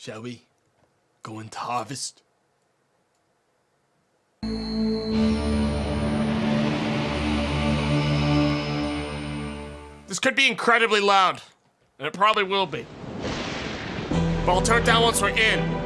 Shall we go into harvest? This could be incredibly loud, and it probably will be. But I'll turn it down once we're in.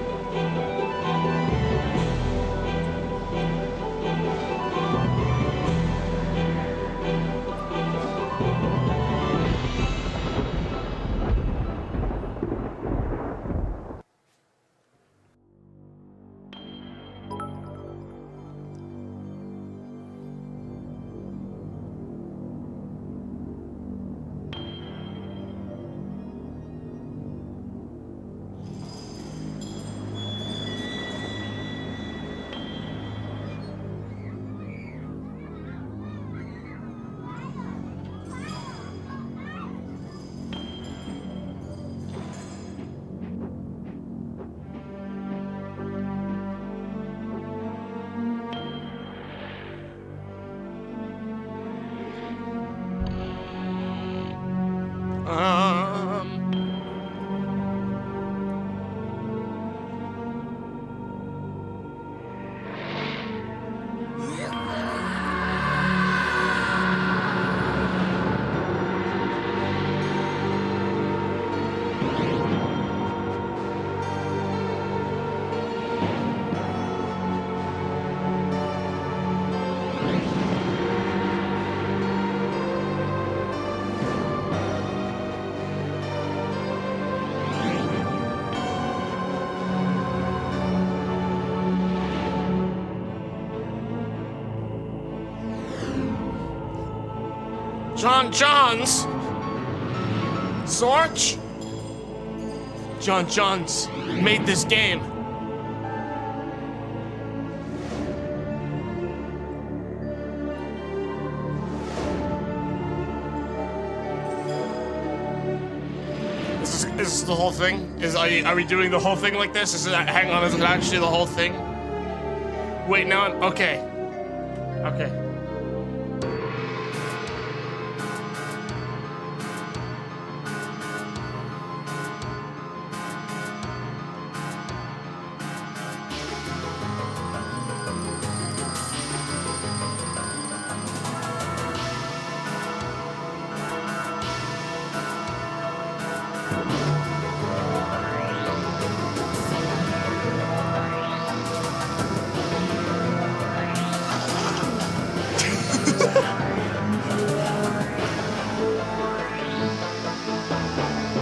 John's? Sorch? John's made this game. Is this the whole thing? Are we doing the whole thing like this? Hang on, is it actually the whole thing? Wait, no, okay. Okay.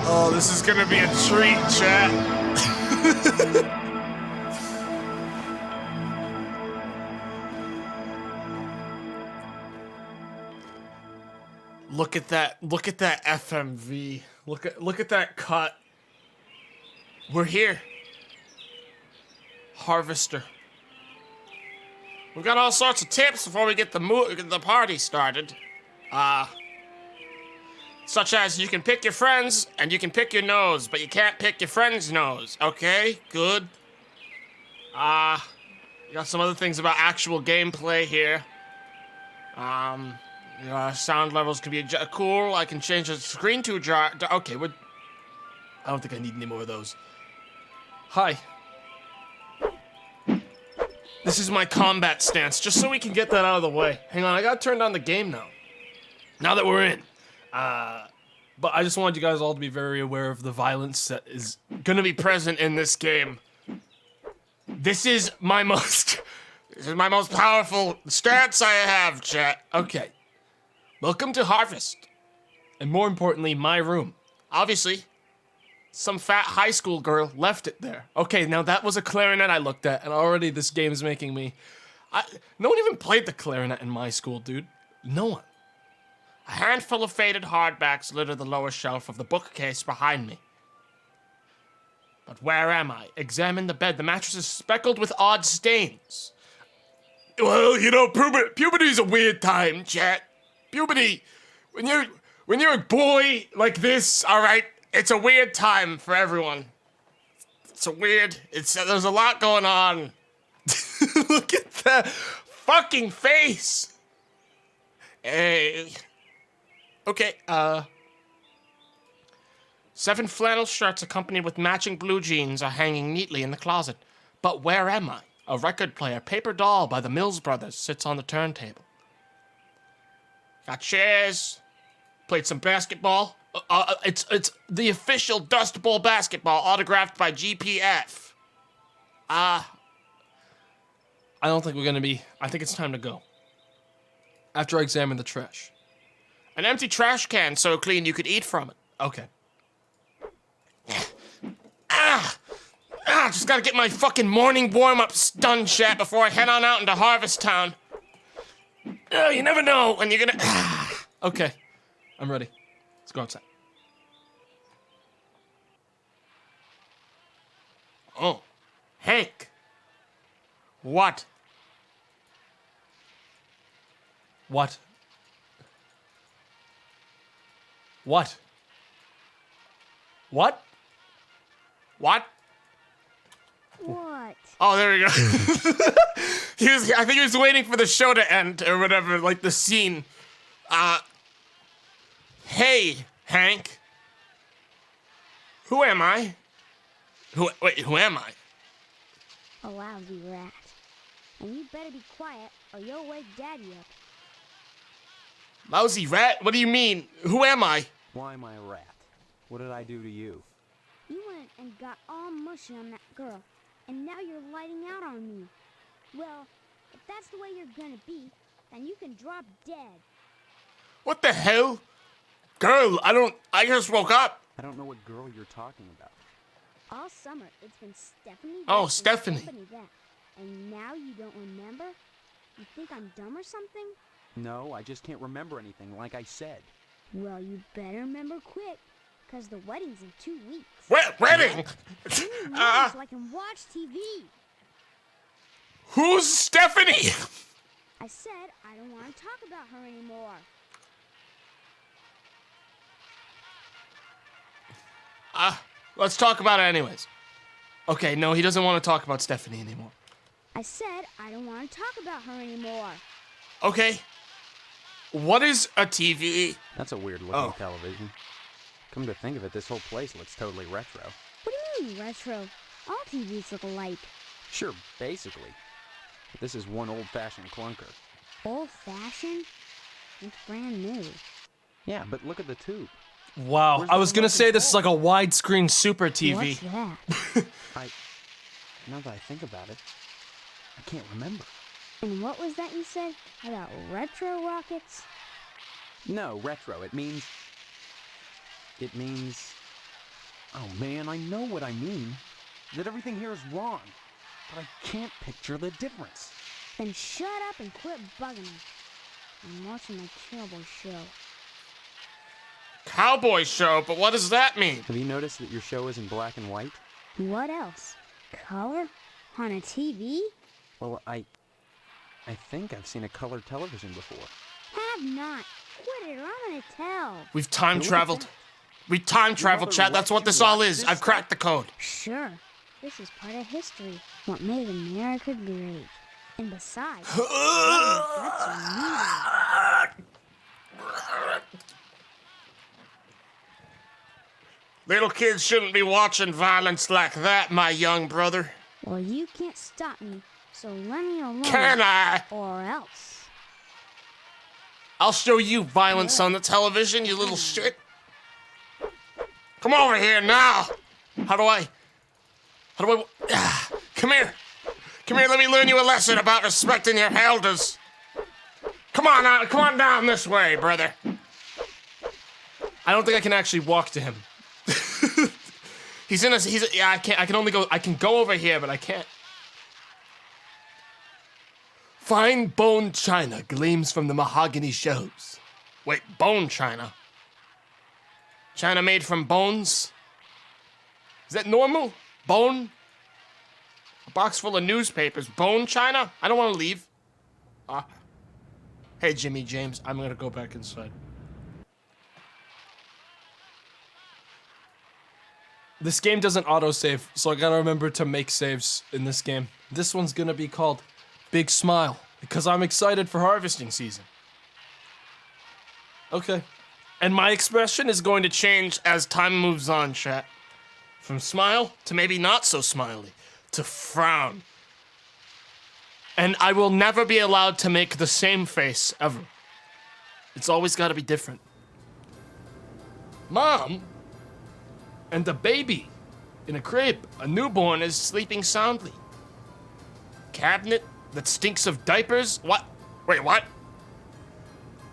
Oh, this is gonna be a treat, chat. Look at that FMV. Look at that cut. We're here. Harvester. We've got all sorts of tips before we get the party started. Such as you can pick your friends and you can pick your nose, but you can't pick your friend's nose. Okay, good. You got some other things about actual gameplay here. Sound levels can be cool. I can change the screen to okay, I don't think I need any more of those. Hi. This is my combat stance, just so we can get that out of the way. Hang on, I gotta turn down the game now. Now that we're in. But I just wanted you guys all to be very aware of the violence that is gonna be present in this game. This is my most powerful stance I have, chat. Okay. Welcome to Harvest. And more importantly, my room. Obviously, some fat high school girl left it there. Okay, now that was a clarinet I looked at, and already this game is making me... No one even played the clarinet in my school, dude. No one. A handful of faded hardbacks litter the lower shelf of the bookcase behind me. But where am I? Examine the bed. The mattress is speckled with odd stains. Well, you know, puberty's a weird time, chat. Puberty, when you're a boy like this, all right, it's a weird time for everyone. There's a lot going on. Look at that fucking face. Hey. Okay, 7 flannel shirts accompanied with matching blue jeans are hanging neatly in the closet. But where am I? A record player, paper doll by the Mills Brothers, sits on the turntable. Got chairs. Played some basketball. It's the official Dust Bowl basketball, autographed by GPF. I don't think we're gonna be. I think it's time to go. After I examine the trash. An empty trash can so clean you could eat from it. Okay. Just gotta get my fucking morning warm-ups done, chat, before I head on out into Harvestin. You never know when you're gonna... Okay. I'm ready. Let's go outside. Oh. Hank. What? What? What? What? What? What? Oh, there we go. I think he was waiting for the show to end or whatever, like the scene. Hey, Hank. Who am I? Who am I? A lousy rat. And you better be quiet or you'll wake Daddy up. Lousy rat? What do you mean? Who am I? Why am I a rat? What did I do to you? You went and got all mushy on that girl, and now you're lighting out on me. Well, if that's the way you're gonna be, then you can drop dead. What the hell? Girl, I just woke up. I don't know what girl you're talking about. All summer, it's been Stephanie. Oh, this Stephanie. and Stephanie that. And now you don't remember? You think I'm dumb or something? No, I just can't remember anything, like I said. Well, you better remember quick, because the wedding's in 2 weeks. Wedding? You remember so I can watch TV. Who's Stephanie? I said I don't want to talk about her anymore. Let's talk about it anyways. Okay, no, he doesn't want to talk about Stephanie anymore. I said I don't want to talk about her anymore. Okay. What is a TV? That's a weird looking television. Come to think of it, this whole place looks totally retro. What do you mean, retro? All TVs look alike. Sure, basically. But this is one old-fashioned clunker. Old-fashioned? It's brand new. Yeah, but look at the tube. Wow, Where's I the was gonna remote say this is like a control? widescreen super TV. What's that? Now that I think about it, I can't remember. And what was that you said about retro rockets? No, retro. It means... Oh man, I know what I mean. That everything here is wrong. But I can't picture the difference. Then shut up and quit bugging me. I'm watching my cowboy show. Cowboy show, but what does that mean? Have you noticed that your show is in black and white? What else? Color? On a TV? Well, I think I've seen a colored television before. Have not. Quit it or I'm gonna tell. We've time Hey, traveled. what's We time traveled, mother chat. That's let what you this all watch is. this I've cracked the code. Sure. This is part of history. What made America great. And besides, guts are needed. Little kids shouldn't be watching violence like that, my young brother. Well, you can't stop me, so let me alone. Can I? Or else. I'll show you violence on the television, you little shit. Come over here now. How do I? Come here. Come here, let me learn you a lesson about respecting your elders. Come on down this way, brother. I don't think I can actually walk to him. I can go over here, but I can't. Fine bone china gleams from the mahogany shelves. Wait, bone china? China made from bones? Is that normal? Bone? A box full of newspapers. Bone china? I don't want to leave. Hey, Jimmy James, I'm gonna go back inside. This game doesn't autosave, so I gotta remember to make saves in this game. This one's gonna be called Big Smile, because I'm excited for harvesting season. Okay. And my expression is going to change as time moves on, chat. From smile to maybe not so smiley to frown. And I will never be allowed to make the same face ever. It's always got to be different. Mom and a baby in a crib, a newborn is sleeping soundly. Cabinet that stinks of diapers? What? Wait, what?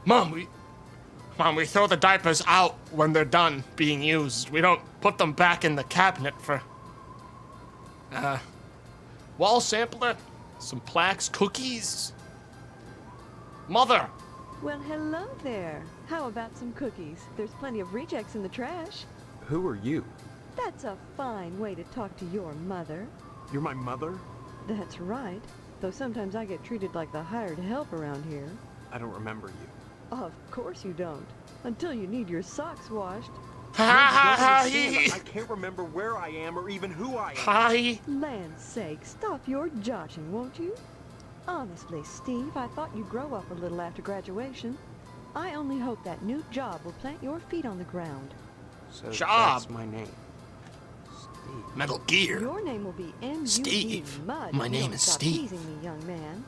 Mom, we throw the diapers out when they're done being used. We don't put them back in the cabinet for... wall sampler, some plaques, cookies. Mother! Well, hello there. How about some cookies? There's plenty of rejects in the trash. Who are you? That's a fine way to talk to your mother. You're my mother? That's right. Though sometimes I get treated like the hired help around here. I don't remember you. Of course you don't. Until you need your socks washed. I can't remember where I am or even who I am. Hi. Land's sake, stop your joshing, won't you? Honestly, Steve, I thought you'd grow up a little after graduation. I only hope that new job will plant your feet on the ground. So Job. that's my name. Steve. Metal Gear. Your name will be M.U.E. Steve. Mud. My if you name don't is stop Steve. teasing me, young man.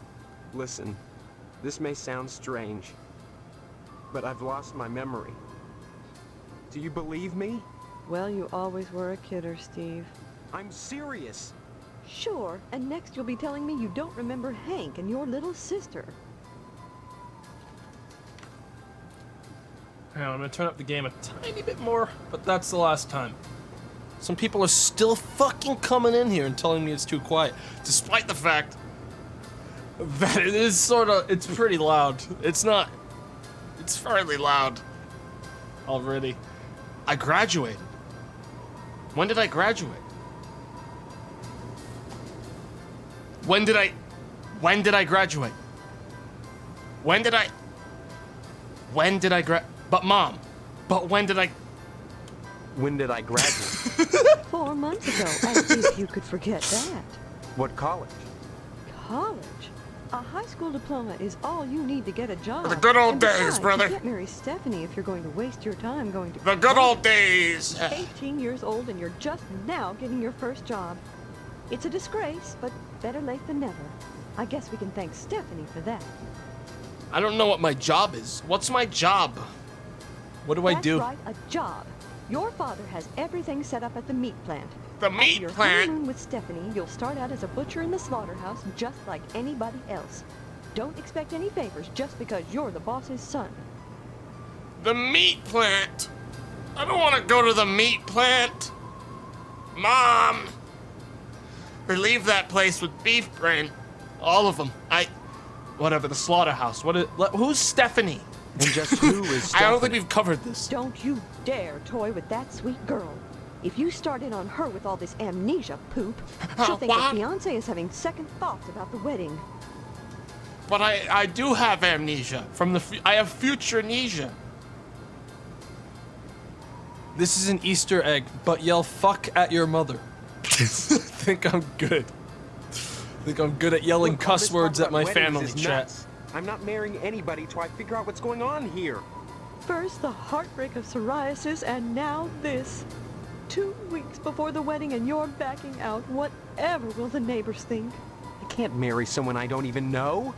Listen, this may sound strange, but I've lost my memory. Do you believe me? Well, you always were a kidder, Steve. I'm serious. Sure, and next you'll be telling me you don't remember Hank and your little sister. Hang on, I'm gonna turn up the game a tiny bit more, but that's the last time. Some people are still fucking coming in here and telling me it's too quiet, despite the fact that it is it's pretty loud. It's not, it's fairly loud already. I graduated. When did I graduate? When did I graduate? But Mom, when did I... When did I graduate? 4 months ago, as if you could forget that. What college? College? A high school diploma is all you need to get a job. The good old And days, besides, brother. You can't marry Stephanie if you're going to waste your time going to The good old days! 18 years old and you're just now getting your first job. It's a disgrace, but better late than never. I guess we can thank Stephanie for that. I don't know what my job is. What's my job? What do I do? That's right, a job. Your father has everything set up at the meat plant. The After meat your plant? honeymoon with Stephanie, you'll start out as a butcher in the slaughterhouse just like anybody else. Don't expect any favors just because you're the boss's son. The meat plant? I don't want to go to the meat plant. Mom! Relieve that place with beef brain. All of them. Whatever, the slaughterhouse. Who's Stephanie? And just who is Stephanie? I don't think we've covered this. Don't you dare toy with that sweet girl. If you start in on her with all this amnesia poop, she'll think What? her fiancé is having second thoughts about the wedding. But I do have amnesia. I have future amnesia. This is an Easter egg, but yell fuck at your mother. Think I'm good. Think I'm good at yelling Look, all cuss this words talk at my about weddings family is chat. nuts. I'm not marrying anybody till I figure out what's going on here. First the heartbreak of psoriasis, and now this. 2 weeks before the wedding and you're backing out. Whatever will the neighbors think? I can't marry someone I don't even know.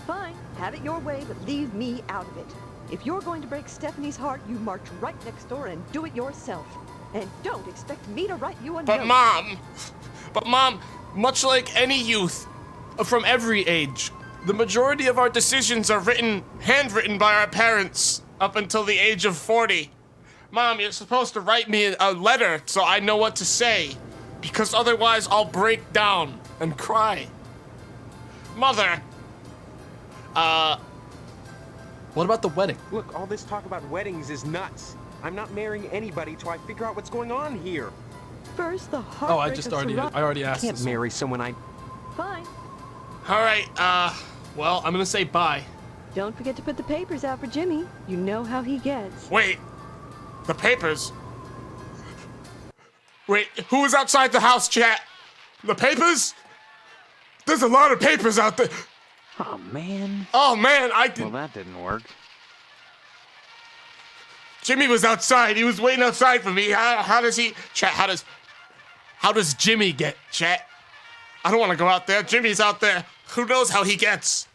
Fine, have it your way, but leave me out of it. If you're going to break Stephanie's heart, you march right next door and do it yourself. And don't expect me to write you a But note. Mom, much like any youth from every age, the majority of our decisions are handwritten by our parents up until the age of 40. Mom, you're supposed to write me a letter so I know what to say, because otherwise I'll break down and cry. Mother, what about the wedding? Look, all this talk about weddings is nuts. I'm not marrying anybody till I figure out what's going on here. First the heartbreak I already I asked can't this. marry someone I... Fine. All right, well, I'm gonna say bye. Don't forget to put the papers out for Jimmy. You know how he gets. Wait, the papers? Wait, who is outside the house, chat? The papers? There's a lot of papers out there. Oh, man. Oh man, Well, that didn't work. Jimmy was outside. He was waiting outside for me. How does he... Chat, how does Jimmy get, chat? I don't want to go out there. Jimmy's out there. Who knows how he gets?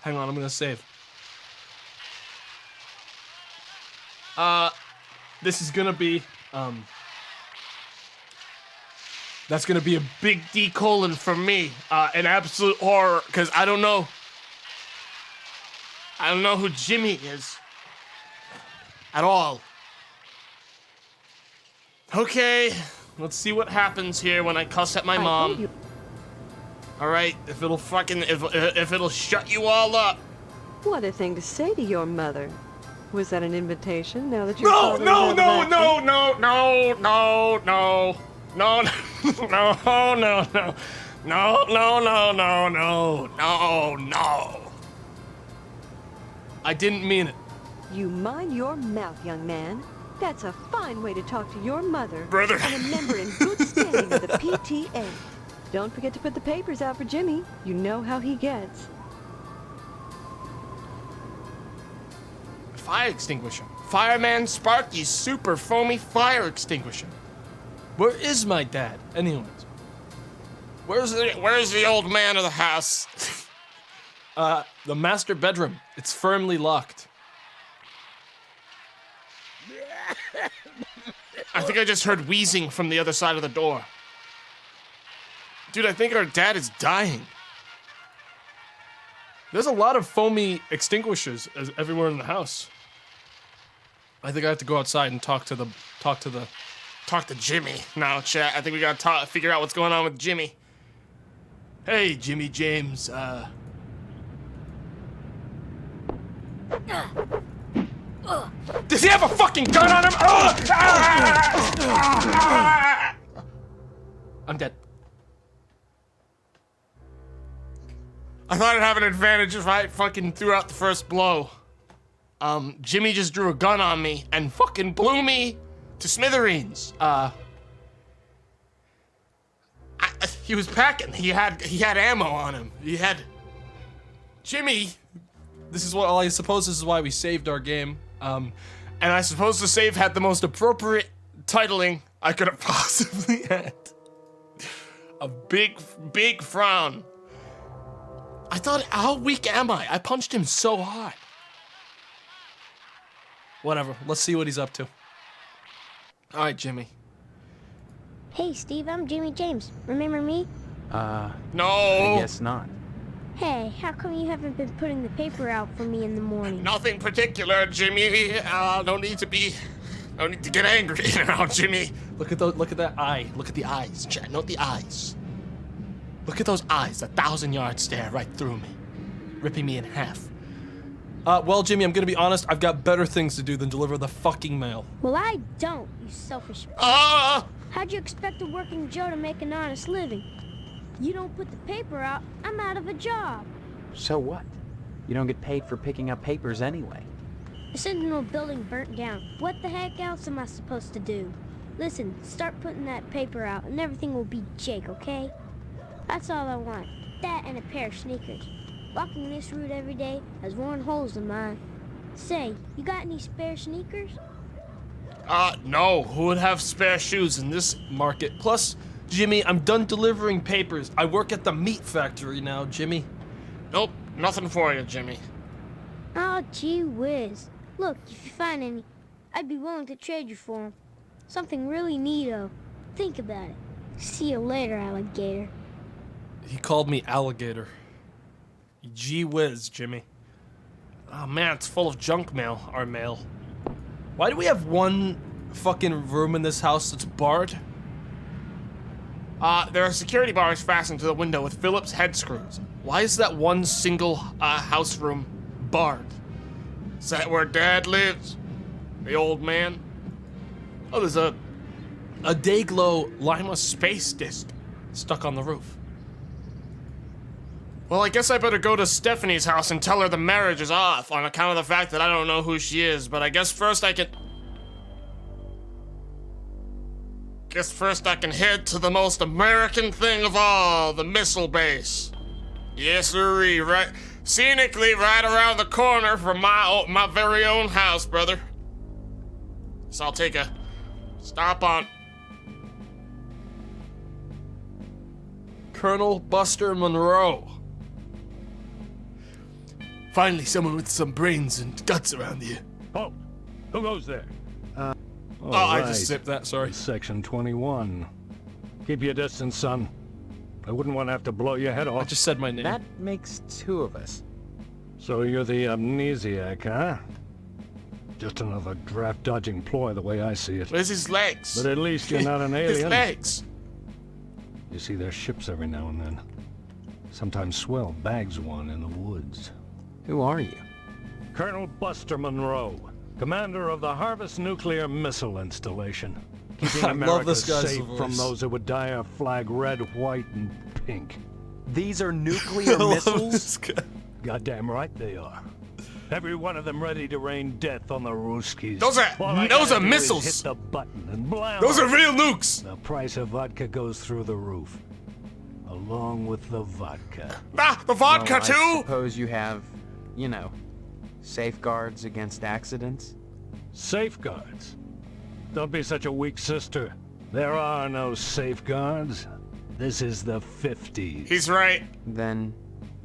Hang on, I'm gonna save. This is gonna be, that's gonna be a big D colon for me. An absolute horror, because I don't know who Jimmy is. At all. Okay, let's see what happens here when I cuss at my mom. Alright, if it'll shut you all up. What a thing to say to your mother. Was that an invitation now that you're No, no, no, no, no, no, no, no, no, no, no, no, no, no, no, no, no, no, no. I didn't mean it. You mind your mouth, young man. That's a fine way to talk to your mother. Brother. And a member in good standing of the PTA. Don't forget to put the papers out for Jimmy. You know how he gets. Fire extinguisher. Fireman Sparky's super foamy fire extinguisher. Where is my dad? Anyways. Where's the old man of the house? The master bedroom. It's firmly locked. I think I just heard wheezing from the other side of the door. Dude, I think our dad is dying. There's a lot of foamy extinguishers everywhere in the house. I think I have to go outside and talk to Jimmy now, chat. I think we gotta figure out what's going on with Jimmy. Hey, Jimmy James, does he have a fucking gun on him? I'm dead. I thought I'd have an advantage if I fucking threw out the first blow. Jimmy just drew a gun on me and fucking blew me to smithereens. He was packing. He had ammo on him. Jimmy. This is why we saved our game. And I suppose the save had the most appropriate titling I could have possibly had. A big, big frown. I thought, how weak am I? I punched him so hard. Whatever, let's see what he's up to. All right, Jimmy. Hey, Steve, I'm Jimmy James. Remember me? No. I guess not. Hey, how come you haven't been putting the paper out for me in the morning? Nothing particular, Jimmy. No need to get angry now, Jimmy. Look at that eye. Look at the eyes, chat. Note the eyes. Look at those eyes, 1,000-yard stare right through me, ripping me in half. Well, Jimmy, I'm gonna be honest. I've got better things to do than deliver the fucking mail. Well, I don't, you selfish pig. How'd you expect a working Joe to make an honest living? You don't put the paper out, I'm out of a job. So what? You don't get paid for picking up papers anyway. The Sentinel building burnt down. What the heck else am I supposed to do? Listen, start putting that paper out and everything will be Jake, okay? That's all I want. That and a pair of sneakers. Walking this route every day has worn holes in mine. Say, you got any spare sneakers? No. Who would have spare shoes in this market? Plus, Jimmy, I'm done delivering papers. I work at the meat factory now, Jimmy. Nope, nothing for you, Jimmy. Oh, gee whiz. Look, if you find any, I'd be willing to trade you for them. Something really neato. Think about it. See you later, alligator. He called me alligator. Gee whiz, Jimmy. Oh man, it's full of junk mail, our mail. Why do we have one fucking room in this house that's barred? There are security bars fastened to the window with Phillips head screws. Why is that one single house room barred? Is that where Dad lives? The old man? Oh, there's a Dayglow Lima space disc stuck on the roof. Well, I guess I better go to Stephanie's house and tell her the marriage is off on account of the fact that I don't know who she is, but I guess first I can head to the most American thing of all, the missile base. Yes, sirree, right, scenically right around the corner from my very own house, brother. So I'll take a stop on Colonel Buster Monroe. Finally, someone with some brains and guts around here. Oh, who goes there? Oh, I just zipped that, sorry. Section 21. Keep your distance, son. I wouldn't want to have to blow your head I off. just said my name. That makes 2 of us. So you're the amnesiac, huh? Just another draft-dodging ploy the way I see it. Where's his legs? But at least you're not an His alien. legs. You see their ships every now and then. Sometimes Swell bags one in the woods. Who are you? Colonel Buster Monroe, commander of the Harvestin nuclear missile installation. Keeping I love America this guy's safe from voice. those who would dye our flag red, white, and pink. These are nuclear I love missiles? this guy. Goddamn right they are. Every one of them ready to rain death on the Ruskies. Those are- All I those gotta are do is missiles. Hit the button and blam. Those are real nukes. The price of vodka goes through the roof, along with the vodka. Ah, the vodka Well, I too. suppose you have, you know, safeguards against accidents? Safeguards. Don't be such a weak sister. There are no safeguards. This is the 50s. He's right. Then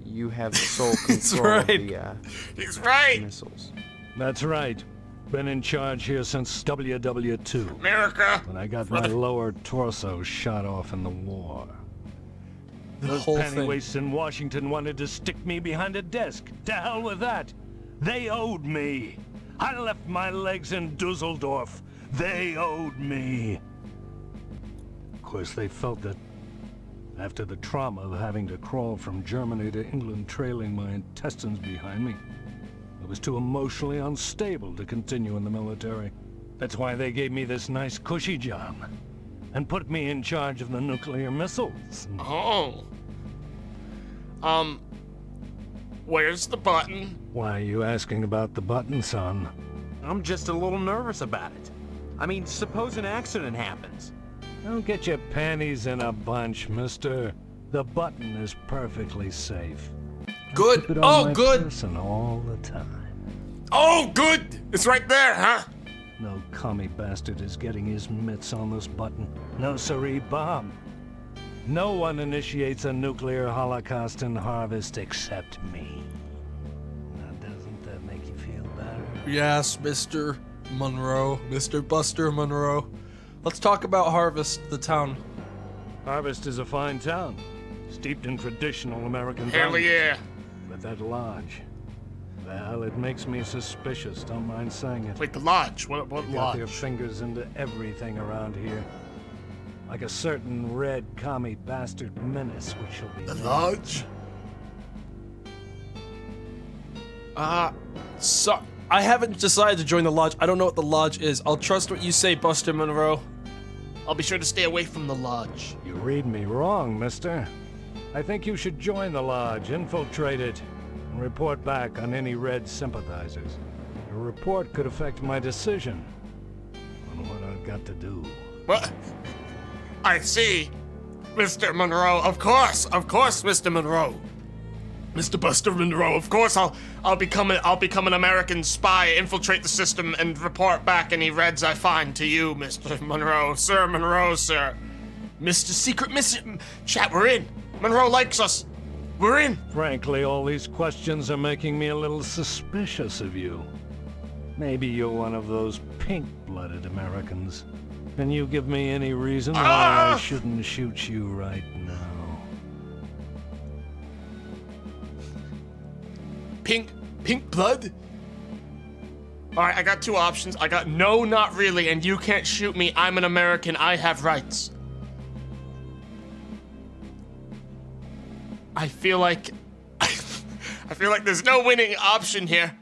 you have sole He's control of right. the He's right. missiles. That's right. Been in charge here since WW2, America. when I got my lower torso shot off in the war. The Those whole pennywaists in Washington wanted to stick me behind a desk. To hell with that. They owed me. I left my legs in Dusseldorf. They owed me. Of course, they felt that after the trauma of having to crawl from Germany to England trailing my intestines behind me, I was too emotionally unstable to continue in the military. That's why they gave me this nice cushy job and put me in charge of the nuclear missiles. Oh. Where's the button? Why are you asking about the button, son? I'm just a little nervous about it. I mean, suppose an accident happens. Don't get your panties in a bunch, mister. The button is perfectly safe. Good. Keep it on Oh, my good. person all the time. Oh, good. It's right there, huh? No commie bastard is getting his mitts on this button. No siree, Bob. No one initiates a nuclear holocaust in Harvest except me. Now, doesn't that make you feel better? Yes, Mr. Monroe. Mr. Buster Monroe. Let's talk about Harvest, the town. Harvest is a fine town, steeped in traditional American Hell values. yeah. But that lodge, well, it makes me suspicious, don't mind saying it. Wait, the lodge. What Got their lodge? fingers into everything around here. Like a certain red commie bastard menace, which shall be The named. lodge? So I haven't decided to join the lodge. I don't know what the lodge is. I'll trust what you say, Buster Monroe. I'll be sure to stay away from the lodge. You read me wrong, mister. I think you should join the lodge, infiltrate it, and report back on any red sympathizers. Your report could affect my decision on what I've got to do. What? I see, Mr. Monroe. Of course, Mr. Monroe. Mr. Buster Monroe. Of course, I'll become an American spy, infiltrate the system, and report back any reds I find to you, Mr. Monroe, sir. Mr. Secret Mission. Chat, we're in. Monroe likes us. We're in. Frankly, all these questions are making me a little suspicious of you. Maybe you're one of those pink-blooded Americans. Can you give me any reason why I shouldn't shoot you right now? Pink blood? Alright, I got 2 options. I got no, not really, and you can't shoot me. I'm an American. I have rights. I feel like there's no winning option here.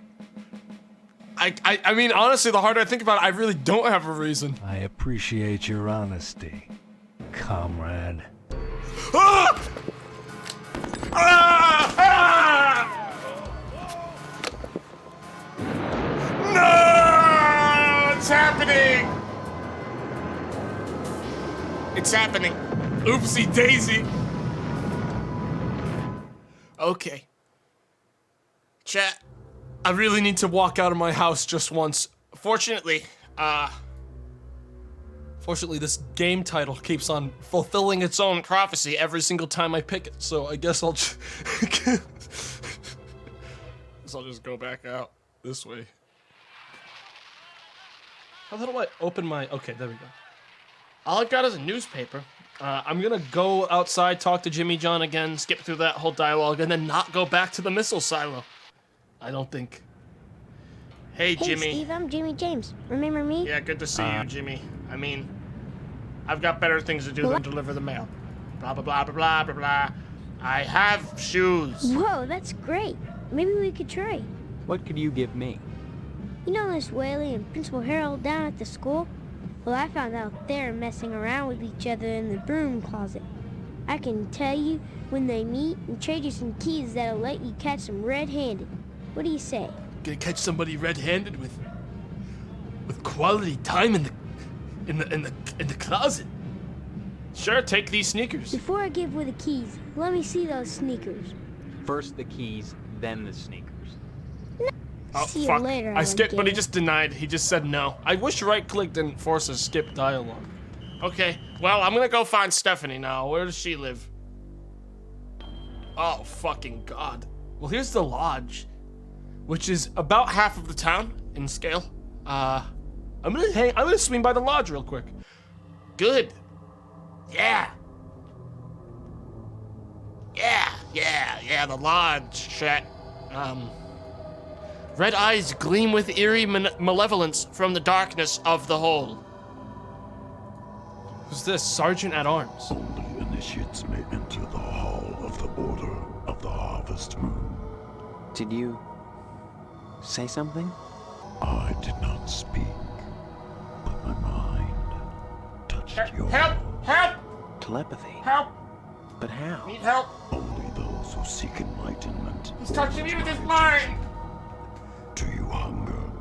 I mean, honestly, the harder I think about it, I really don't have a reason. I appreciate your honesty, comrade. Ah! Ah! Ah! No! It's happening! It's happening. Oopsie daisy. Okay. Chat, I really need to walk out of my house just once. Fortunately, Fortunately, this game title keeps on fulfilling its own prophecy every single time I pick it, so I guess I'll just... I'll just go back out this way. How do I open my... Okay, there we go. All I've got is a newspaper. I'm gonna go outside, talk to Jimmy John again, skip through that whole dialogue, and then not go back to the missile silo. I don't think... Hey, Hey, Jimmy. Steve, I'm Jimmy James. Remember me? Yeah, good to see you, Jimmy. I mean, I've got better things to do than deliver the mail. Blah, blah, blah, blah, blah, blah, blah. I have shoes. Whoa, that's great. Maybe we could try. What could you give me? You know Miss Whaley and Principal Harold down at the school? Well, I found out they're messing around with each other in the broom closet. I can tell you when they meet and trade you some keys that'll let you catch them red-handed. What do you say? Gonna catch somebody red-handed with quality time in the closet. Sure, take these sneakers. Before I give away the keys, let me see those sneakers. First the keys, then the sneakers. Oh, See you fuck. later, I skipped, but he alligator. just denied. He just said no. I wish right-click didn't force a skip dialogue. Okay, well, I'm gonna go find Stephanie now. Where does she live? Oh, fucking God. Well, here's the lodge, which is about half of the town in scale. I'm gonna swing by the lodge real quick. Good. Yeah. Yeah, the lodge, shit. Red eyes gleam with eerie malevolence from the darkness of the hole. Who's this? Sergeant at Arms. Only initiates may enter the hall of the Order of the Harvest Moon. Did you say something? I did not speak, but my mind touched yours. Help! Telepathy. Help! But how? Need help! Only those who seek enlightenment. He's touching me with his will mind! Do you hunger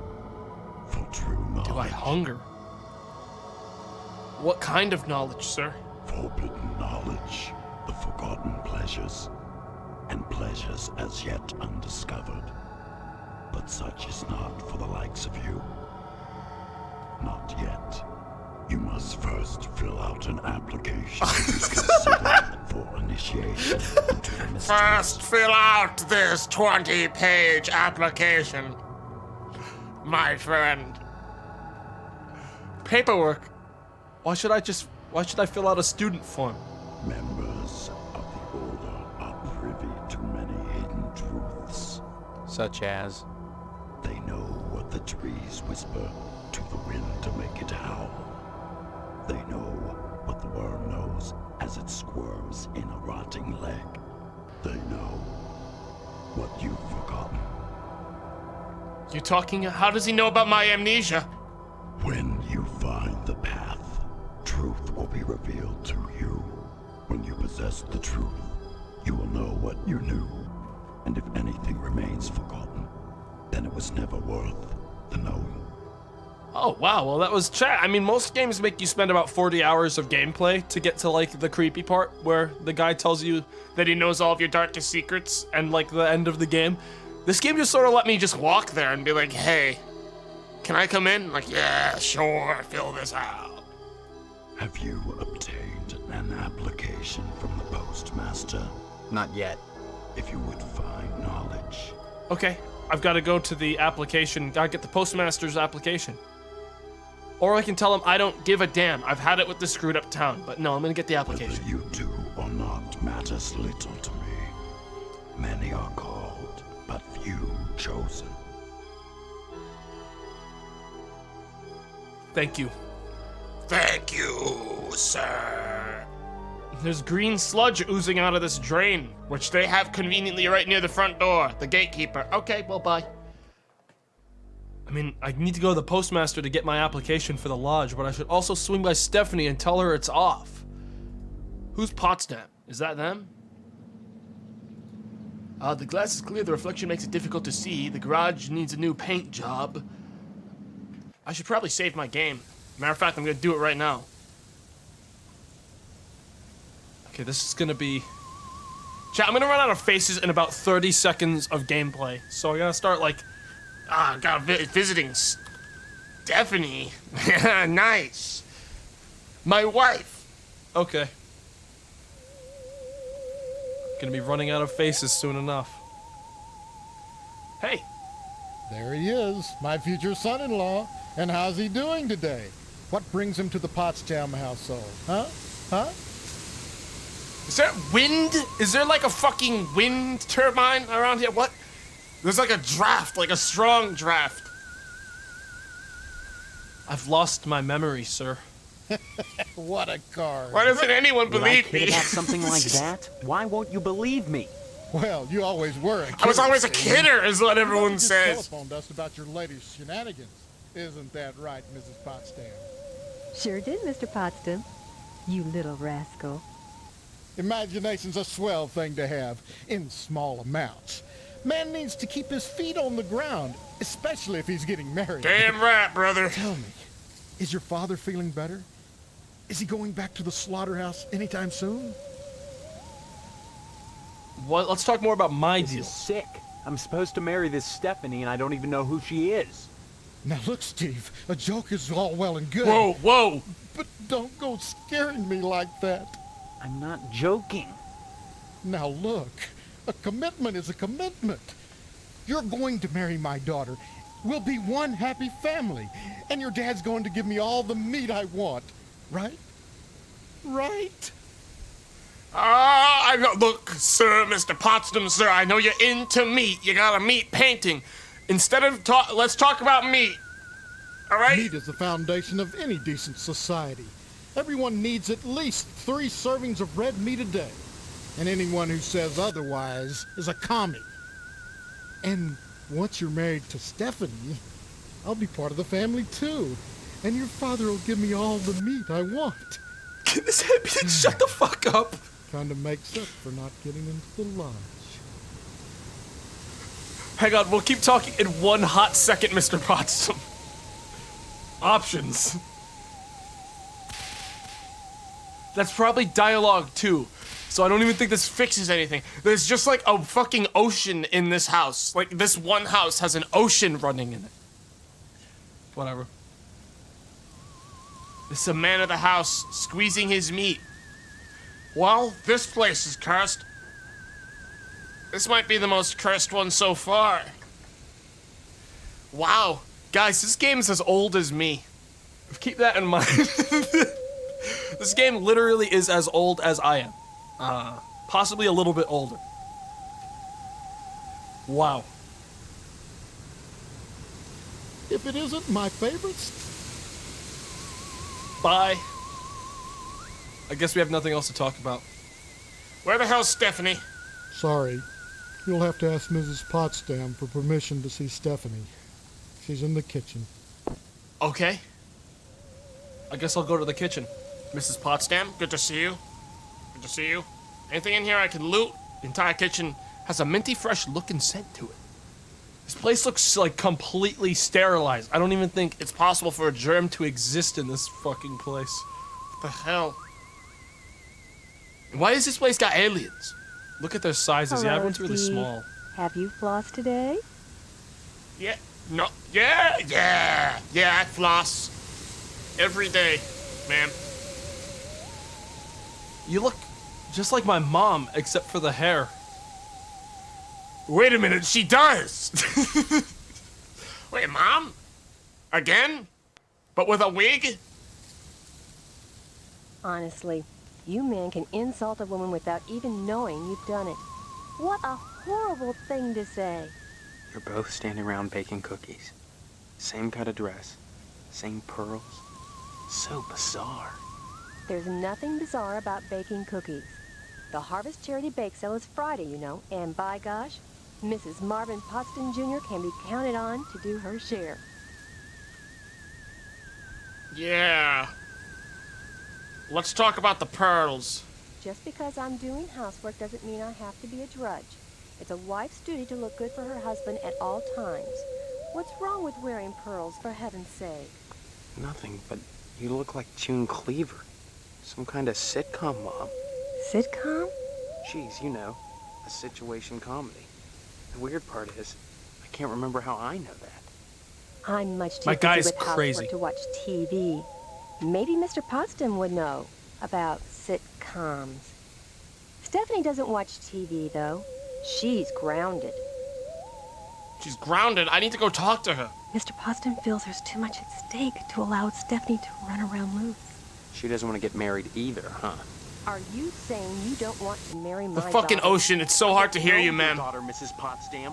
for true knowledge? Do I hunger? What kind of knowledge, sir? Forbidden knowledge, the forgotten pleasures, and pleasures as yet undiscovered. But such is not for the likes of you. Not yet. You must first fill out an application to be considered for initiation into the mystery. First, fill out this 20-page application, my friend. Paperwork? Why should I fill out a student form? Members of the Order are privy to many hidden truths. Such as? They know what the trees whisper to the wind to make it howl. They know what the worm knows as it squirms in a rotting leg. They know what you've forgotten. You talking? How does he know about my amnesia? When you find the path, truth will be revealed to you. When you possess the truth, you will know what you knew. And if anything remains forgotten, then it was never worth the knowing. Oh, wow. Well, that was chat. I mean, most games make you spend about 40 hours of gameplay to get to, like, the creepy part where the guy tells you that he knows all of your darkest secrets and, like, the end of the game. This game just sort of let me just walk there and be like, hey, can I come in? Like, yeah, sure, fill this out. Have you obtained an application from the postmaster? Not yet. If you would find knowledge. Okay, I've got to go to the application. Gotta get the postmaster's application. Or I can tell him I don't give a damn. I've had it with this screwed up town. But no, I'm gonna get the application. Whether you do or not matters little to me. Many are called, but few chosen. Thank you. Thank you, sir. There's green sludge oozing out of this drain, which they have conveniently right near the front door. The gatekeeper. Okay, well, bye. I mean, I need to go to the postmaster to get my application for the lodge, but I should also swing by Stephanie and tell her it's off. Who's Potsdam? Is that them? The glass is clear. The reflection makes it difficult to see. The garage needs a new paint job. I should probably save my game. Matter of fact, I'm gonna do it right now. Okay, this is gonna be... Chat, I'm gonna run out of faces in about 30 seconds of gameplay. So I gotta start, like... visiting Stephanie. Nice. My wife. Okay. Gonna be running out of faces soon enough. Hey. There he is, my future son-in-law. And how's he doing today? What brings him to the Potsdam household? Huh? Huh? Is there wind? Is there like a fucking wind turbine around here? What? There's like a draft, like a strong draft. I've lost my memory, sir. What a card. Why doesn't anyone Would I believe kid me? about something like that? Why won't you believe me? Well, you always were a kidder. I was always a Steve. kidder, is what You everyone just says. telephoned us about your latest shenanigans. Isn't that right, Mrs. Potsdam? Sure did, Mr. Potsdam. You little rascal. Imagination's a swell thing to have, in small amounts. Man needs to keep his feet on the ground, especially if he's getting married. Damn right, brother. Tell me, is your father feeling better? Is he going back to the slaughterhouse anytime soon? What? Let's talk more about my This deal. is sick. I'm supposed to marry this Stephanie, and I don't even know who she is. Now look, Steve, a joke is all well and good. Whoa, whoa. But don't go scaring me like that. I'm not joking. Now look, a commitment is a commitment. You're going to marry my daughter. We'll be one happy family. And your dad's going to give me all the meat I want. Right? Right? I know. Look, sir, Mr. Potsdam, sir, I know you're into meat. You got a meat painting. Instead of let's talk about meat. All right? Meat is the foundation of any decent society. Everyone needs at least 3 servings of red meat a day. And anyone who says otherwise is a commie. And once you're married to Stephanie, I'll be part of the family too. And your father will give me all the meat I want. Can this hippie shut the fuck up? Kinda makes up for not getting into the lodge. Hang on, we'll keep talking in one hot second, Mr. Potsdam. Options. That's probably dialogue too, so I don't even think this fixes anything. There's just like a fucking ocean in this house. Like, this one house has an ocean running in it. Whatever. This is a man of the house squeezing his meat. Well, this place is cursed. This might be the most cursed one so far. Wow. Guys, this game is as old as me. Keep that in mind. This game literally is as old as I am. Possibly a little bit older. Wow. If it isn't my favorites, Bye. I guess we have nothing else to talk about. Where the hell's Stephanie? sorry. You'll have to ask Mrs. Potsdam for permission to see Stephanie. She's in the kitchen. Okay. I guess I'll go to the kitchen. Mrs. Potsdam, good to see you. Good to see you. Anything in here I can loot? The entire kitchen has a minty fresh look and scent to it. This place looks like completely sterilized. I don't even think it's possible for a germ to exist in this fucking place. What the hell? Why has this place got aliens? Look at their sizes. Yeah, Hello, everyone's really Steve. small. Have you flossed today? Yeah. No. Yeah, I floss. Every day, ma'am. You look just like my mom, except for the hair. Wait a minute, she does! Wait, Mom? Again? But with a wig? Honestly, you men can insult a woman without even knowing you've done it. What a horrible thing to say. You're both standing around baking cookies. Same kind of dress. Same pearls. So bizarre. There's nothing bizarre about baking cookies. The Harvest Charity Bake Sale is Friday, you know, and by gosh, Mrs. Marvin Potsdam Jr. can be counted on to do her share. Yeah. Let's talk about the pearls. Just because I'm doing housework doesn't mean I have to be a drudge. It's a wife's duty to look good for her husband at all times. What's wrong with wearing pearls, for heaven's sake? Nothing, but you look like June Cleaver. Some kind of sitcom mom. Sitcom? Geez, you know, a situation comedy. The weird part is, I can't remember how I know that. I'm much too My busy guy's with housework crazy. to watch TV. Maybe Mr. Potsdam would know about sitcoms. Stephanie doesn't watch TV, though. She's grounded. She's grounded. I need to go talk to her. Mr. Potsdam feels there's too much at stake to allow Stephanie to run around loose. She doesn't want to get married either, huh? Are you saying you don't want to marry my The fucking daughter? ocean. It's so hard to hear you, Your man. daughter, Mrs. Potsdam.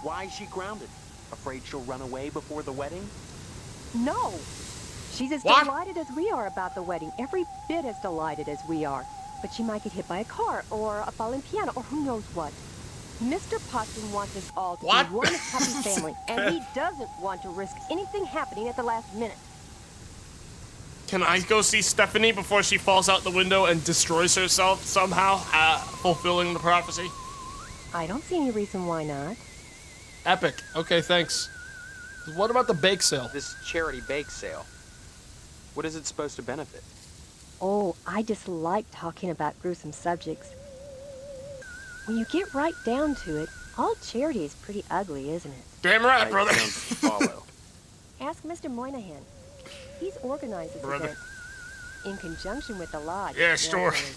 Why is she grounded? Afraid she'll run away before the wedding? No. She's as What? delighted as we are about the wedding. Every bit as delighted as we are. But she might get hit by a car or a falling piano or who knows what. Mr. Potsdam wants us all to What? be one happy family, and he doesn't want to risk anything happening at the last minute. Can I go see Stephanie before she falls out the window and destroys herself somehow, fulfilling the prophecy? I don't see any reason why not. Epic. Okay, thanks. What about the bake sale? This charity bake sale. What is it supposed to benefit? Oh, I dislike talking about gruesome subjects. When you get right down to it, all charity is pretty ugly, isn't it? Damn right, brother. Don't follow. Ask Mr. Moynihan. He's organized this Brother. event in conjunction with the lodge. Yeah, sure. naturally.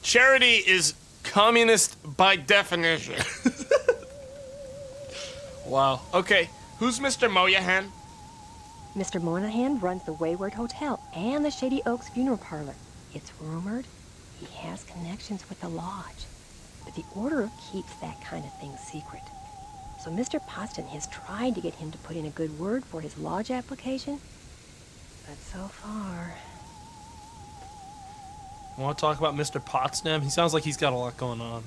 Charity is communist by definition. Wow. Okay, who's Mr. Moynihan? Mr. Moynihan runs the Wayward Hotel and the Shady Oaks Funeral Parlor. It's rumored he has connections with the lodge, but the order keeps that kind of thing secret. So Mr. Potsdam has tried to get him to put in a good word for his lodge application, but so far... Want to talk about Mr. Potsdam? He sounds like he's got a lot going on.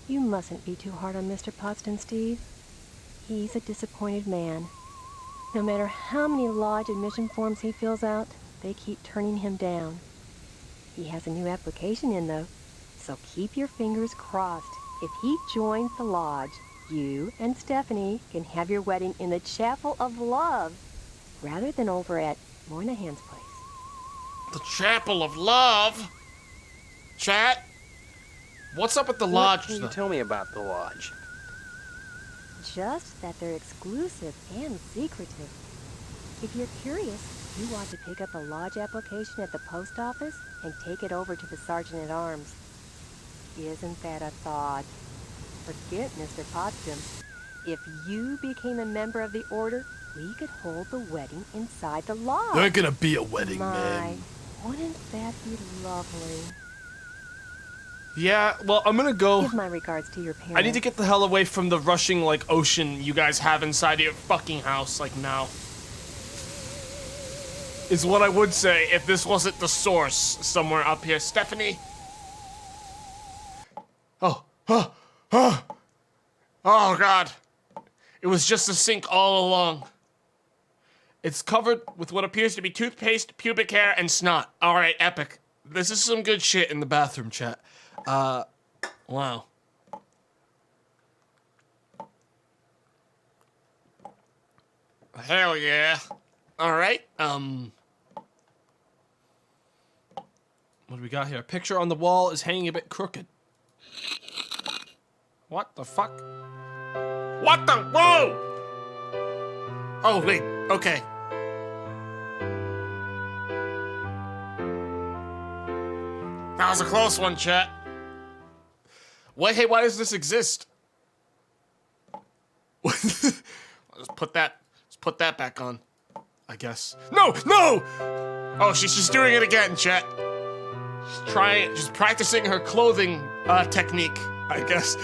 You mustn't be too hard on Mr. Potsdam, Steve. He's a disappointed man. No matter how many lodge admission forms he fills out, they keep turning him down. He has a new application in, though, so keep your fingers crossed. If he joins the lodge, you and Stephanie can have your wedding in the Chapel of Love, rather than over at Moynihan's place. The Chapel of Love? Chat? What's up with the lodge, What can you though? tell me about the lodge? Just that they're exclusive and secretive. If you're curious, you want to pick up a lodge application at the post office and take it over to the sergeant-at-arms. Isn't that a thought? Forget Mr. Potsdam. If you became a member of the order, we could hold the wedding inside the lodge. There ain't gonna be a wedding, My, man. wouldn't that be lovely? Yeah, well, I'm gonna go. Give my regards to your parents. I need to get the hell away from the rushing, like, ocean you guys have inside of your fucking house, like, now. Is what I would say if this wasn't the source somewhere up here. Stephanie? Oh, God. It was just a sink all along. It's covered with what appears to be toothpaste, pubic hair, and snot. Alright, epic. This is some good shit in the bathroom, chat. Wow. Hell yeah. Alright, what do we got here? A picture on the wall is hanging a bit crooked. What the fuck? What the? Whoa! Oh, wait, okay. That was a close one, chat. Wait, hey, why does this exist? Let's put that back on, I guess. No! Oh, she's just doing it again, chat. She's practicing her clothing technique, I guess.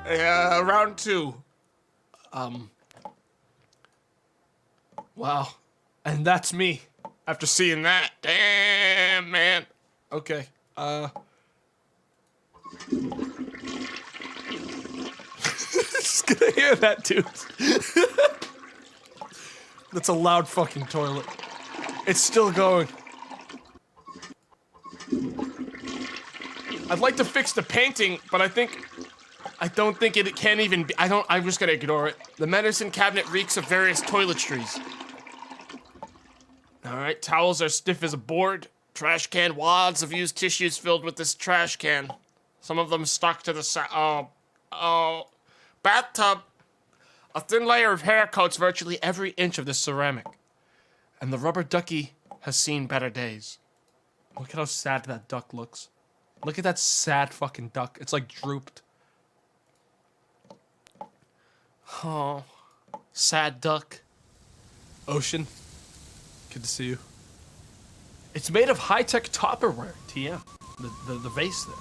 Yeah, round two. Wow. And that's me. After seeing that. Damn, man. Okay. Just gonna hear that, dude. That's a loud fucking toilet. It's still going. I'd like to fix the painting, but I don't think it can even be. I'm just gonna ignore it. The medicine cabinet reeks of various toiletries. Alright, towels are stiff as a board. Trash can, wads of used tissues filled with this trash can. Some of them stuck to the side. Oh. Bathtub. A thin layer of hair coats virtually every inch of this ceramic. And the rubber ducky has seen better days. Look at how sad that duck looks. Look at that sad fucking duck. It's like drooped. Oh, sad duck. Ocean, good to see you. It's made of high-tech Tupperware, TM. The vase there.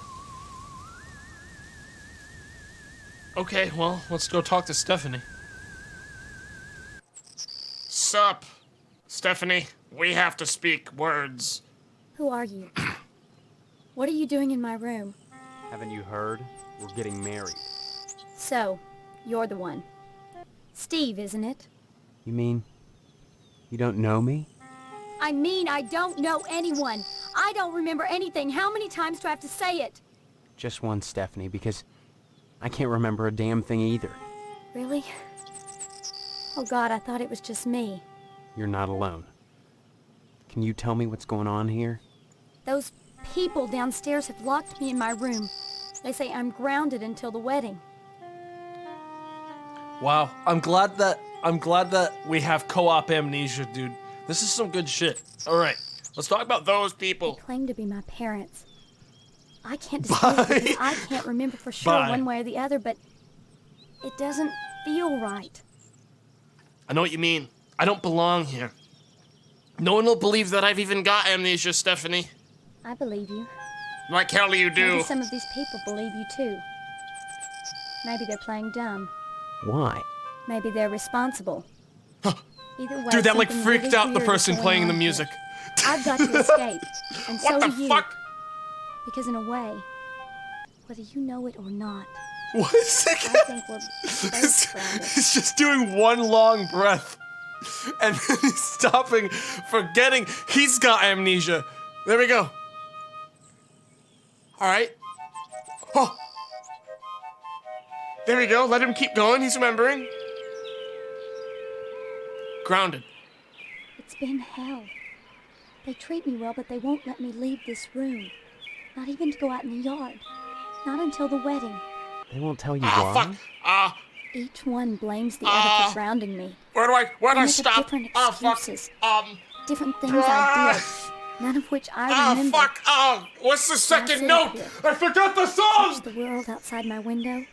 Okay, well, let's go talk to Stephanie. Sup, Stephanie? We have to speak words. Who are you? What are you doing in my room? Haven't you heard? We're getting married. So, you're the one. Steve, isn't it? You mean you don't know me? I mean, I don't know anyone. I don't remember anything. How many times do I have to say it? Just one, Stephanie, because I can't remember a damn thing either. Really? Oh God, I thought it was just me. You're not alone. Can you tell me what's going on here? Those people downstairs have locked me in my room. They say I'm grounded until the wedding. Wow, I'm glad that we have co-op amnesia, dude. This is some good shit. All right, let's talk about those people. They claim to be my parents. I can't dispute it because I can't remember for sure one way or the other, but it doesn't feel right. I know what you mean. I don't belong here. No one will believe that I've even got amnesia, Stephanie. I believe you. Like hell you do. Maybe some of these people believe you too. Maybe they're playing dumb. Why? Maybe they're responsible. Either way, dude, that like something freaked really out the weird person is playing going the on music. here. I've got to escape, and so What do the you. fuck? Because in a way, whether you know it or not, What is it? I think we're both grounded. He's just doing one long breath. And then he's stopping, forgetting he's got amnesia. There we go. Alright. Oh. There we go. Let him keep going. He's remembering. Grounded. It's been hell. They treat me well, but they won't let me leave this room. Not even to go out in the yard. Not until the wedding. They won't tell you Ah, why? fuck. Each one blames the other for grounding me. Where do They I make up stop? different Oh, fuck. excuses. Different things I did. None of which I remember. Oh, fuck. Oh, what's the second sit note? here. I forgot the Watch song. the world outside my window, and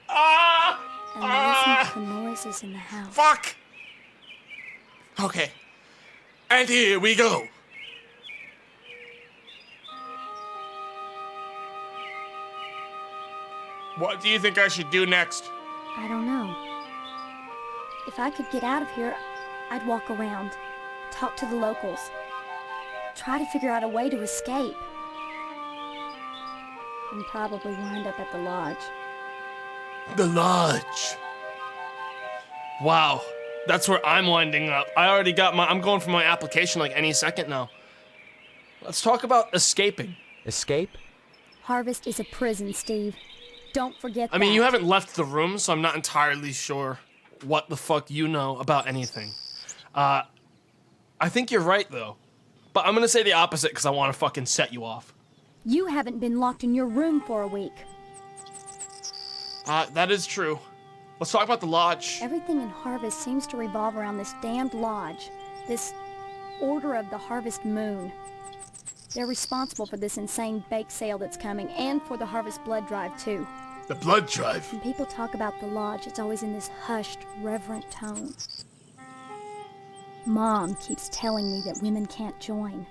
Ah. listen to the noises in the house. Fuck. Okay. And here we go. What do you think I should do next? I don't know. If I could get out of here, I'd walk around, talk to the locals, try to figure out a way to escape, and probably wind up at the lodge. The lodge. Wow. That's where I'm winding up. I already got I'm going for my application like any second now. Let's talk about escaping. Escape? Harvest is a prison, Steve. Don't forget that. I mean, you haven't left the room, so I'm not entirely sure what the fuck you know about anything. I think you're right, though. But I'm gonna say the opposite because I want to fucking set you off. You haven't been locked in your room for a week. That is true. Let's talk about the lodge. Everything in Harvest seems to revolve around this damned lodge. This Order of the Harvest Moon. They're responsible for this insane bake sale that's coming, and for the Harvest Blood Drive, too. The blood drive. When people talk about the lodge, it's always in this hushed, reverent tone. Mom keeps telling me that women can't join,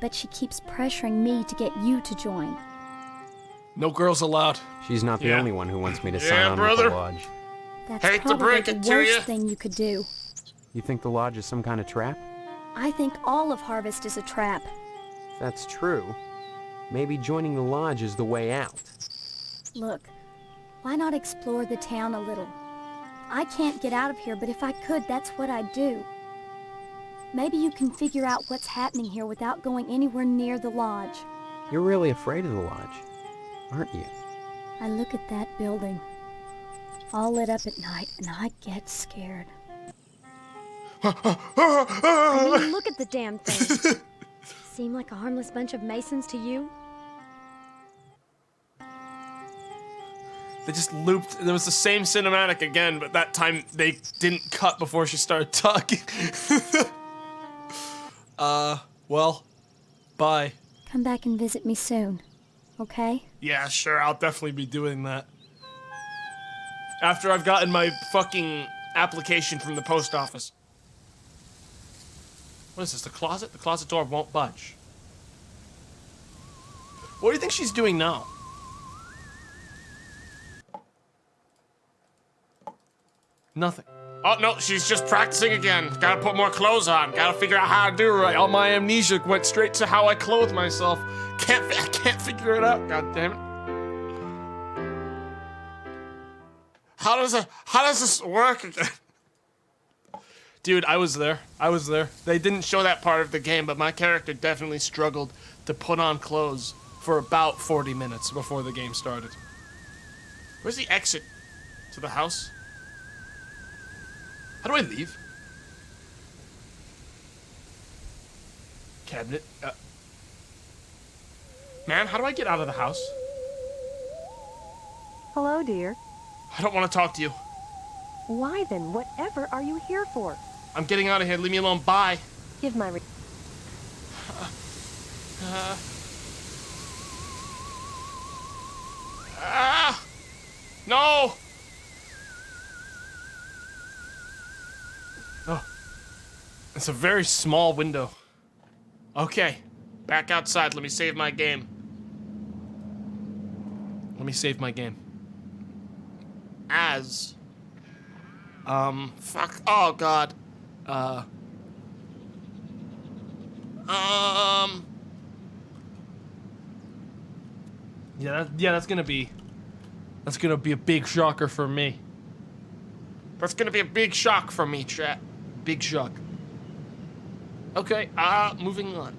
but she keeps pressuring me to get you to join. No girls allowed. She's not the Yeah. only one who wants me to Yeah, sign on brother. with the lodge. That's Hate to probably break the it to worst ya. thing you could do. You think the lodge is some kind of trap? I think all of Harvest is a trap. If that's true, maybe joining the lodge is the way out. Look, why not explore the town a little? I can't get out of here, but if I could, that's what I'd do. Maybe you can figure out what's happening here without going anywhere near the lodge. You're really afraid of the lodge, aren't you? I look at that building, all lit up at night, and I get scared. I mean, look at the damn thing. Seem like a harmless bunch of Masons to you? They just looped. There was the same cinematic again, but that time they didn't cut before she started talking. Well, bye. Come back and visit me soon, okay? Yeah, sure, I'll definitely be doing that. After I've gotten my fucking application from the post office. What is this, the closet? The closet door won't budge. What do you think she's doing now? Nothing. Oh, no, she's just practicing again. Gotta put more clothes on. Gotta figure out how to do it right. All my amnesia went straight to how I clothe myself. I can't figure it out, god damn it. How does this work again? Dude, I was there. They didn't show that part of the game, but my character definitely struggled to put on clothes for about 40 minutes before the game started. Where's the exit to the house? How do I leave? Cabinet. Man, how do I get out of the house? Hello, dear. I don't want to talk to you. Why then? Whatever are you here for? I'm getting out of here. Leave me alone. Bye. Give my No! Oh. It's a very small window. Okay. Back outside. Let me save my game. As... fuck. Oh, God. Yeah, that's gonna be a big shocker for me. That's gonna be a big shock for me, chat. Big shock. Okay, moving on.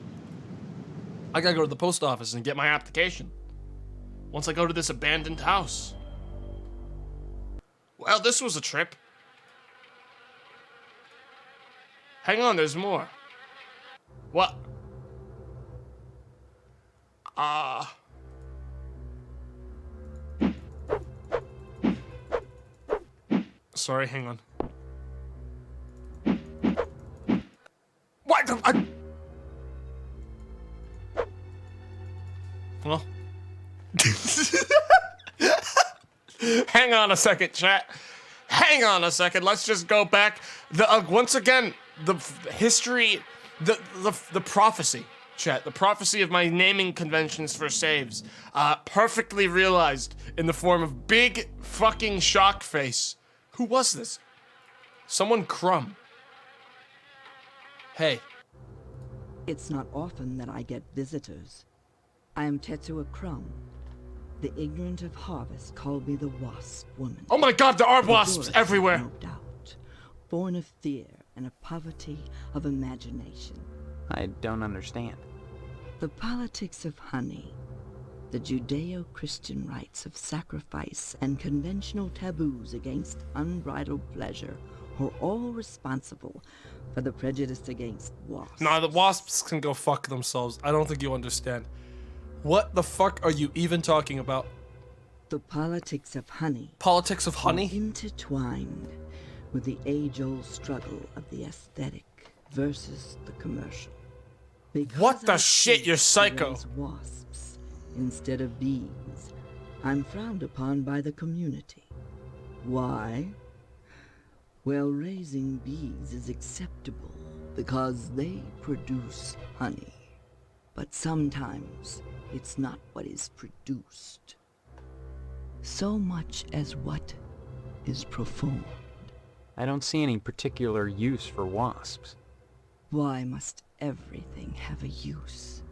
I gotta go to the post office and get my application. Once I go to this abandoned house. Well, this was a trip. Hang on, there's more. What? Sorry, hang on. What the? Well. Hang on a second, chat. Hang on a second. Let's just go back. Once again, the history, the prophecy, chat. The prophecy of my naming conventions for saves, perfectly realized in the form of big fucking shock face. Who was this? Someone crumb. Hey. It's not often that I get visitors. I am Tetsuo Crumb. The ignorant of harvest call me the wasp woman. Oh my god, there are wasps everywhere! No doubt. Born of fear and a poverty of imagination. I don't understand. The politics of honey, the Judeo-Christian rites of sacrifice and conventional taboos against unbridled pleasure are all responsible for the prejudice against wasps. Nah, the wasps can go fuck themselves. I don't think you understand. What the fuck are you even talking about? The politics of honey. Politics of honey? Are intertwined with the age-old struggle of the aesthetic versus the commercial. Because what the shit? You're psycho. Wasps instead of bees. I'm frowned upon by the community. Why? Well, raising bees is acceptable because they produce honey. But sometimes it's not what is produced, so much as what is performed. I don't see any particular use for wasps. Why must everything have a use?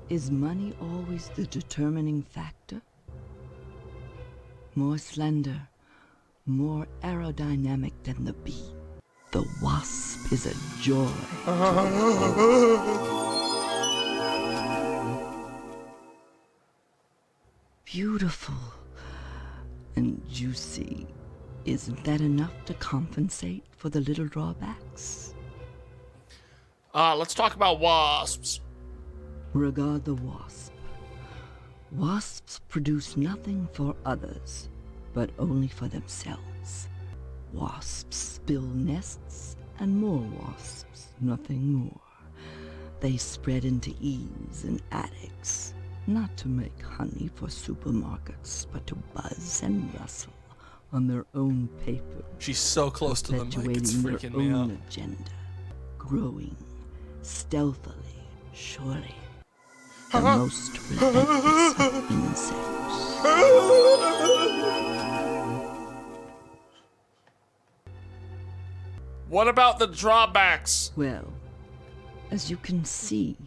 Is money always the determining factor? More slender, more aerodynamic than the bee, the wasp is a joy. Beautiful and juicy. Isn't that enough to compensate for the little drawbacks? Let's talk about wasps. Regard the wasp. Wasps produce nothing for others, but only for themselves. Wasps build nests and more wasps, nothing more. They spread into eaves and attics, not to make honey for supermarkets, but to buzz and rustle on their own paper. She's so close to the mic, it's freaking me out. Agenda, growing stealthily, surely. The most relentless of insects. What about the drawbacks? Well, as you can see,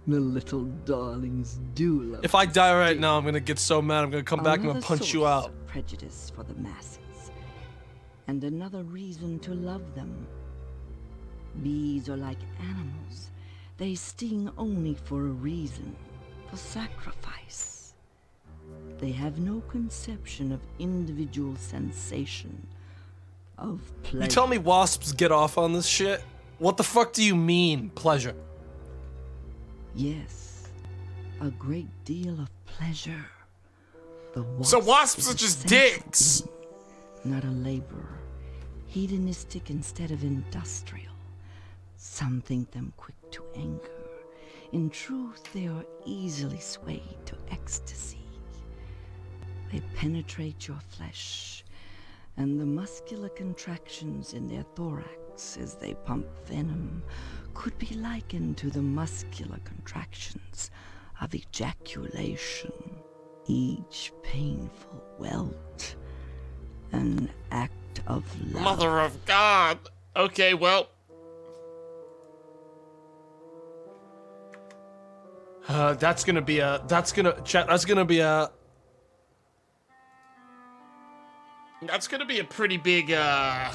the little darlings do love. If I die right now, I'm gonna get so mad. I'm gonna come back and I'm gonna punch you out. Prejudice for the masses, and another reason to love them. Bees are like animals. They sting only for a reason, for sacrifice. They have no conception of individual sensation, of pleasure. You tell me wasps get off on this shit? What the fuck do you mean, pleasure? Yes, a great deal of pleasure. So wasps are just dicks! Not a laborer, hedonistic instead of industrial. Some think them quick to anger. In truth, they are easily swayed to ecstasy. They penetrate your flesh, and the muscular contractions in their thorax as they pump venom could be likened to the muscular contractions of ejaculation. Each painful welt, an act of love. Mother of God! Okay, well... that's gonna be a pretty big, yeah.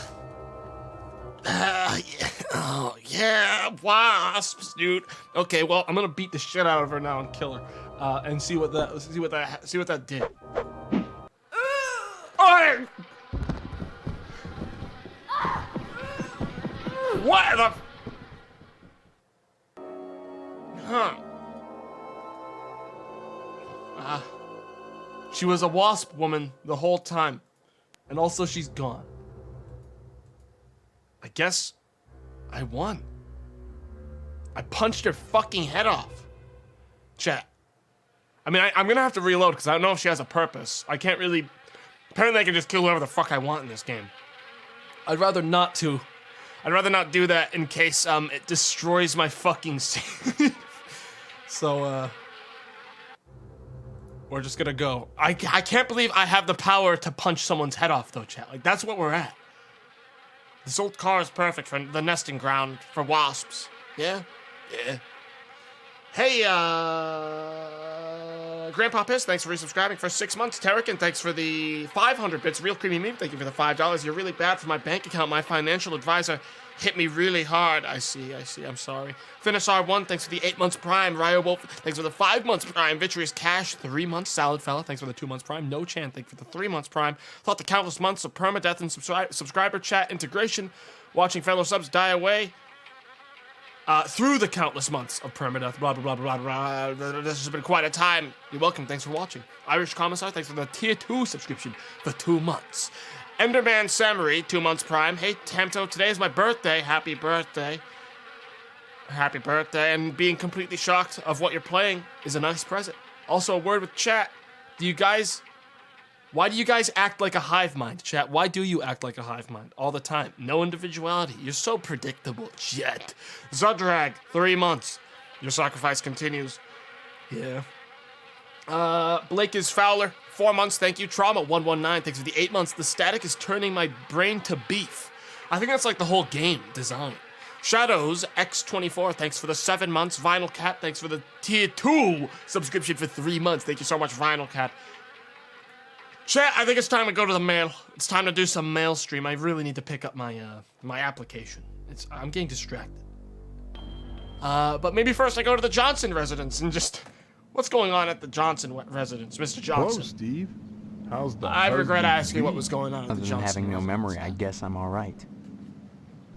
Oh, yeah, wasps, dude. Okay, well, I'm gonna beat the shit out of her now and kill her, and see what that did. Oh! What the? Huh. She was a wasp woman the whole time. And also she's gone. I guess I won. I punched her fucking head off. Chat. I mean, I'm gonna have to reload because I don't know if she has a purpose. I can't really... Apparently I can just kill whoever the fuck I want in this game. I'd rather not do that in case it destroys my fucking save. So, we're just gonna go. I can't believe I have the power to punch someone's head off, though, chat. Like, that's what we're at. This old car is perfect for the nesting ground for wasps. Yeah? Yeah. Hey, Grandpa Piss, thanks for resubscribing for 6 months. Terrican, thanks for the 500 bits. Real Creamy Meme, thank you for the $5. You're really bad for my bank account. My financial advisor hit me really hard. I see. I'm sorry. Finish R1, thanks for the 8 months Prime. Ryo Wolf, thanks for the 5 months Prime. Vitreous Cash, 3 months. Salad Fella, thanks for the 2 months Prime. No Chan, thank you for the 3 months Prime. Thought the countless months of permadeath and subscriber chat integration, watching fellow subs die away. Through the countless months of permadeath, blah, blah, blah, blah, blah, blah. This has been quite a time. You're welcome. Thanks for watching. Irish Commissar, thanks for the tier 2 subscription for 2 months. Enderman Samurai, 2 months Prime. Hey, Tamto, today is my birthday. Happy birthday. Happy birthday. And being completely shocked of what you're playing is a nice present. Also, a word with chat. Why do you guys act like a hive mind, chat? Why do you act like a hive mind all the time? No individuality. You're so predictable, chat. Zudrag, 3 months. Your sacrifice continues. Yeah. Blake is Fowler, 4 months. Thank you. Trauma, 119. Thanks for the 8 months. The static is turning my brain to beef. I think that's like the whole game design. Shadows, X24, thanks for the 7 months. Vinyl Cat, thanks for the tier 2 subscription for 3 months. Thank you so much, Vinyl Cat. Chat, I think it's time to go to the mail. It's time to do some mail stream. I really need to pick up my my application. I'm getting distracted. But maybe first I go to the Johnson residence and just... What's going on at the Johnson residence, Mr. Johnson? Hello, Steve. How's the... I regret asking what was going on at the Other than Johnson having no residence. memory, I guess I'm all right.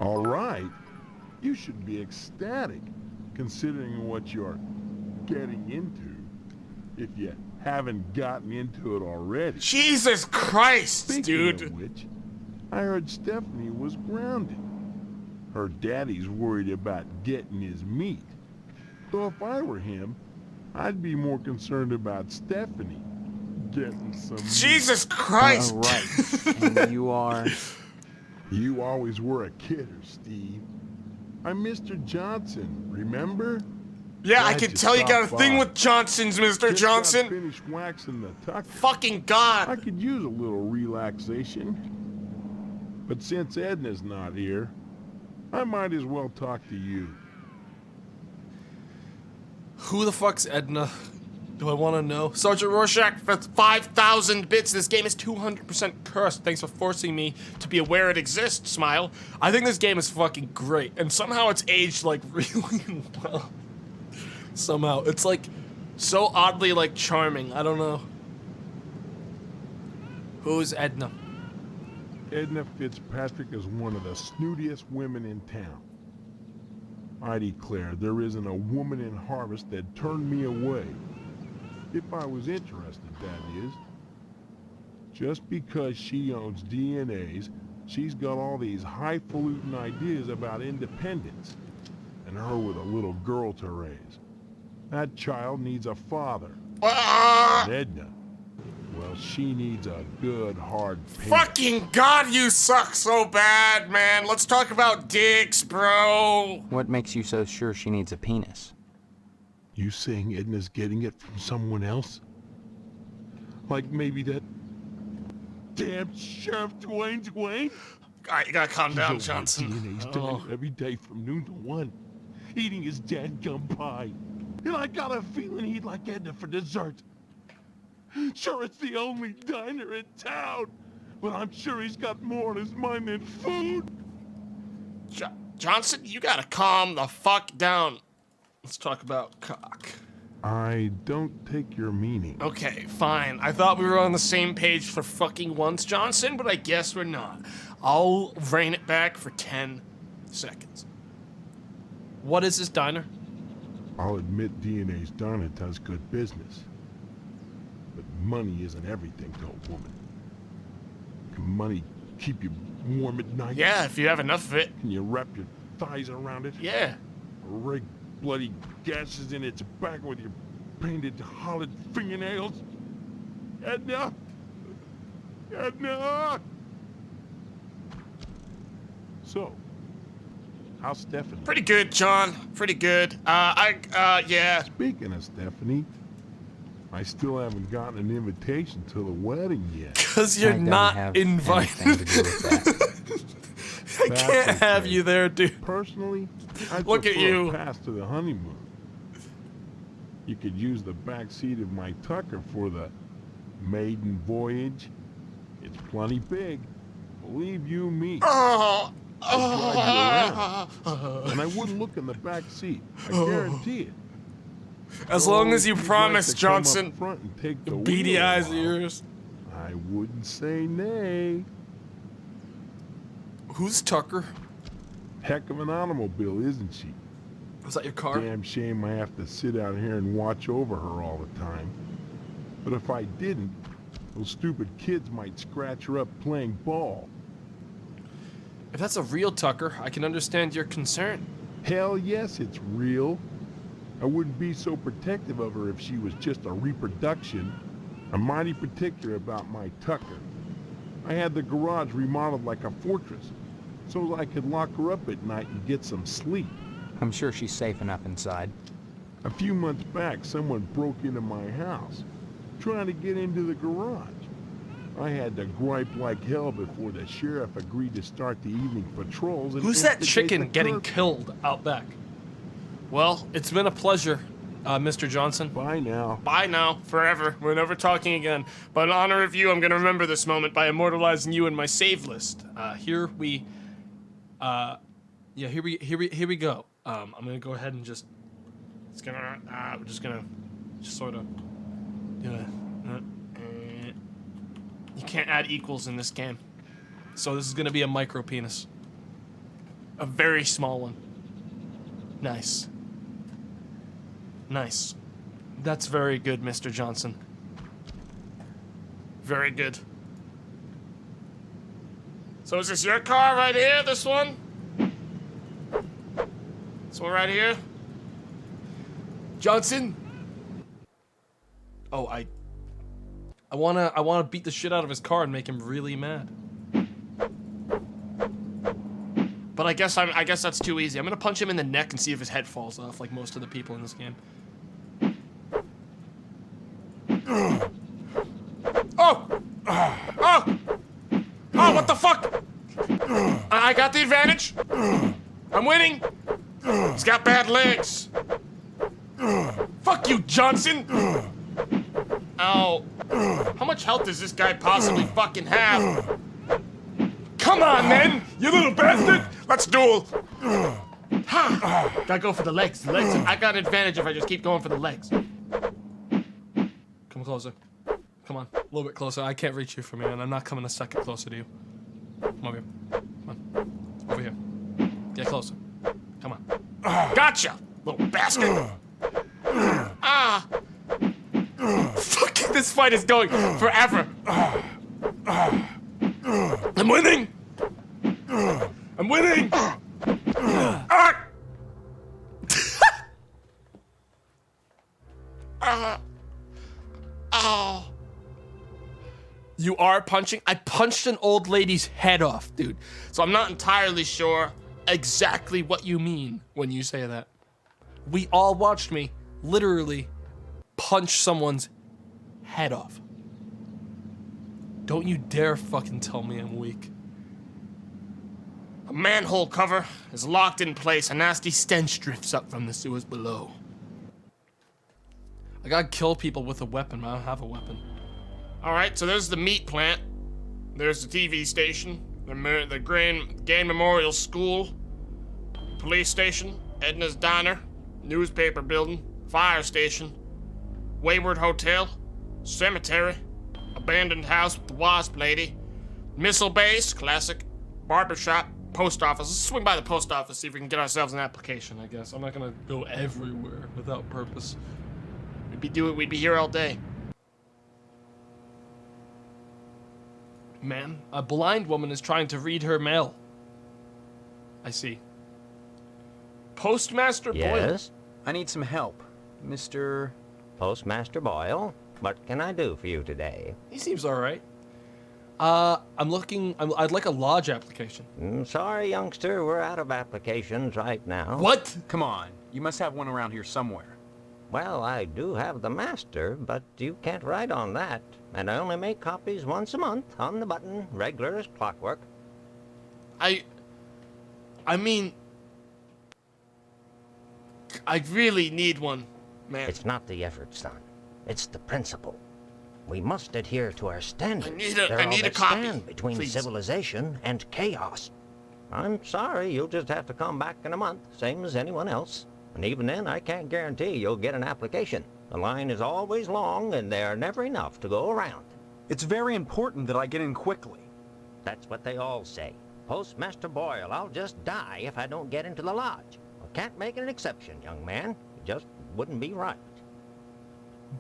All right. You should be ecstatic, considering what you're getting into. if you haven't gotten into it already. Jesus Christ, Speaking dude. of which, I heard Stephanie was grounded. Her daddy's worried about getting his meat. So if I were him, I'd be more concerned about Stephanie getting some Jesus Christ. Right. And you are... You always were a kidder, Steve. I'm Mr. Johnson, remember? Yeah, I Glad can you tell you got a stopped thing by. with Johnsons, Mr. Just Johnson. got finished waxing the tucker. Fucking God. I could use a little relaxation. But since Edna's not here, I might as well talk to you. Who the fuck's Edna? Do I want to know? Sergeant Rorschach for 5,000 bits. This game is 200% cursed. Thanks for forcing me to be aware it exists, Smile. I think this game is fucking great. And somehow it's aged, like, really well. Somehow. It's, like, so oddly, like, charming. I don't know. Who's Edna? Edna Fitzpatrick is one of the snootiest women in town. I declare there isn't a woman in Harvest that turned me away. If I was interested, that is. Just because she owns DNAs, she's got all these highfalutin ideas about independence. And her with a little girl to raise. That child needs a father. And Edna, well, she needs a good, hard pain. Fucking God, you suck so bad, man. Let's talk about dicks, bro. What makes you so sure she needs a penis? You saying Edna's getting it from someone else? Like maybe that damn Sheriff Dwayne? Alright, you gotta calm down, He's over Johnson. DNA's done it every day from noon to 1, eating his dadgum pie. And I got a feeling he'd like Edna for dessert. Sure, it's the only diner in town, but I'm sure he's got more on his mind than food. Johnson, you gotta calm the fuck down. Let's talk about cock. I don't take your meaning. Okay, fine. I thought we were on the same page for fucking once, Johnson, but I guess we're not. I'll rein it back for 10 seconds. What is this diner? I'll admit DNA's diner does good business. But money isn't everything to a woman. Can money keep you warm at night? Yeah, if you have enough of it. Can you wrap your thighs around it? Yeah. Or rig bloody gashes in its back with your painted hollowed fingernails? Edna! Edna! So, how's Stephanie? Pretty good, John. Pretty good. Yeah. Speaking of Stephanie, I still haven't gotten an invitation to the wedding yet. Because you're not invited. I can't have you there, dude. Personally, I'd Look at prefer you. a pass to the honeymoon. You could use the back seat of my Tucker for the maiden voyage. It's plenty big. Believe you me. I'd drive you around. And I wouldn't look in the back seat. I guarantee it. As long as you You'd like promise, to come up Johnson. front and take the Beady wheel eyes a of while. yours. I wouldn't say nay. Who's Tucker? Heck of an automobile, isn't she? Was that your car? Damn shame I have to sit out here and watch over her all the time. But if I didn't, those stupid kids might scratch her up playing ball. If that's a real Tucker, I can understand your concern. Hell yes, it's real. I wouldn't be so protective of her if she was just a reproduction. I'm mighty particular about my Tucker. I had the garage remodeled like a fortress, so I could lock her up at night and get some sleep. I'm sure she's safe enough inside. A few months back, someone broke into my house, trying to get into the garage. I had to gripe like hell before the sheriff agreed to start the evening patrols. And Who's that instigate chicken the getting curfew. killed out back? Well, it's been a pleasure, Mr. Johnson. Bye now. Bye now, forever. We're never talking again. But in honor of you, I'm gonna remember this moment by immortalizing you in my save list. Here we go. I'm gonna go ahead and just. It's gonna. We're just gonna, just sort of. You can't add equals in this game, so this is gonna be a micro penis. A very small one. Nice. Nice. That's very good, Mr. Johnson. Very good. So is this your car right here, this one? This one right here? Johnson? Oh, I wanna beat the shit out of his car and make him really mad. But I guess that's too easy. I'm gonna punch him in the neck and see if his head falls off, like most of the people in this game. Oh! Oh! Oh, what the fuck? I got the advantage. I'm winning. He's got bad legs. Fuck you, Johnson. Ow. How much health does this guy possibly fucking have? Come on, then, you little bastard. Let's duel. Ha! Gotta go for the legs. The legs. I got an advantage if I just keep going for the legs. Come closer. Come on, a little bit closer. I can't reach you from here, and I'm not coming a second closer to you. Come over here. Come on. Over here. Get closer. Come on. Gotcha, little bastard. Ah. Fucking this fight is going forever. I'm winning. I'm winning. Ah. Oh. You are punching? I punched an old lady's head off, dude. So I'm not entirely sure exactly what you mean when you say that. We all watched me literally punch someone's head off. Don't you dare fucking tell me I'm weak. A manhole cover is locked in place. A nasty stench drifts up from the sewers below. I gotta kill people with a weapon, but I don't have a weapon. Alright, so there's the meat plant. There's the TV station. The Gain Memorial School. Police station. Edna's Diner. Newspaper building. Fire station. Wayward Hotel. Cemetery. Abandoned house with the wasp lady. Missile base. Classic. Barbershop. Post office. Let's swing by the post office, see if we can get ourselves an application, I guess. I'm not gonna go everywhere without purpose. We'd be here all day. Ma'am, a blind woman is trying to read her mail. I see. Postmaster Boyle. Yes? I need some help. Mr. Postmaster Boyle, what can I do for you today? He seems alright. I'd like a lodge application. Sorry, youngster, we're out of applications right now. What? Come on, you must have one around here somewhere. Well, I do have the master, but you can't write on that. And I only make copies once a month, on the button, regular as clockwork. I mean, I really need one, man. It's not the effort, son. It's the principle. We must adhere to our standards. I need a copy, stand between please. Civilization and chaos. I'm sorry, you'll just have to come back in a month, same as anyone else. And even then, I can't guarantee you'll get an application. The line is always long, and there are never enough to go around. It's very important that I get in quickly. That's what they all say. Postmaster Boyle, I'll just die if I don't get into the lodge. I can't make an exception, young man. It just wouldn't be right.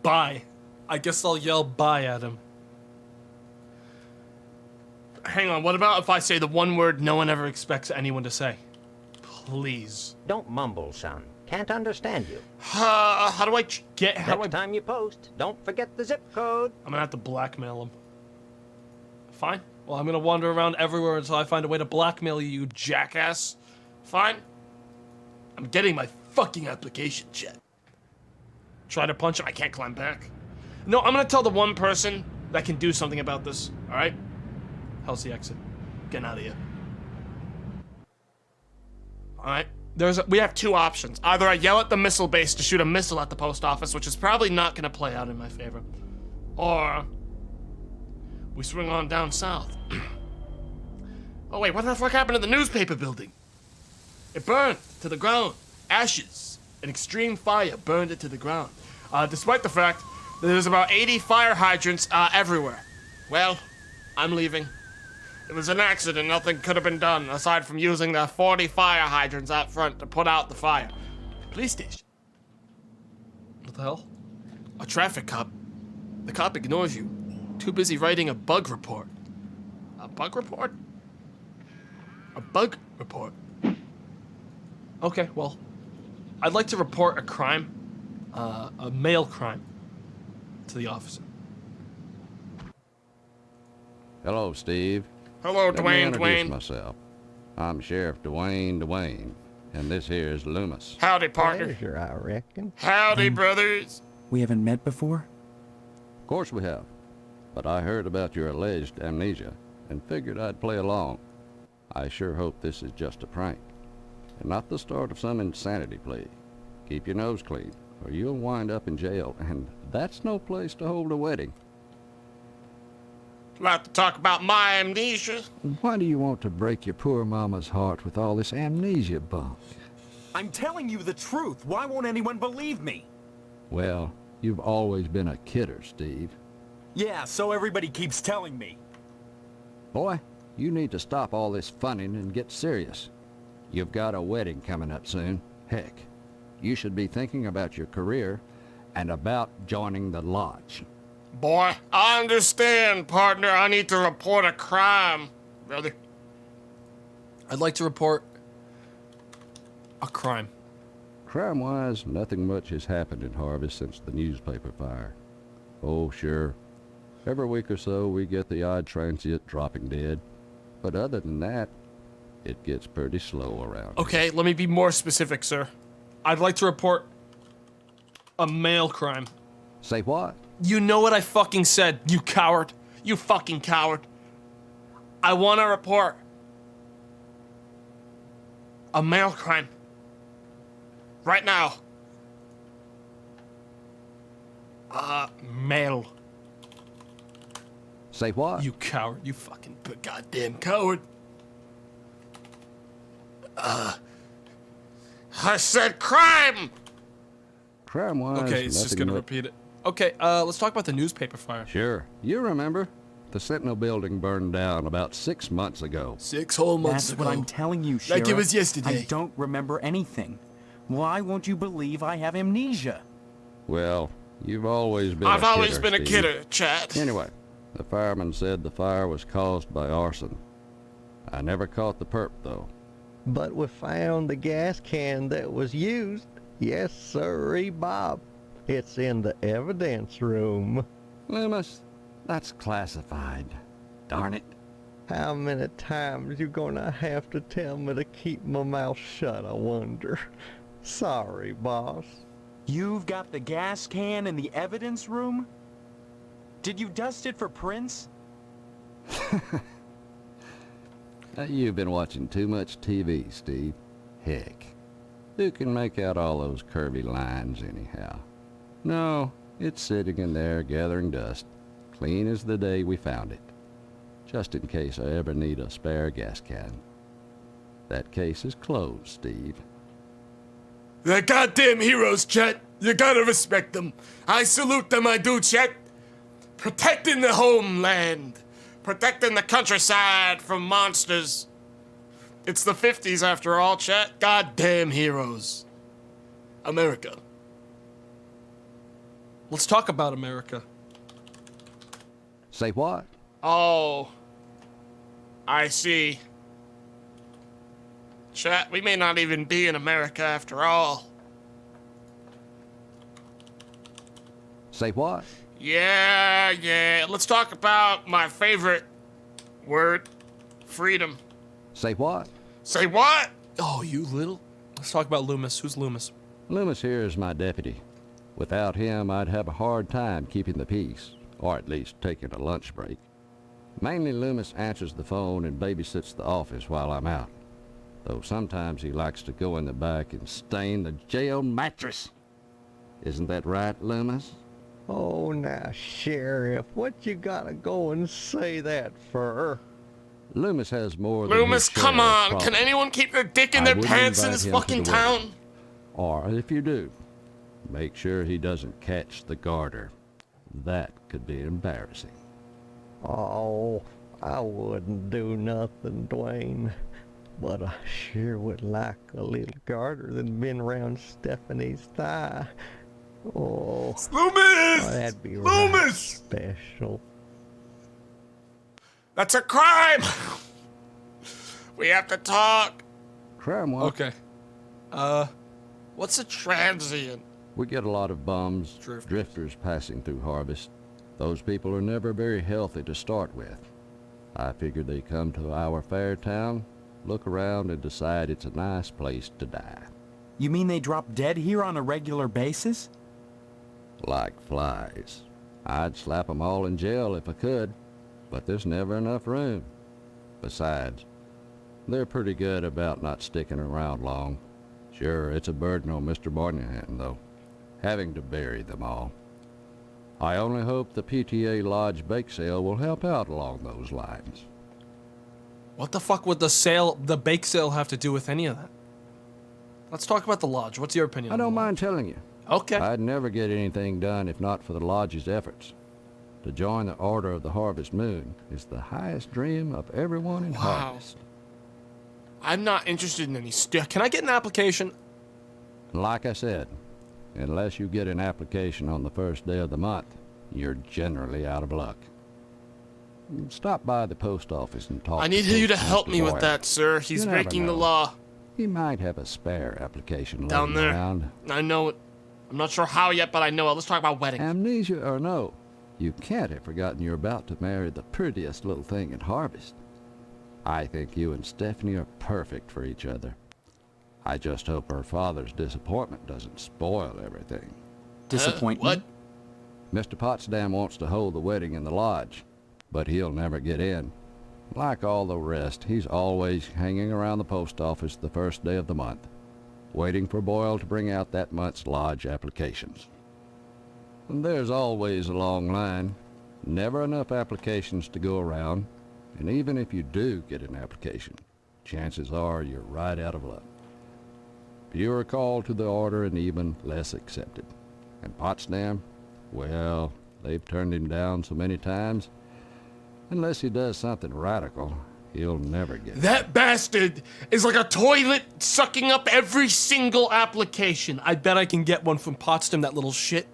Bye. I guess I'll yell bye at him. Hang on, what about if I say the one word no one ever expects anyone to say? Please. Don't mumble, son. Can't understand you. How do I get... Next time you post, don't forget the zip code. I'm gonna have to blackmail him. Fine. Well, I'm gonna wander around everywhere until I find a way to blackmail you, you jackass. Fine. I'm getting my fucking application, Chet. Try to punch him, I can't climb back. No, I'm gonna tell the one person that can do something about this, alright? How's the exit? Getting out of here. Alright, we have two options. Either I yell at the missile base to shoot a missile at the post office, which is probably not gonna play out in my favor. Or we swing on down south. Oh wait, what the fuck happened to the newspaper building? It burned to the ground. Ashes. An extreme fire burned it to the ground. Despite the fact that there's about 80 fire hydrants everywhere. Well, I'm leaving. It was an accident. Nothing could have been done aside from using the 40 fire hydrants out front to put out the fire. Police station. What the hell? A traffic cop? The cop ignores you. Too busy writing a bug report. A bug report? A bug report? Okay, well, I'd like to report a crime, a male crime, to the officer. Hello, Steve. Hello, Let me Dwayne, introduce Dwayne. myself. I'm Sheriff Dwayne, and this here is Loomis. Howdy, partner. Pleasure, I reckon. Howdy, brothers. We haven't met before? Of course we have, but I heard about your alleged amnesia and figured I'd play along. I sure hope this is just a prank, and not the start of some insanity plea. Keep your nose clean, or you'll wind up in jail, and that's no place to hold a wedding. Like to talk about my amnesia? Why do you want to break your poor mama's heart with all this amnesia bunk? I'm telling you the truth. Why won't anyone believe me? Well, you've always been a kidder, Steve. Yeah, so everybody keeps telling me. Boy, you need to stop all this funning and get serious. You've got a wedding coming up soon. Heck, you should be thinking about your career and about joining the lodge. Boy, I understand, partner. I need to report a crime, brother. I'd like to report a crime. Crime-wise, nothing much has happened in Harvest since the newspaper fire. Oh, sure. Every week or so, we get the odd transient dropping dead. But other than that, it gets pretty slow around. Okay, let me be more specific, sir. I'd like to report a male crime. Say what? You know what I fucking said, you coward. You fucking coward. I want to report a male crime. Right now. Male. Say what? You coward. You fucking goddamn coward. I said crime! Crime-wise, Okay, it's just gonna repeat it. Okay, let's talk about the newspaper fire. Sure. You remember? The Sentinel building burned down about 6 months ago. 6 whole months That's ago. what I'm telling you, Sheriff. Like it was yesterday. I don't remember anything. Why won't you believe I have amnesia? Well, you've always been I've a always kidder, been a Steve. kidder, Chad. Anyway, the fireman said the fire was caused by arson. I never caught the perp, though. But we found the gas can that was used. Yes, sirree, Bob. It's in the evidence room. Loomis, that's classified. Darn it. How many times you gonna have to tell me to keep my mouth shut, I wonder? Sorry, boss. You've got the gas can in the evidence room? Did you dust it for prints? You've been watching too much TV, Steve. Heck, who can make out all those curvy lines anyhow? No, it's sitting in there gathering dust, clean as the day we found it. Just in case I ever need a spare gas can. That case is closed, Steve. They're goddamn heroes, Chet. You gotta respect them. I salute them, I do, Chet. Protecting the homeland. Protecting the countryside from monsters. It's the 50s after all, Chet. Goddamn heroes. America. Let's talk about America. Say what? Oh. I see. Chet, we may not even be in America after all. Say what? Yeah. Let's talk about my favorite word, freedom. Say what? Say what? Oh, you little. Let's talk about Loomis. Who's Loomis? Loomis here is my deputy. Without him, I'd have a hard time keeping the peace, or at least taking a lunch break. Mainly Loomis answers the phone and babysits the office while I'm out. Though sometimes he likes to go in the back and stain the jail mattress. Isn't that right, Loomis? Oh, now, Sheriff, what you gotta go and say that for? Loomis has more than Loomis, his share come of on. problems. Can anyone keep their dick in I their wouldn't pants in invite this him to fucking the wedding. town? Or if you do, make sure he doesn't catch the garter. That could be embarrassing. Oh, I wouldn't do nothing, Dwayne. But I sure would like a little garter than been around Stephanie's thigh. Oh, Loomis! that'd be Loomis! right special. That's a crime! We have to talk. Crime what? Okay. What's a transient? We get a lot of bums, drifters passing through Harvest. Those people are never very healthy to start with. I figured they come to our fair town, look around, and decide it's a nice place to die. You mean they drop dead here on a regular basis? Like flies. I'd slap 'em all in jail if I could, but there's never enough room. Besides, they're pretty good about not sticking around long. Sure, it's a burden on Mr. Moynihan, though, having to bury them all. I only hope the PTA Lodge bake sale will help out along those lines. What the fuck would the bake sale have to do with any of that? Let's talk about the lodge. What's your opinion? I don't mind telling you. Okay. I'd never get anything done if not for the lodge's efforts. To join the Order of the Harvest Moon is the highest dream of everyone in Harvest. I'm not interested in any Can I get an application? Like I said, unless you get an application on the first day of the month, you're generally out of luck. Stop by the post office and talk. I need you to help me with that, sir. He's breaking the law. He might have a spare application Down laying there. around. I know it. I'm not sure how yet, but I know it. Let's talk about weddings. Amnesia or no, you can't have forgotten you're about to marry the prettiest little thing in Harvest. I think you and Stephanie are perfect for each other. I just hope her father's disappointment doesn't spoil everything. Disappointment? What? Mr. Potsdam wants to hold the wedding in the lodge, but he'll never get in. Like all the rest, he's always hanging around the post office the first day of the month, waiting for Boyle to bring out that month's lodge applications. And there's always a long line, never enough applications to go around, and even if you do get an application, chances are you're right out of luck. Fewer called to the order and even less accepted. And Potsdam, well, they've turned him down so many times, unless he does something radical, he'll never get it. That bastard is like a toilet sucking up every single application. I bet I can get one from Potsdam, that little shit.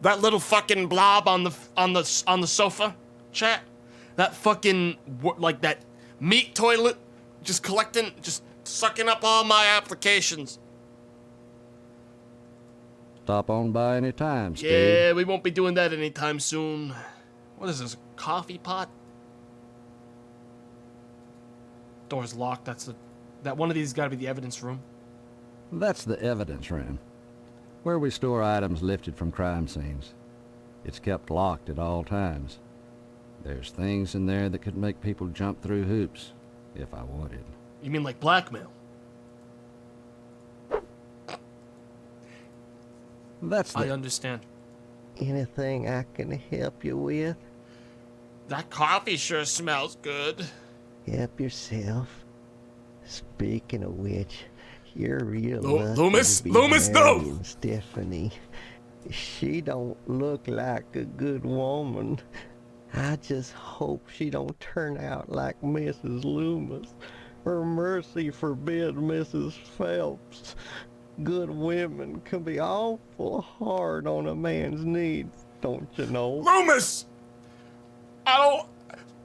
That little fucking blob on the sofa, chat. That fucking, like that meat toilet just collecting, just sucking up all my applications. Stop on by any time, Steve. Yeah, we won't be doing that anytime soon. What is this, a coffee pot? Door's locked. That one of these got to be the evidence room. That's the evidence room, where we store items lifted from crime scenes. It's kept locked at all times. There's things in there that could make people jump through hoops, if I wanted. You mean like blackmail? I understand. Anything I can help you with? That coffee sure smells good. Help yourself. Speaking of which, you're real lucky Loomis? to be Loomis, no! marrying Stephanie. She don't look like a good woman. I just hope she don't turn out like Mrs. Loomis, or mercy forbid Mrs. Phelps. Good women can be awful hard on a man's needs, don't you know? Loomis!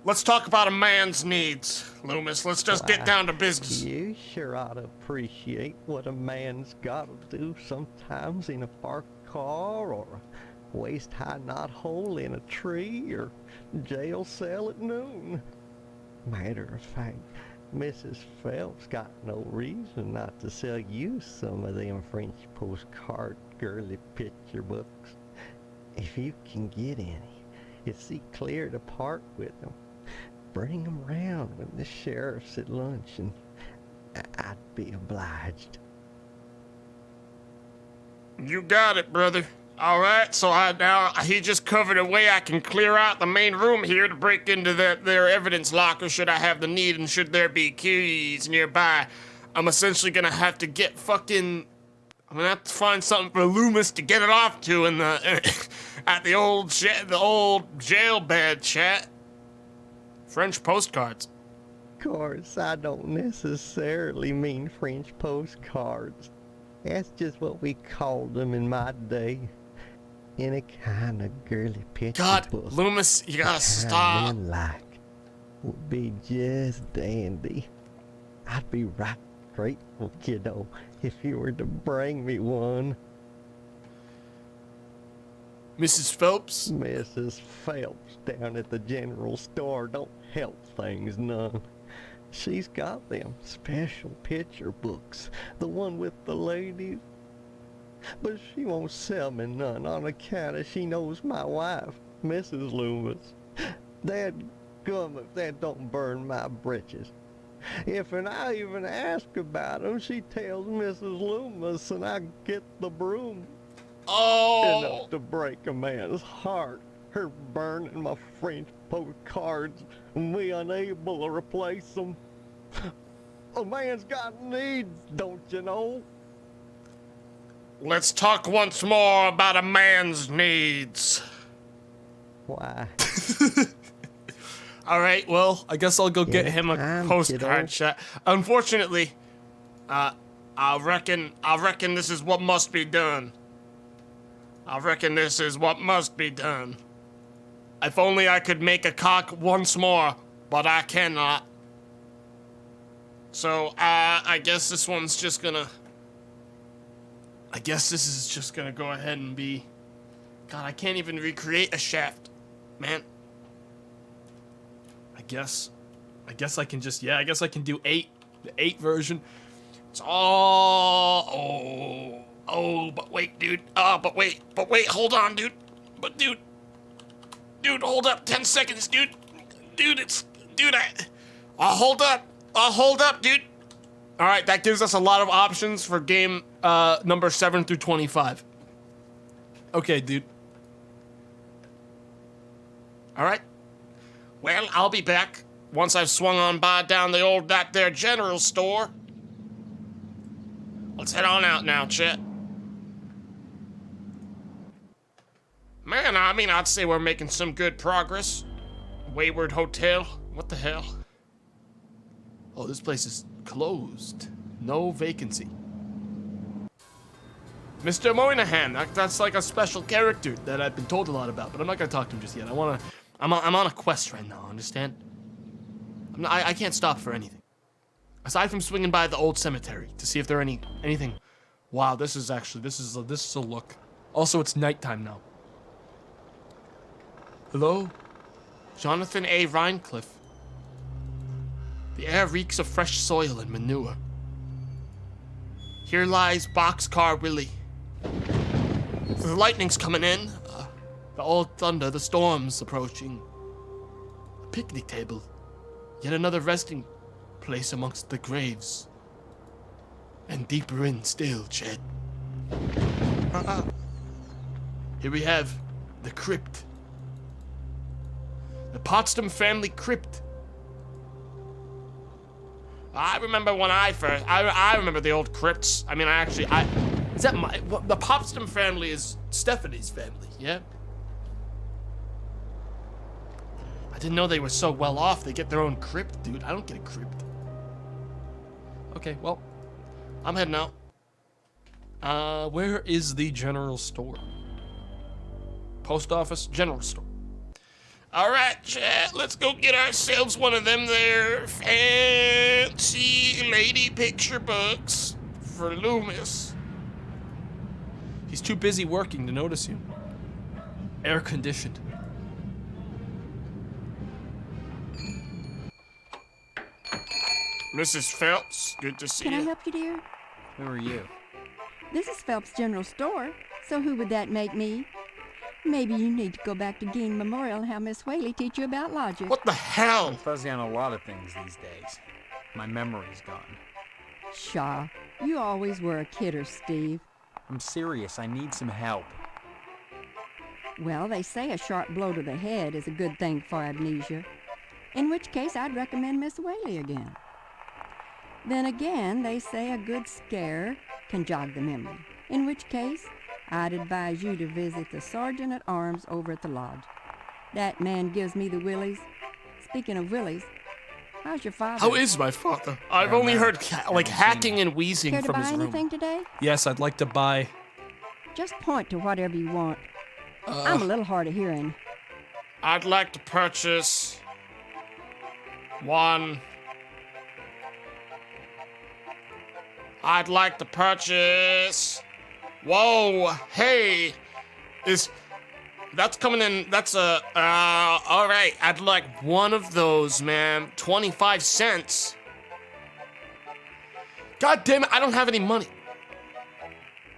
Let's talk about a man's needs, Loomis. Let's just get down to business. You sure ought to appreciate what a man's gotta do sometimes in a parked car, or a waist-high knothole in a tree, or jail cell at noon. Matter of fact, Mrs. Phelps got no reason not to sell you some of them French postcard girly picture books. If you can get any, you'd see clear to part with them. Bring them round when the sheriff's at lunch, and I'd be obliged. You got it, brother. All right, so he just covered a way I can clear out the main room here to break into their evidence locker should I have the need and should there be keys nearby. I'm essentially gonna have to get I'm gonna have to find something for Loomis to get it off to in the at the old jail bed, chat. French postcards. Of course, I don't necessarily mean French postcards. That's just what we called them in my day. any kind of girly picture God, book. Loomis, you gotta kind stop. men like would be just dandy. I'd be right grateful, kiddo, if you were to bring me one. Mrs. Phelps? Mrs. Phelps down at the general store don't help things none. She's got them special picture books, the one with the ladies. But she won't sell me none on account of she knows my wife, Mrs. Loomis. Dadgum if that don't burn my britches. If I even ask about 'em, she tells Mrs. Loomis and I get the broom. Oh! Enough to break a man's heart. Her burning my French postcards and me unable to replace them. A man's got needs, don't you know? Let's talk once more about a man's needs. Why? All right, well, I guess I'll go get him a postcard shot. Unfortunately, I reckon this is what must be done. I reckon this is what must be done. If only I could make a cock once more, but I cannot. So, I guess this one's just gonna... I guess this is just gonna go ahead and be... God, I can't even recreate a shaft, man. I guess I can just... Yeah, I guess I can do 8. The 8 version. It's all... Oh, but wait, dude. But wait, hold on, dude. But dude, hold up, 10 seconds, dude. I'll hold up, dude. All right, that gives us a lot of options for game number 7 through 25. Okay, dude. All right. Well, I'll be back once I've swung on by down the old that there general store. Let's head on out now, Chet. Man, I mean, I'd say we're making some good progress. Wayward Hotel. What the hell? Oh, this place is closed. No vacancy. Mr. Moynihan, that's like a special character that I've been told a lot about, but I'm not gonna talk to him just yet. I'm on a quest right now, understand? I can't stop for anything. Aside from swinging by the old cemetery to see if there are anything. Wow, this is a look. Also, it's nighttime now. Hello? Jonathan A. Rhinecliffe. The air reeks of fresh soil and manure. Here lies Boxcar Willie. The lightning's coming in. The old thunder, the storm's approaching. A picnic table. Yet another resting place amongst the graves. And deeper in still, Chet. Here we have the crypt. The Potsdam family crypt. I remember when I remember the old crypts. I mean, the Potsdam family is Stephanie's family, yeah? I didn't know they were so well off. They get their own crypt, dude. I don't get a crypt. Okay, well, I'm heading out. Where is the general store? Post office, general store. All right, chat, let's go get ourselves one of them there fancy lady picture books for Loomis. He's too busy working to notice you. Air conditioned. Mrs. Phelps, good to see you. Can I help you, dear? Who are you? This is Phelps General Store, so who would that make me? Maybe you need to go back to Gein Memorial and have Miss Whaley teach you about logic. What the hell? I'm fuzzy on a lot of things these days. My memory's gone. Pshaw, you always were a kidder, Steve. I'm serious. I need some help. Well, they say a sharp blow to the head is a good thing for amnesia. In which case, I'd recommend Miss Whaley again. Then again, they say a good scare can jog the memory. In which case, I'd advise you to visit the Sergeant at Arms over at the lodge. That man gives me the willies. Speaking of willies, how's your father? How is my father? I've only heard hacking and wheezing Care to from buy his room. anything today? Yes, I'd like to buy. Just point to whatever you want. I'm a little hard of hearing. I'd like to purchase one. I'd like to purchase. Whoa, hey, that's coming in? That's all right. I'd like one of those, man. 25 cents. God damn it, I don't have any money.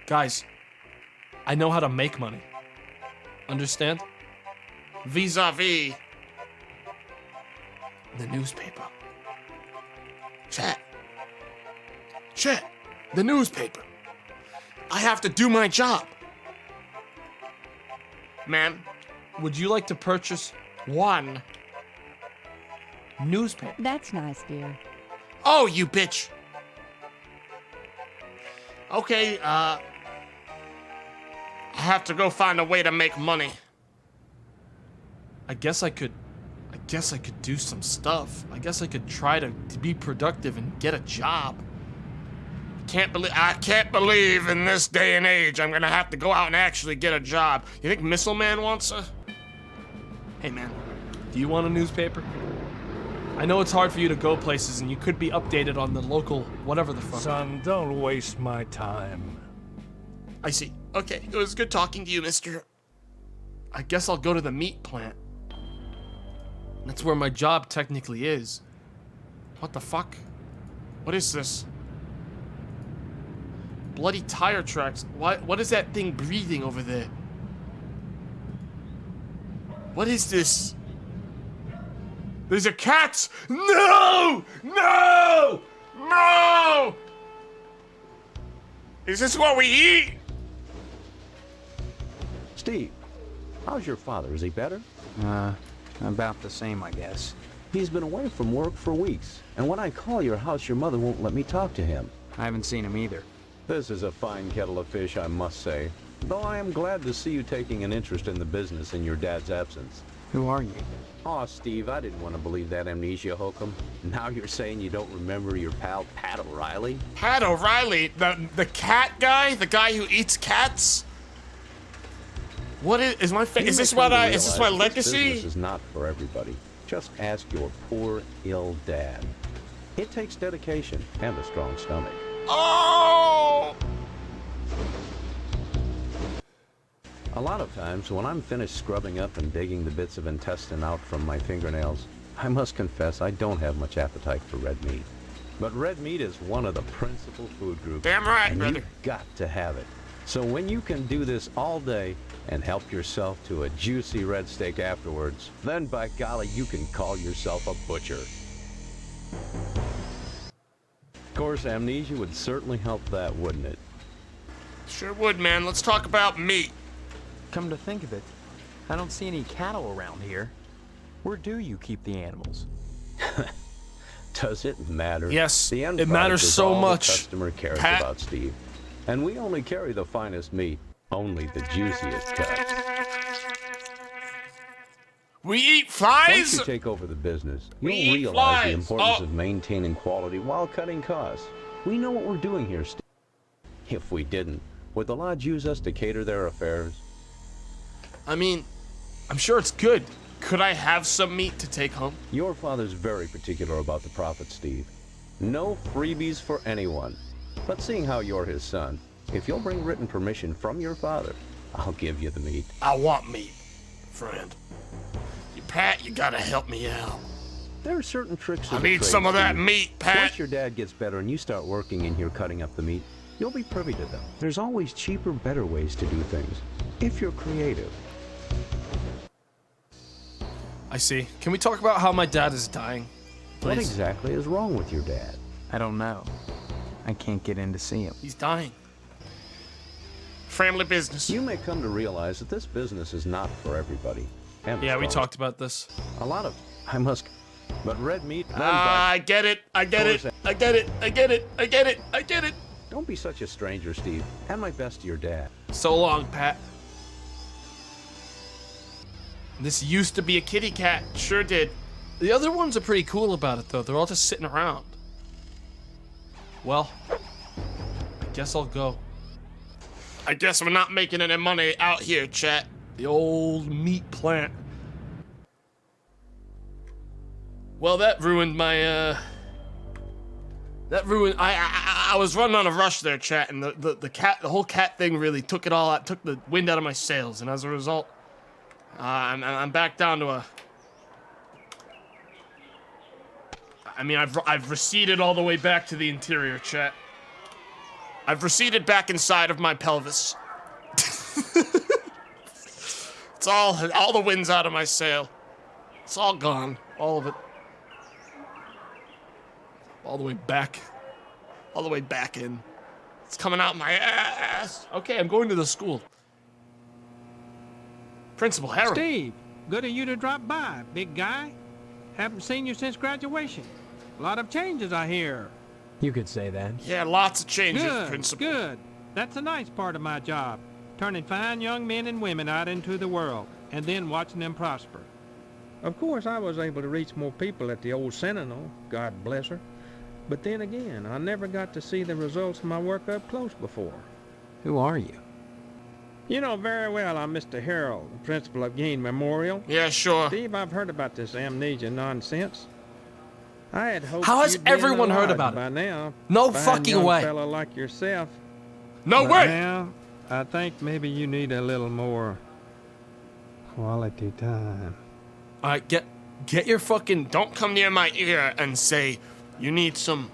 Guys, I know how to make money. Understand? Vis-a-vis the newspaper. Chat, the newspaper. I have to do my job. Ma'am, would you like to purchase one newspaper? That's nice, dear. Oh, you bitch. Okay, I have to go find a way to make money. I guess I could do some stuff. I guess I could try to be productive and get a job. I can't believe in this day and age I'm gonna have to go out and actually get a job. You think Missile Man wants a... Hey man, do you want a newspaper? I know it's hard for you to go places and you could be updated on the local whatever the fuck. Son, don't waste my time. I see. Okay, it was good talking to you, mister. I guess I'll go to the meat plant. That's where my job technically is. What the fuck? What is this? Bloody tire tracks. What is that thing breathing over there? What is this? There's a cat! No! No! No! Is this what we eat? Steve, how's your father? Is he better? About the same, I guess. He's been away from work for weeks, and when I call your house, your mother won't let me talk to him. I haven't seen him either. This is a fine kettle of fish, I must say. Though I am glad to see you taking an interest in the business in your dad's absence. Who are you? Aw, Steve, I didn't want to believe that amnesia hokum. Now you're saying you don't remember your pal, Pat O'Reilly? Pat O'Reilly? The cat guy? The guy who eats cats? What is my is this what is this my legacy? This is not for everybody. Just ask your poor, ill dad. It takes dedication and a strong stomach. Oh! A lot of times, when I'm finished scrubbing up and digging the bits of intestine out from my fingernails, I must confess I don't have much appetite for red meat. But red meat is one of the principal food groups. Damn right, and brother. You've got to have it. So when you can do this all day and help yourself to a juicy red steak afterwards, then by golly, you can call yourself a butcher. Of course, amnesia would certainly help that, wouldn't it? Sure would, man. Let's talk about meat. Come to think of it, I don't see any cattle around here. Where do you keep the animals? Does it matter? Yes, the end it matters is so all much. The customer cares Pat. about, Steve. And we only carry the finest meat, only the juiciest cuts. We eat flies? Once you take over the business, We you'll eat realize the flies. importance Oh. of maintaining quality while cutting costs. We know what we're doing here, Steve. If we didn't, would the lodge use us to cater their affairs? I mean, I'm sure it's good. Could I have some meat to take home? Your father's very particular about the profit, Steve. No freebies for anyone. But seeing how you're his son, if you'll bring written permission from your father, I'll give you the meat. I want meat, friend. Pat, you gotta help me out. There are certain tricks. I of the need trade, some of that Steve. meat, Pat. Once your dad gets better and you start working in here cutting up the meat, you'll be privy to them. There's always cheaper, better ways to do things, if you're creative. I see. Can we talk about how my dad is dying? Please. What exactly is wrong with your dad? I don't know. I can't get in to see him. He's dying. Family business. You may come to realize that this business is not for everybody. And Yeah, we strong. talked about this. A lot of, but red meat. I get it. I get it. I get it. I get it. I get it. I get it. Don't be such a stranger, Steve. And my best to your dad. So long, Pat. This used to be a kitty cat. Sure did. The other ones are pretty cool about it, though. They're all just sitting around. Well, I guess I'll go. I guess we're not making any money out here, chat. The old meat plant. Well, that ruined my, I was running on a rush there, chat, and the whole cat thing really took it all out, took the wind out of my sails, and as a result, I'm back down to a... I mean, I've receded all the way back to the interior, chat. I've receded back inside of my pelvis. It's all the wind's out of my sail. It's all gone, all of it. All the way back in. It's coming out my ass. Okay, I'm going to the school. Principal Harold. Steve, good of you to drop by, big guy. Haven't seen you since graduation. A lot of changes, I hear. You could say that. Yeah, lots of changes, Good, Principal. good. That's a nice part of my job. Turning fine young men and women out into the world, and then watching them prosper. Of course, I was able to reach more people at the old Sentinel, God bless her. But then again, I never got to see the results of my work up close before. Who are you? You know very well I'm Mr. Harold, the principal of Gain Memorial. Yeah, sure. Steve, I've heard about this amnesia nonsense. I had hoped How has you'd be in the everyone heard lodge about it? by now. No Fine fucking young way. Fellow like yourself. No But way. Now, I think maybe you need a little more quality time. All right, get your fucking... Don't come near my ear and say you need some...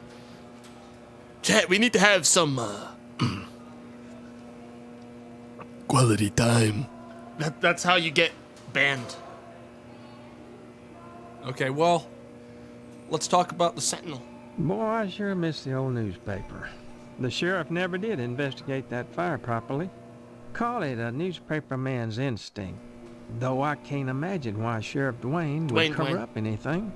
Chat, we need to have some, quality time. That's how you get banned. Okay, well, let's talk about the Sentinel. Boy, I sure miss the old newspaper. The sheriff never did investigate that fire properly. Call it a newspaper man's instinct. Though I can't imagine why Sheriff Dwayne would cover up anything.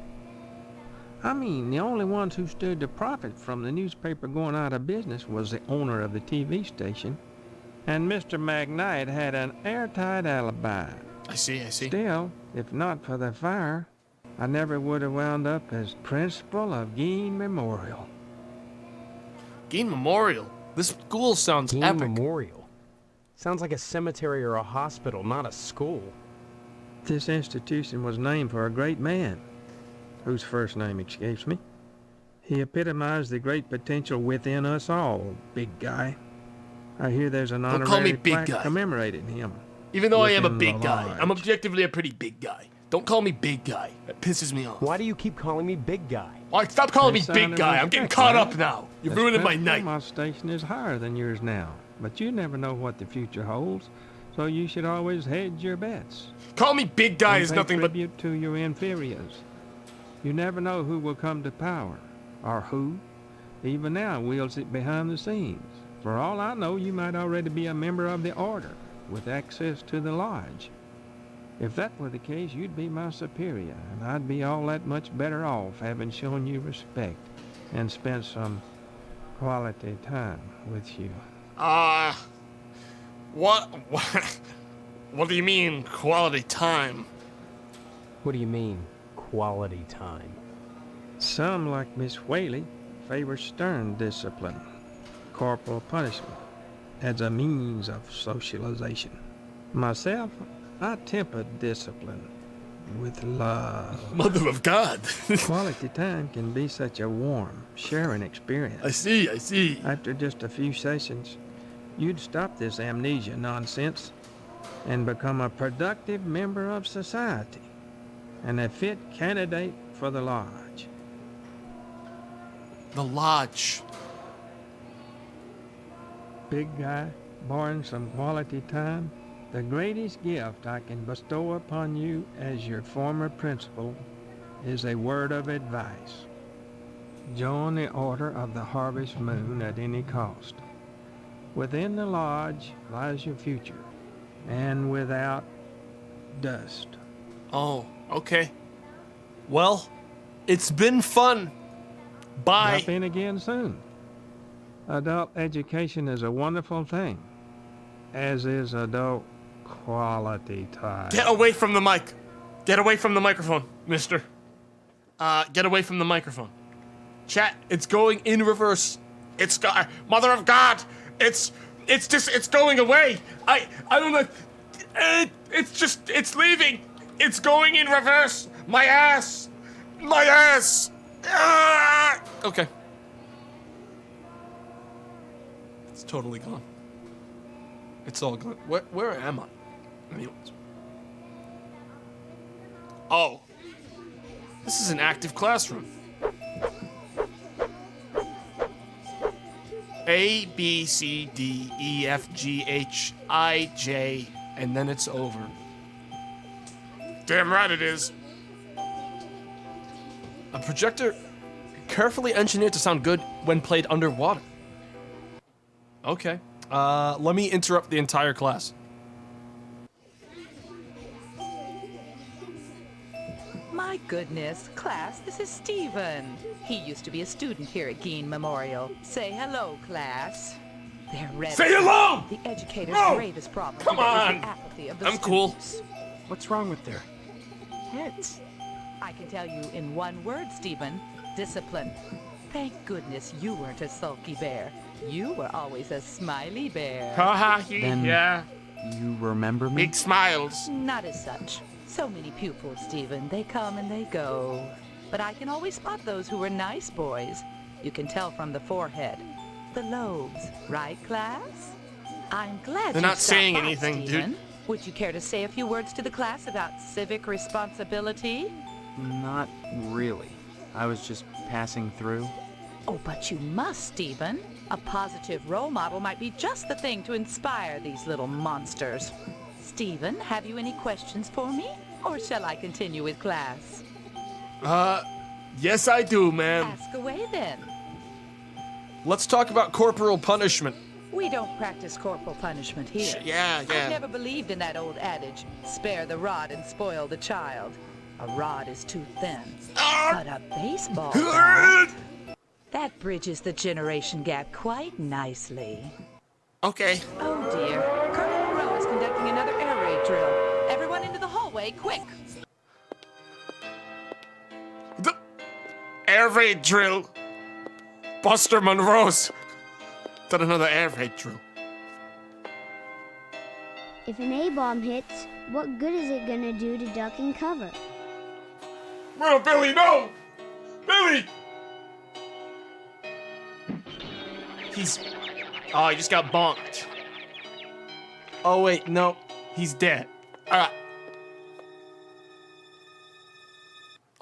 I mean, the only ones who stood to profit from the newspaper going out of business was the owner of the TV station. And Mr. McKnight had an airtight alibi. I see. Still, if not for the fire, I never would have wound up as principal of Gain Memorial. Gain Memorial? This school sounds Gain epic. Memorial? Sounds like a cemetery or a hospital, not a school. This institution was named for a great man, whose first name escapes me. He epitomized the great potential within us all, big guy. I hear there's an Don't call me honorary big plaque guy. commemorating him. Even though I am a within big the guy, I'm lodge. objectively a pretty big guy. Don't call me big guy. That pisses me off. Why do you keep calling me big guy? All right, stop calling me That's big sign of guy. I'm getting respect, caught man. up now. You're As ruining my principal, night. My station is higher than yours now, but you never know what the future holds, so you should always hedge your bets. Call me big guy And is pay nothing but... tribute to your inferiors. You never know who will come to power, or who, even now, wields it behind the scenes. For all I know, you might already be a member of the Order, with access to the lodge. If that were the case, you'd be my superior, and I'd be all that much better off having shown you respect and spent some quality time with you. What do you mean, quality time? What do you mean, quality time? Some, like Miss Whaley, favor stern discipline, corporal punishment, as a means of socialization. Myself, I temper discipline with love. Mother of God. Quality time can be such a warm, sharing experience. I see. After just a few sessions, you'd stop this amnesia nonsense and become a productive member of society and a fit candidate for the lodge. The lodge. Big guy, barring some quality time, the greatest gift I can bestow upon you as your former principal is a word of advice. Join the Order of the Harvest Moon at any cost. Within the lodge lies your future, and without dust. Oh, okay. Well, it's been fun. Bye. Drop in again soon. Adult education is a wonderful thing, as is adult quality time. Get away from the mic. Get away from the microphone, mister. Get away from the microphone. Chat, it's going in reverse. It's Mother of God. It's going away. I don't know. It's leaving. It's going in reverse. My ass. My ass. Ah! Okay. It's totally gone. It's all gone. Where am I? Anyways. Oh. This is an active classroom. A, B, C, D, E, F, G, H, I, J, and then it's over. Damn right it is. A projector carefully engineered to sound good when played underwater. Okay. Let me interrupt the entire class. My goodness, class, this is Stephen. He used to be a student here at Gein Memorial. Say hello, class. They're ready. Say hello! The educator's No! gravest problem Come today is on! the apathy of the I'm cool. students. What's wrong with their Heads. I can tell you in one word, Stephen. Discipline. Thank goodness you weren't a sulky bear. You were always a smiley bear. Haha, Then- yeah. You remember me? Big smiles. Not as such. So many pupils, Stephen. They come and they go. But I can always spot those who were nice boys. You can tell from the forehead. The lobes, right, class? I'm glad They're you not stopped saying by, anything, Stephen. dude. Would you care to say a few words to the class about civic responsibility? Not really. I was just passing through. Oh, but you must, Stephen. A positive role model might be just the thing to inspire these little monsters. Stephen, have you any questions for me? Or shall I continue with class? Yes I do, ma'am. Ask away then. Let's talk about corporal punishment. We don't practice corporal punishment here. Yeah. I've never believed in that old adage, spare the rod and spoil the child. A rod is too thin, but a baseball bat, that bridges the generation gap quite nicely. Okay. Oh dear, Colonel Monroe is conducting another air raid drill. Everyone into the hallway, quick! The air raid drill. Buster Monroe's done another air raid drill. If an A-bomb hits, what good is it gonna do to duck and cover? Well, Billy, no! Billy! Oh, he just got bonked. Oh, wait, no. He's dead. Alright.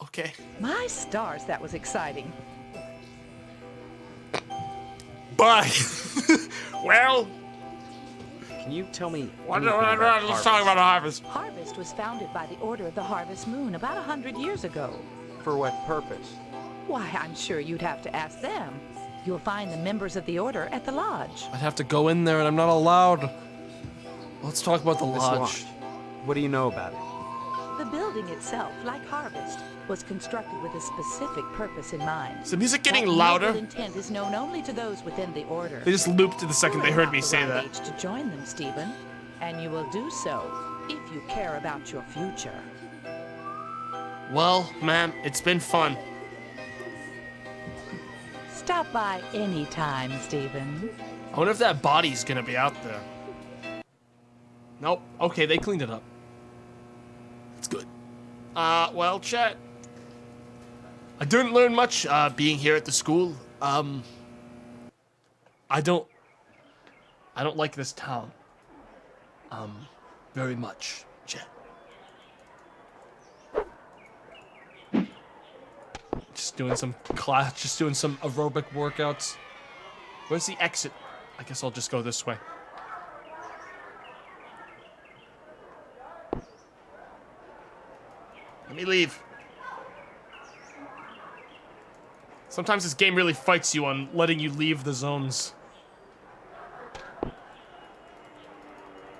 Okay. My stars, that was exciting. Bye. Well, Can you tell me let's anything about talk about Harvest? Harvest. Harvest was founded by the Order of the Harvest Moon about 100 years ago. For what purpose? Why, I'm sure you'd have to ask them. You'll find the members of the Order at the Lodge. I'd have to go in there and I'm not allowed. Let's talk about the This lodge. What do you know about it? The building itself, like Harvest, was constructed with a specific purpose in mind. Is the music getting That louder? noble intent is known only to those within the Order. They just looped to the second they You're heard me about say the right that. age to join them, Stephen, and you will do so if you care about your future. Well, ma'am, it's been fun. Stop by any time, Stephen. I wonder if that body's gonna be out there. Nope. Okay, they cleaned it up. That's good. Well, chat. I didn't learn much, being here at the school. I don't like this town. Very much, chat. Just doing some class, just doing some aerobic workouts. Where's the exit? I guess I'll just go this way. Let me leave. Sometimes this game really fights you on letting you leave the zones.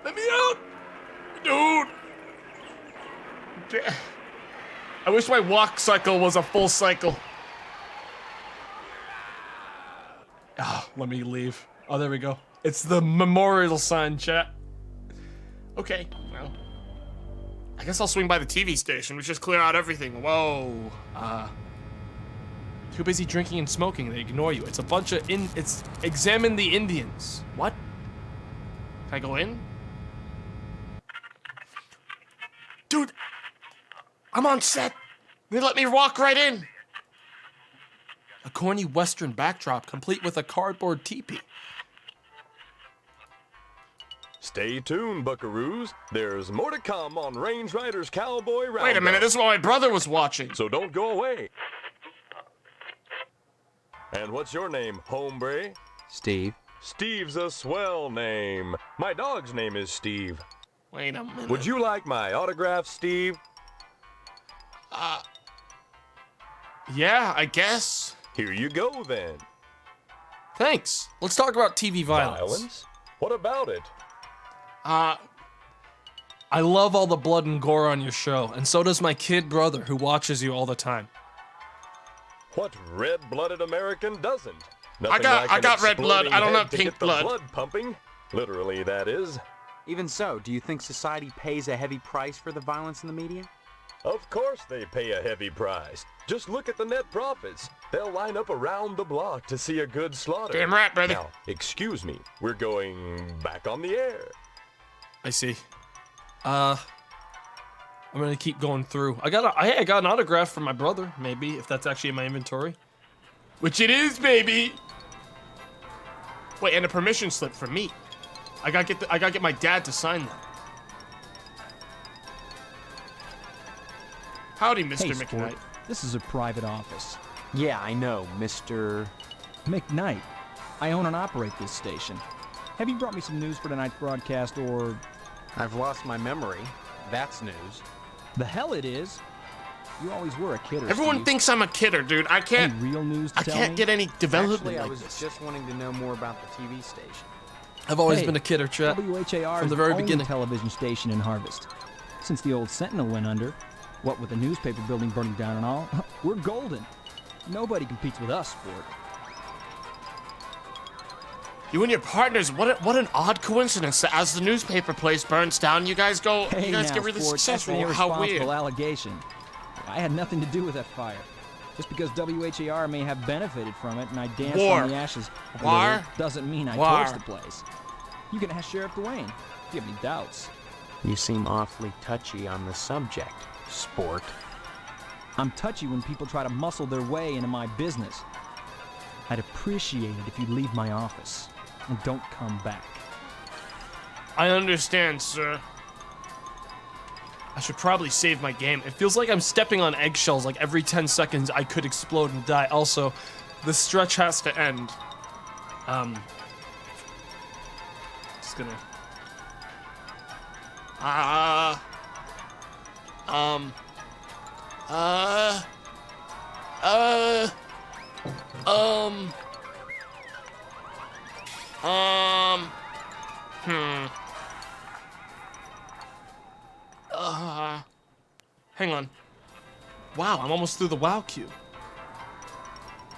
Let me out! Dude! I wish my walk cycle was a full cycle. Ah, let me leave. Oh, there we go. It's the memorial sign, chat. Okay, well. I guess I'll swing by the TV station. We just clear out everything. Whoa. Too busy drinking and smoking, they ignore you. It's a bunch of it's examine the Indians. What? Can I go in? Dude, I'm on set. They let me walk right in. A corny western backdrop complete with a cardboard teepee. Stay tuned, buckaroos. There's more to come on Range Riders Cowboy Roundup. Wait a minute, this is what my brother was watching. So don't go away. And what's your name, hombre? Steve. Steve's a swell name. My dog's name is Steve. Wait a minute. Would you like my autograph, Steve? Yeah, I guess. Here you go, then. Thanks. Let's talk about TV violence. What about it? I love all the blood and gore on your show, and so does my kid brother who watches you all the time. What red-blooded American doesn't? I got red blood. I don't have pink blood. Blood pumping. Literally, that is. Even so, do you think society pays a heavy price for the violence in the media? Of course they pay a heavy price. Just look at the net profits. They'll line up around the block to see a good slaughter. Damn right, brother. Now, excuse me. We're going back on the air. I see. I'm gonna keep going through. I got an autograph from my brother, maybe, if that's actually in my inventory. Which it is, baby! Wait, and a permission slip for me. I gotta get my dad to sign that. Howdy, Mr. Hey, McKnight. sport. This is a private office. Yeah, I know, Mr. McKnight. I own and operate this station. Have you brought me some news for tonight's broadcast, or... I've lost my memory. That's news. The hell it is. You always were a kidder, Everyone Steve. thinks I'm a kidder, dude. I can't. Any real news to I tell can't me? get any development Actually, I like was this. just wanting to know more about the TV station. I've always Hey, been a kidder, chat. WHAR from is the very only beginning. television station in Harvest. Since the old Sentinel went under, what with the newspaper building burning down and all, we're golden. Nobody competes with us, sport. You and your partners, what an odd coincidence that as the newspaper place burns down, you guys Hey now, get really sport, successful. That's an How irresponsible weird. allegation. I had nothing to do with that fire. Just because WHAR may have benefited from it and I danced War. on the ashes a War. little, doesn't mean I War. torched the place. You can ask Sheriff Dwayne if you have any doubts. You seem awfully touchy on the subject, sport. I'm touchy when people try to muscle their way into my business. I'd appreciate it if you'd leave my office and don't come back. I understand, sir. I should probably save my game. It feels like I'm stepping on eggshells. Like every 10 seconds I could explode and die. Also, the stretch has to end. Just gonna... Hang on. Wow, I'm almost through the WoW queue.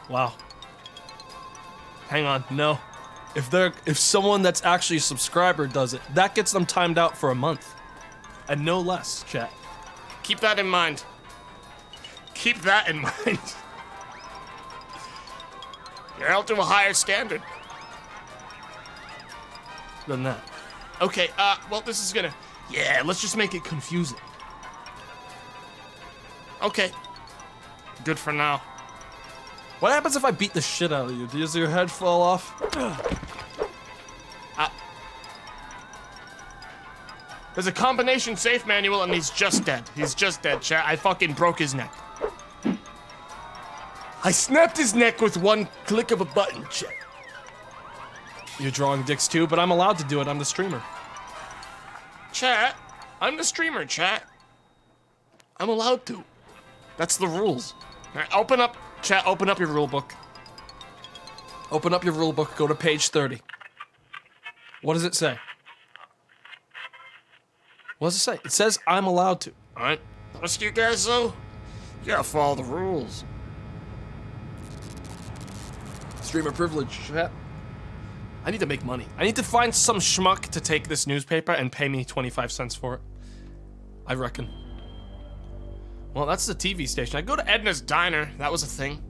Wow. Hang on, no. If someone that's actually a subscriber does it, that gets them timed out for a month. And no less, chat. Keep that in mind. Keep that in mind. You're held to a higher standard than that. Okay, well, this is gonna... Yeah, let's just make it confusing. Okay. Good for now. What happens if I beat the shit out of you? Does your head fall off? There's a combination safe manual and he's just dead. He's just dead, chat. I fucking broke his neck. I snapped his neck with one click of a button, chat. You're drawing dicks too, but I'm allowed to do it. I'm the streamer. Chat, I'm the streamer, chat. I'm allowed to. That's the rules. All right, open up, chat, open up your rule book. Open up your rule book, go to page 30. What does it say? What does it say? It says I'm allowed to. All right. Trust you guys, though? You gotta follow the rules. Streamer privilege, chat. I need to make money. I need to find some schmuck to take this newspaper and pay me 25 cents for it. I reckon. Well, that's the TV station. I go to Edna's Diner. That was a thing.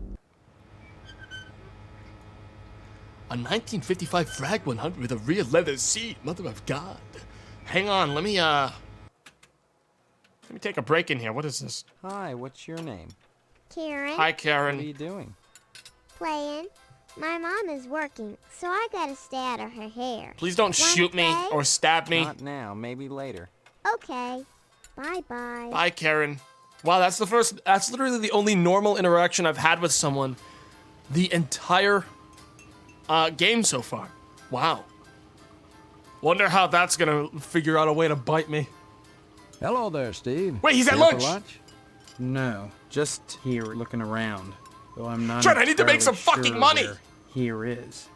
A 1955 Frag 100 with a rear leather seat. Mother of God. Hang on, let me, Let me take a break in here. What is this? Hi, what's your name? Karen. Hi, What are Karen. you doing? Playing. My mom is working, so I gotta stay out of her hair. Please don't Wanna shoot me play? or stab me. Not now, maybe later. Okay. Bye-bye. Bye, Karen. Wow, that's literally the only normal interaction I've had with someone the entire game so far. Wow. Wonder how that's gonna figure out a way to bite me. Hello there, Steve. Wait, he's at Here for lunch. lunch? No, just here looking around. Though I'm not Trent, I need to make entirely some fucking sure money. where here is.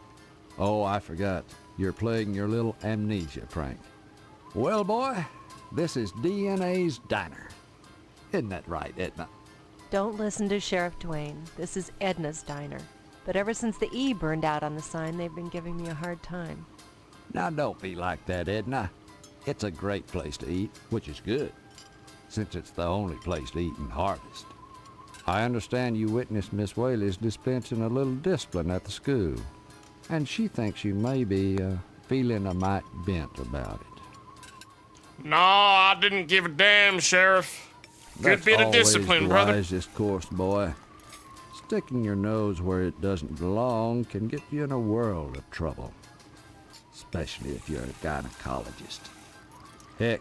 Oh, I forgot. You're playing your little amnesia prank. Well, boy, this is DNA's diner. Isn't that right, Edna? Don't listen to Sheriff Dwayne. This is Edna's diner. But ever since the E burned out on the sign, they've been giving me a hard time. Now, don't be like that, Edna. It's a great place to eat, which is good, since it's the only place to eat in Harvest. I understand you witnessed Miss Whaley's dispensing a little discipline at the school, and she thinks you may be feeling a mite bent about it. No, I didn't give a damn, Sheriff. Good That's bit of always discipline, the brother. wisest course, boy. Sticking your nose where it doesn't belong can get you in a world of trouble, especially if you're a gynecologist. Heck,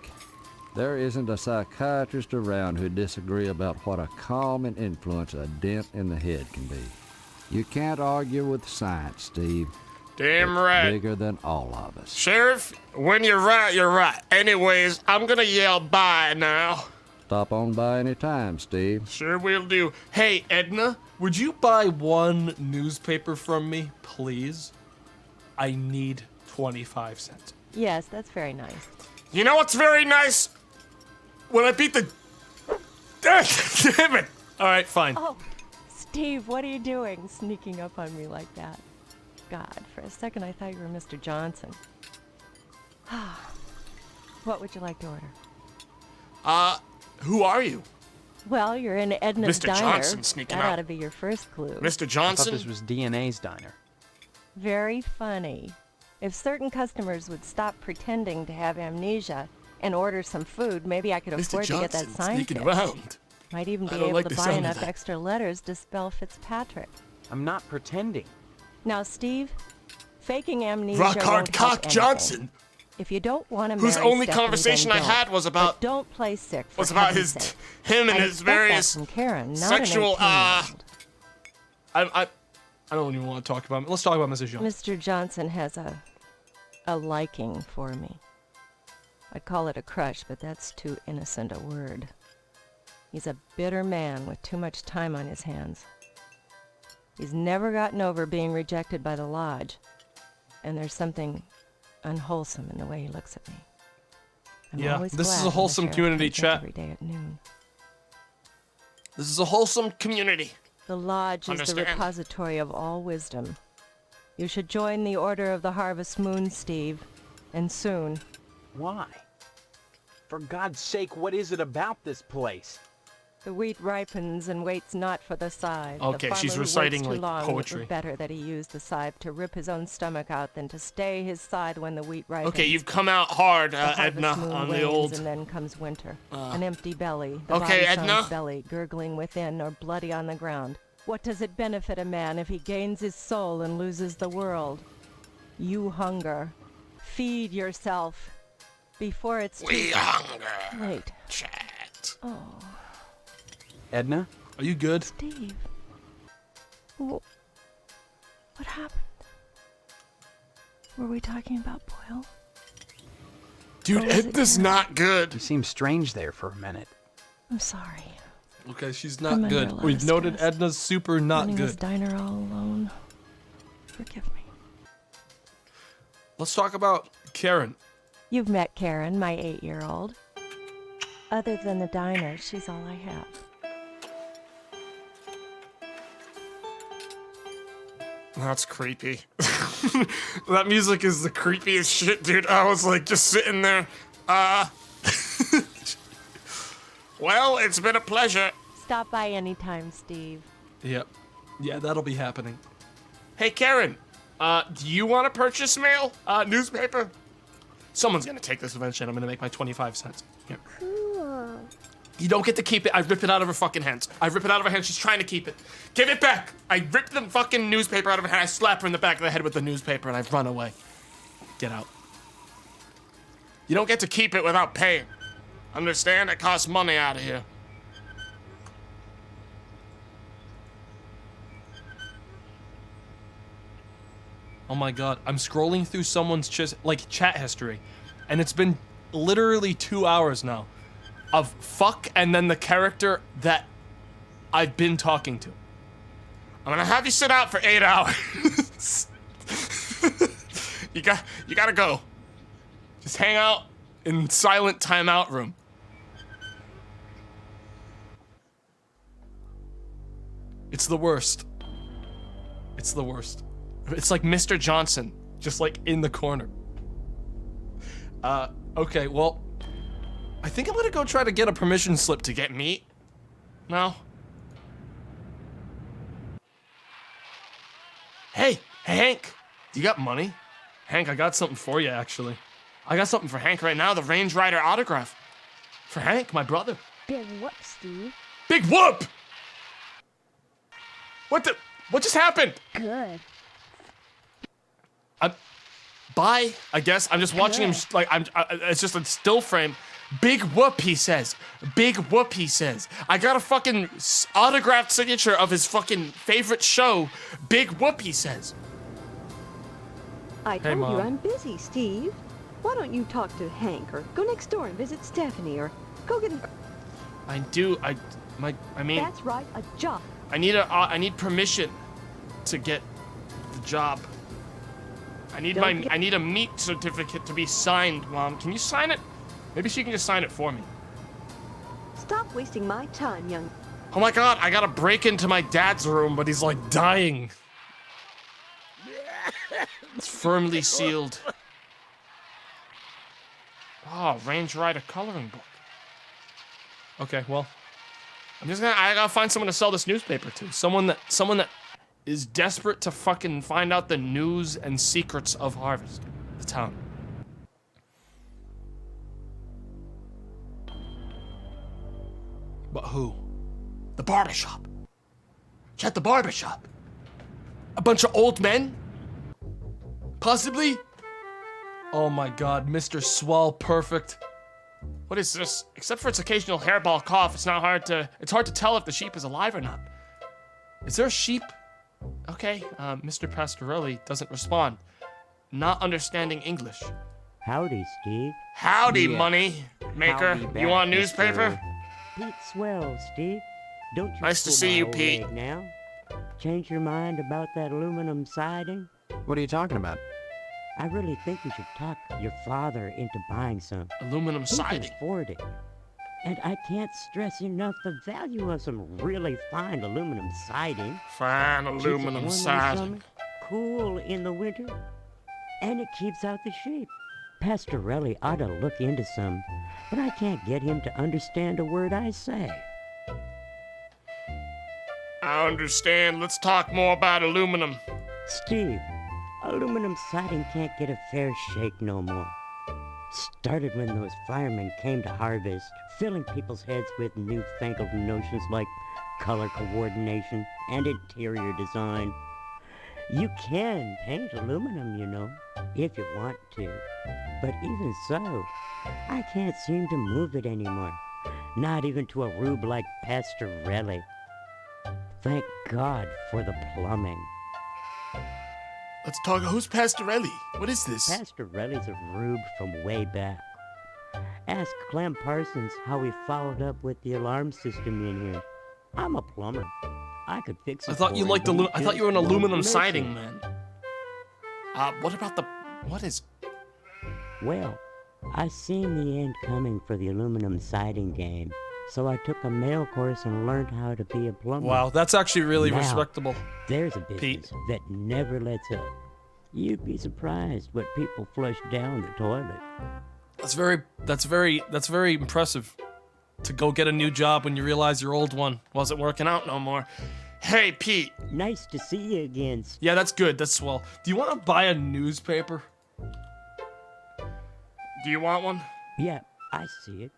there isn't a psychiatrist around who'd disagree about what a calming influence a dent in the head can be. You can't argue with science, Steve. Damn It's right. bigger than all of us. Sheriff, when you're right, you're right. Anyways, I'm gonna yell bye now. Stop on by any time, Steve. Sure will do. Hey, Edna, would you buy one newspaper from me, please? I need 25 cents. Yes, that's very nice. You know what's very nice? When I beat the... Damn it! Alright, fine. Oh, Steve, what are you doing sneaking up on me like that? God, for a second I thought you were Mr. Johnson. What would you like to order? Who are you? Well, you're in Edna's Mr. diner. Johnson sneaking that out. ought to be your first clue. Mr. I thought Johnson? this was DNA's diner. Very funny. If certain customers would stop pretending to have amnesia and order some food, maybe I could Mr. afford to get that Johnson sign sneaking fixed. around. Might even I be don't able like to the buy sound of enough that. extra letters to spell Fitzpatrick. I'm not pretending. Now, Steve, faking amnesia Rock hard won't help cock anything. Johnson. If you don't want to Whose marry only Stephanie, conversation then I don't. had was about- But don't play sick. For Was about heaven's his, sake. him and I'd his expect that various from Karen, not sexual, an 18-year-old. I don't even want to talk about it. Let's talk about Mrs. Johnson. Mr. Johnson has a liking for me. I'd call it a crush, but that's too innocent a word. He's a bitter man with too much time on his hands. He's never gotten over being rejected by the lodge, and there's something unwholesome in the way he looks at me. I'm Yeah, always this is glad a when the wholesome sheriff community comes in chat. every day at noon. This is a wholesome community. The lodge is the Understand? repository of all wisdom. You should join the Order of the Harvest Moon, Steve, and soon. Why? For God's sake, what is it about this place? The wheat ripens and waits not for the scythe. Okay, the she's farmer who waits reciting, too like, long, poetry. It was better that he used the scythe to rip his own stomach out than to stay his side when the wheat ripens. Okay, you've come out hard, The harvest Edna, moon on the wanes, old... and then comes winter. Uh, An empty belly. The okay, body Edna? sans belly, gurgling within or bloody on the ground. What does it benefit a man if he gains his soul and loses the world? You hunger. Feed yourself before it's We too hunger. late. Chat. Oh, Edna? Are you good? Steve. What happened? Were we talking about Boyle? Dude, Or was it Edna's Karen? not good. You seemed strange there for a minute. I'm sorry. Okay, she's I'm not under a good. lot We've of noted stress. Edna's super not Running this good. diner all alone. Forgive me. Let's talk about Karen. You've met Karen, my 8-year-old. Other than the diner, she's all I have. That's creepy. That music is the creepiest shit, dude. I was like just sitting there. Well, it's been a pleasure. Stop by anytime, Steve. Yep. Yeah, that'll be happening. Hey, Karen. Do you want to purchase mail? Newspaper? Someone's gonna take this eventually and I'm gonna make my 25 cents. Here. Cool. You don't get to keep it. I rip it out of her fucking hands. I rip it out of her hands. She's trying to keep it. Give it back. I rip the fucking newspaper out of her hand. I slap her in the back of the head with the newspaper and I run away. Get out. You don't get to keep it without paying. Understand? It costs money out of here. Oh my god, I'm scrolling through someone's chat history, and it's been literally 2 hours now of fuck and then the character that I've been talking to. I'm gonna have you sit out for 8 hours. You gotta go. Just hang out in silent timeout room. It's the worst. It's the worst. It's like Mr. Johnson, just like in the corner. Okay, well, I think I'm gonna go try to get a permission slip to get meat. No. Hey, Hank, you got money? Hank, I got something for you, actually. I got something for Hank right now, the Range Rider autograph. For Hank, my brother. Big whoop, Steve. Big whoop! What just happened? Good. Bye, I guess. I'm just watching him, like, it's just a still frame. Big whoop, he says. Big whoop, he says. I got a fucking autographed signature of his fucking favorite show. Big whoop, he says. I told Mom. you I'm busy, Steve. Why don't you talk to Hank or go next door and visit Stephanie or go get a... I mean... That's right, a job. I need permission to get the job. I need a meat certificate to be signed, Mom. Can you sign it? Maybe she can just sign it for me. Stop wasting my time, young... Oh my god, I gotta break into my dad's room, but he's like dying. It's firmly sealed. Oh, Range Rider coloring book. Okay, well, I gotta find someone to sell this newspaper to. Someone that is desperate to fucking find out the news and secrets of Harvestin, the town. But who? The barbershop. At the barbershop. A bunch of old men? Possibly? Oh my god, Mr. Swell Perfect. What is this? Except for its occasional hairball cough, it's hard to tell if the sheep is alive or not. Is there a sheep? Okay, Mr. Pastorelli doesn't respond. Not understanding English. Howdy, Steve. Howdy, money maker. Howdy You want back, newspaper? Mr. Pete Swell, Steve. Don't you Nice to pull see my you, old Pete. leg now. Change your mind about that aluminum siding? What are you talking about? I really think you should talk your father into buying some. Aluminum He siding. can afford it. And I can't stress enough the value of some really fine aluminum siding. Fine Keeps it aluminum warm in the siding. summer, cool in the winter, and it keeps out the sheep. Pastorelli ought to look into some, but I can't get him to understand a word I say. I understand. Let's talk more about aluminum. Steve, aluminum siding can't get a fair shake no more. Started when those firemen came to Harvest, filling people's heads with newfangled notions like color coordination and interior design. You can paint aluminum, you know, if you want to. But even so, I can't seem to move it anymore. Not even to a rube like Pastorelli. Thank God for the plumbing. Let's talk. Who's Pastorelli? What is this? Pastorelli's a rube from way back. Ask Clem Parsons how he followed up with the alarm system in here. I'm a plumber. I could fix it. I thought you for liked him, but I he thought you were an just aluminum won't siding listen. man. What about the? What is? Well, I seen the end coming for the aluminum siding game, so I took a mail course and learned how to be a plumber. Wow, that's actually really Now, respectable. There's a business that never lets up. You'd be surprised what people flush down the toilet. That's very impressive. To go get a new job when you realize your old one wasn't working out no more. Hey, Pete. Nice to see you again. Yeah, that's good. That's swell. Do you want to buy a newspaper? Do you want one? Yeah, I see it.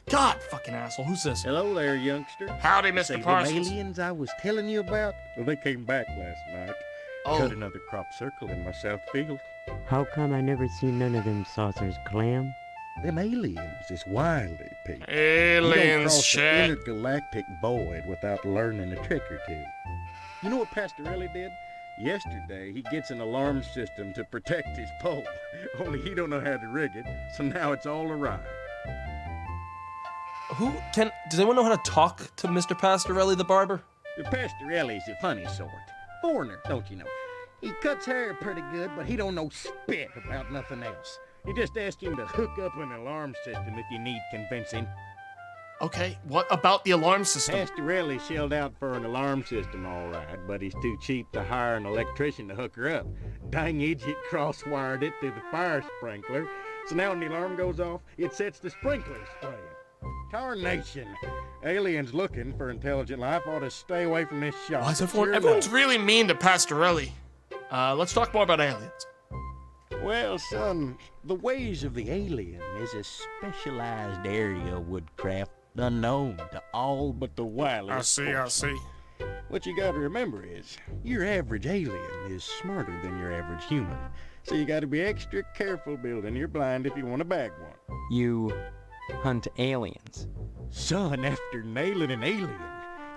God, fucking asshole. Who's this? Hello there, youngster. Howdy, Mr. Say, Parsons. them aliens I was telling you about? Well, they came back last night. Oh. Cut another crop circle in my south field. How come I never seen none of them saucers, Clam? Them aliens is wily people. Aliens, you don't cross shit. the intergalactic void without learning a trick or two. You know what Pastorelli did? Yesterday, he gets an alarm system to protect his pole. Only he don't know how to rig it, so now it's all awry. Does anyone know how to talk to Mr. Pastorelli the barber? Pastorelli's a funny sort. Foreigner, don't you know? He cuts hair pretty good, but he don't know spit about nothing else. You just ask him to hook up an alarm system if you need convincing. Okay, what about the alarm system? Pastorelli shelled out for an alarm system, all right, but he's too cheap to hire an electrician to hook her up. Dang idiot cross-wired it through the fire sprinkler, so now when the alarm goes off, it sets the sprinkler spraying. Tarnation! Aliens looking for intelligent life ought to stay away from this shop. Why is everyone's really mean to Pastorelli. Let's talk more about aliens. Well, son, the ways of the alien is a specialized area of woodcraft unknown to all but the wiliest. I see. What you gotta remember is, your average alien is smarter than your average human. So you gotta be extra careful building your blind if you want to bag one. You hunt aliens? Son, after nailing an alien,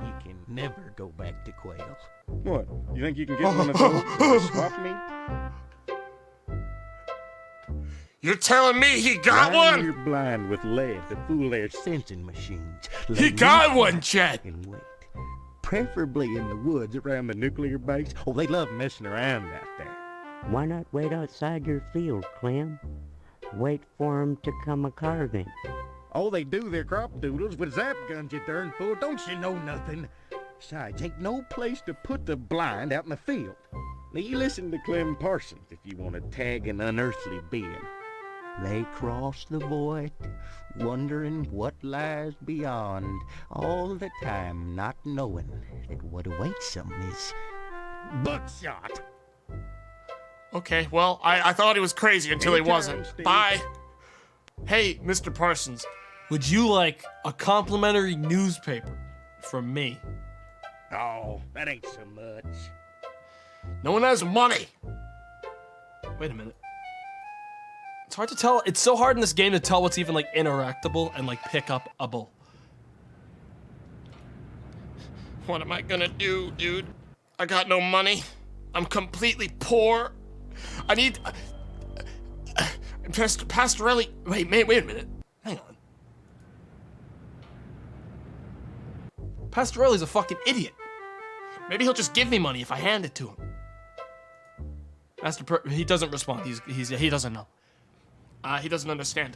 you can never go back to quail. What? You think you can get one of those for swap meet? You're telling me he got Line one? You're blind with lead to fool their sensing machines. He got one, Chet. And wait. Preferably in the woods around the nuclear base. Oh, they love messing around out there. Why not wait outside your field, Clem? Wait for 'em to come a-carving. Oh, they do their crop doodles with zap guns, you darn fool. Don't you know nothing? Besides, ain't no place to put the blind out in the field. Now, you listen to Clem Parsons if you want to tag an unearthly being. They cross the void, wondering what lies beyond, all the time not knowing that what awaits them is buckshot. Okay, well, I thought he was crazy until he Anytime, wasn't. Steve. Bye. Hey, Mr. Parsons, would you like a complimentary newspaper from me? Oh, that ain't so much. No one has money. Wait a minute. It's hard to tell. It's so hard in this game to tell what's even like interactable and like pick upable. What am I gonna do, dude? I got no money. I'm completely poor. I need... Pastorelli... Wait a minute. Hang on. Pastorelli's a fucking idiot. Maybe he'll just give me money if I hand it to him. He doesn't respond. He doesn't know. He doesn't understand.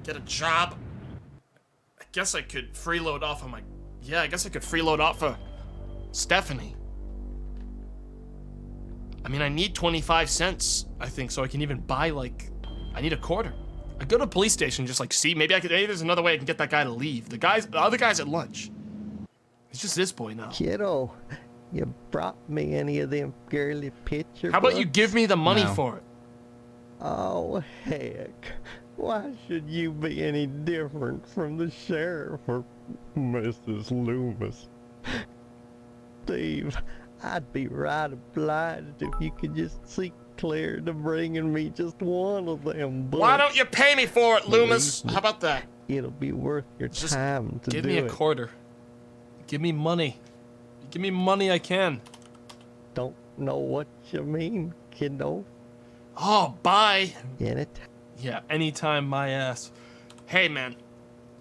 Get a job. I guess I could freeload off of my... Yeah, I guess I could freeload off of Stephanie. I mean, I need 25 cents, I think, so I can even buy, like... I need a quarter. I go to the police station and just, like, see. Maybe there's another way I can get that guy to leave. The other guy's at lunch. It's just this boy now. Kiddo, you brought me any of them girly picture How about you books? give me the money for it? Oh, heck. Why should you be any different from the sheriff or Mrs. Loomis? Steve, I'd be right obliged if you could just see clear to bringing me just one of them books. Why don't you pay me for it, Loomis? How about that? It'll be worth your Just time to give do me a it. quarter. Give me money. Give me money I can. Don't know what you mean, kiddo. Oh, bye. Get it? Yeah, anytime my ass. Hey, man.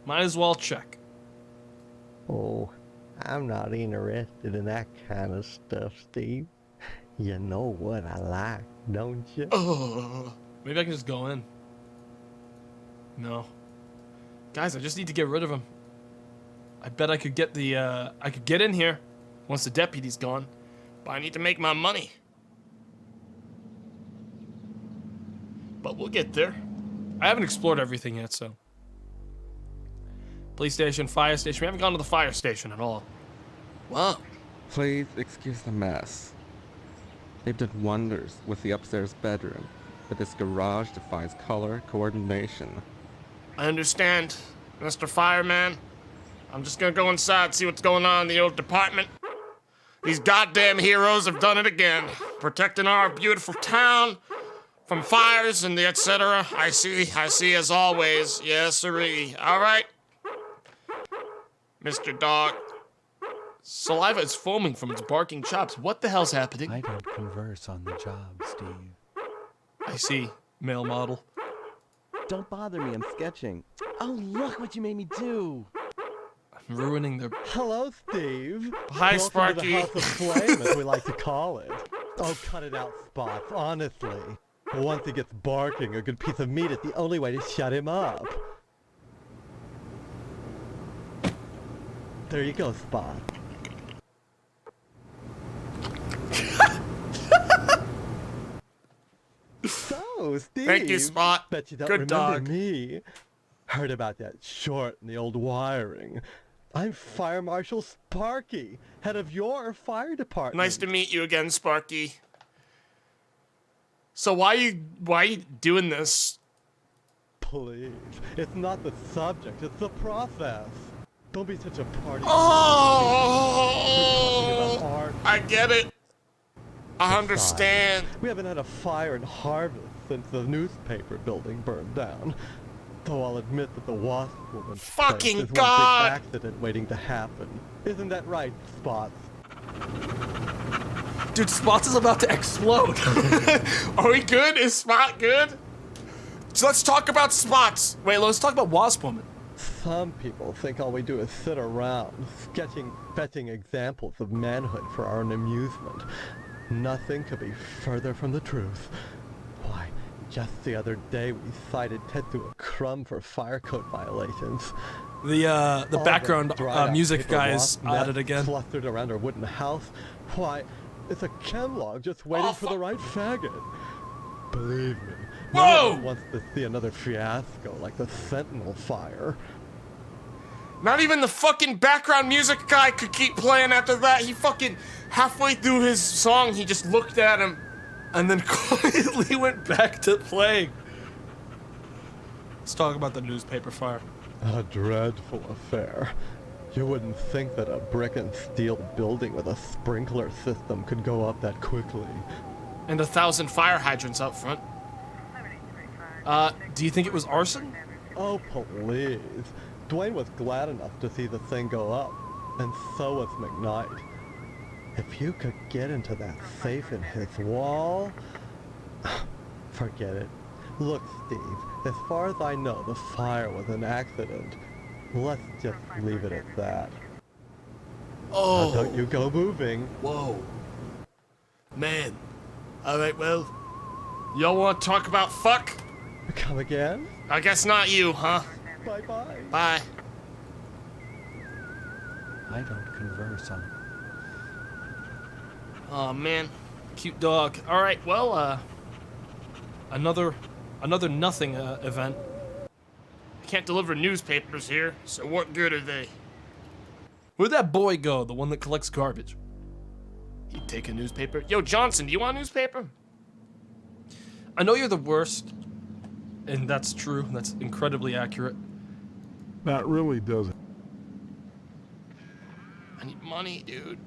Might as well check. Oh, I'm not interested in that kind of stuff, Steve. You know what I like, don't you? Oh, maybe I can just go in. No. Guys, I just need to get rid of him. I bet I could get I could get in here once the deputy's gone. But I need to make my money. But we'll get there. I haven't explored everything yet, so. Police station, fire station. We haven't gone to the fire station at all. Wow. Please excuse the mess. They've done wonders with the upstairs bedroom, but this garage defies color coordination. I understand. Mr. Fireman. I'm just gonna go inside, see what's going on in the old department. These goddamn heroes have done it again. Protecting our beautiful town from fires and the etc. I see as always. Yes, sirree. All right. Mr. Dog. Saliva is foaming from its barking chops. What the hell's happening? I don't converse on the job, Steve. I see. Male model. Don't bother me, I'm sketching. Oh, look what you made me do! I'm ruining their... Hello, Steve. Hi, Welcome Sparky. to the House of Flame, as we like to call it. Oh, cut it out, Spots, honestly. Once he gets barking, a good piece of meat is the only way to shut him up. There you go, Spot. So, Steve. Thank you, Spot. Bet you don't Good remember dog. me. Heard about that short in the old wiring. I'm Fire Marshal Sparky, head of your fire department. Nice to meet you again, Sparky. So why are you doing this? Please, it's not the subject, it's the process. Don't be such a party. Oh, I get it. I understand. We haven't had a fire in Harvest since the newspaper building burned down. Though I'll admit that the wasp woman's Fucking place is God! one big accident waiting to happen. Isn't that right, Spots? Dude, Spots is about to explode. Are we good? Is Spot good? So let's talk about Spots. Wait, let's talk about Wasp Woman. Some people think all we do is sit around, fetching examples of manhood for our own amusement. Nothing could be further from the truth. Why, just the other day we cited Tetsu a crumb for fire code violations. The background music guy is at it again. Clustered around our wooden house. Why, it's a chem log just waiting for the right faggot. Believe me, no one wants to see another fiasco like the Sentinel fire. Not even the fucking background music guy could keep playing after that. He fucking, halfway through his song, he just looked at him and then quietly went back to playing. Let's talk about the newspaper fire. A dreadful affair. You wouldn't think that a brick and steel building with a sprinkler system could go up that quickly. And 1,000 fire hydrants out front. Do you think it was arson? Oh, please. Dwayne was glad enough to see the thing go up, and so was McKnight. If you could get into that safe in his wall... Forget it. Look, Steve, as far as I know, the fire was an accident. Let's just leave it at that. Oh. Now don't you go moving. Whoa. Man. Alright, well, y'all want to talk about fuck? Come again? I guess not you, huh? Bye-bye. Bye. I don't converse on... Oh, man. Cute dog. Alright, well, another nothing event. I can't deliver newspapers here, so what good are they? Where'd that boy go, the one that collects garbage? He'd take a newspaper. Yo, Johnson, do you want a newspaper? I know you're the worst, and that's true. That's incredibly accurate. That really doesn't. I need money, dude.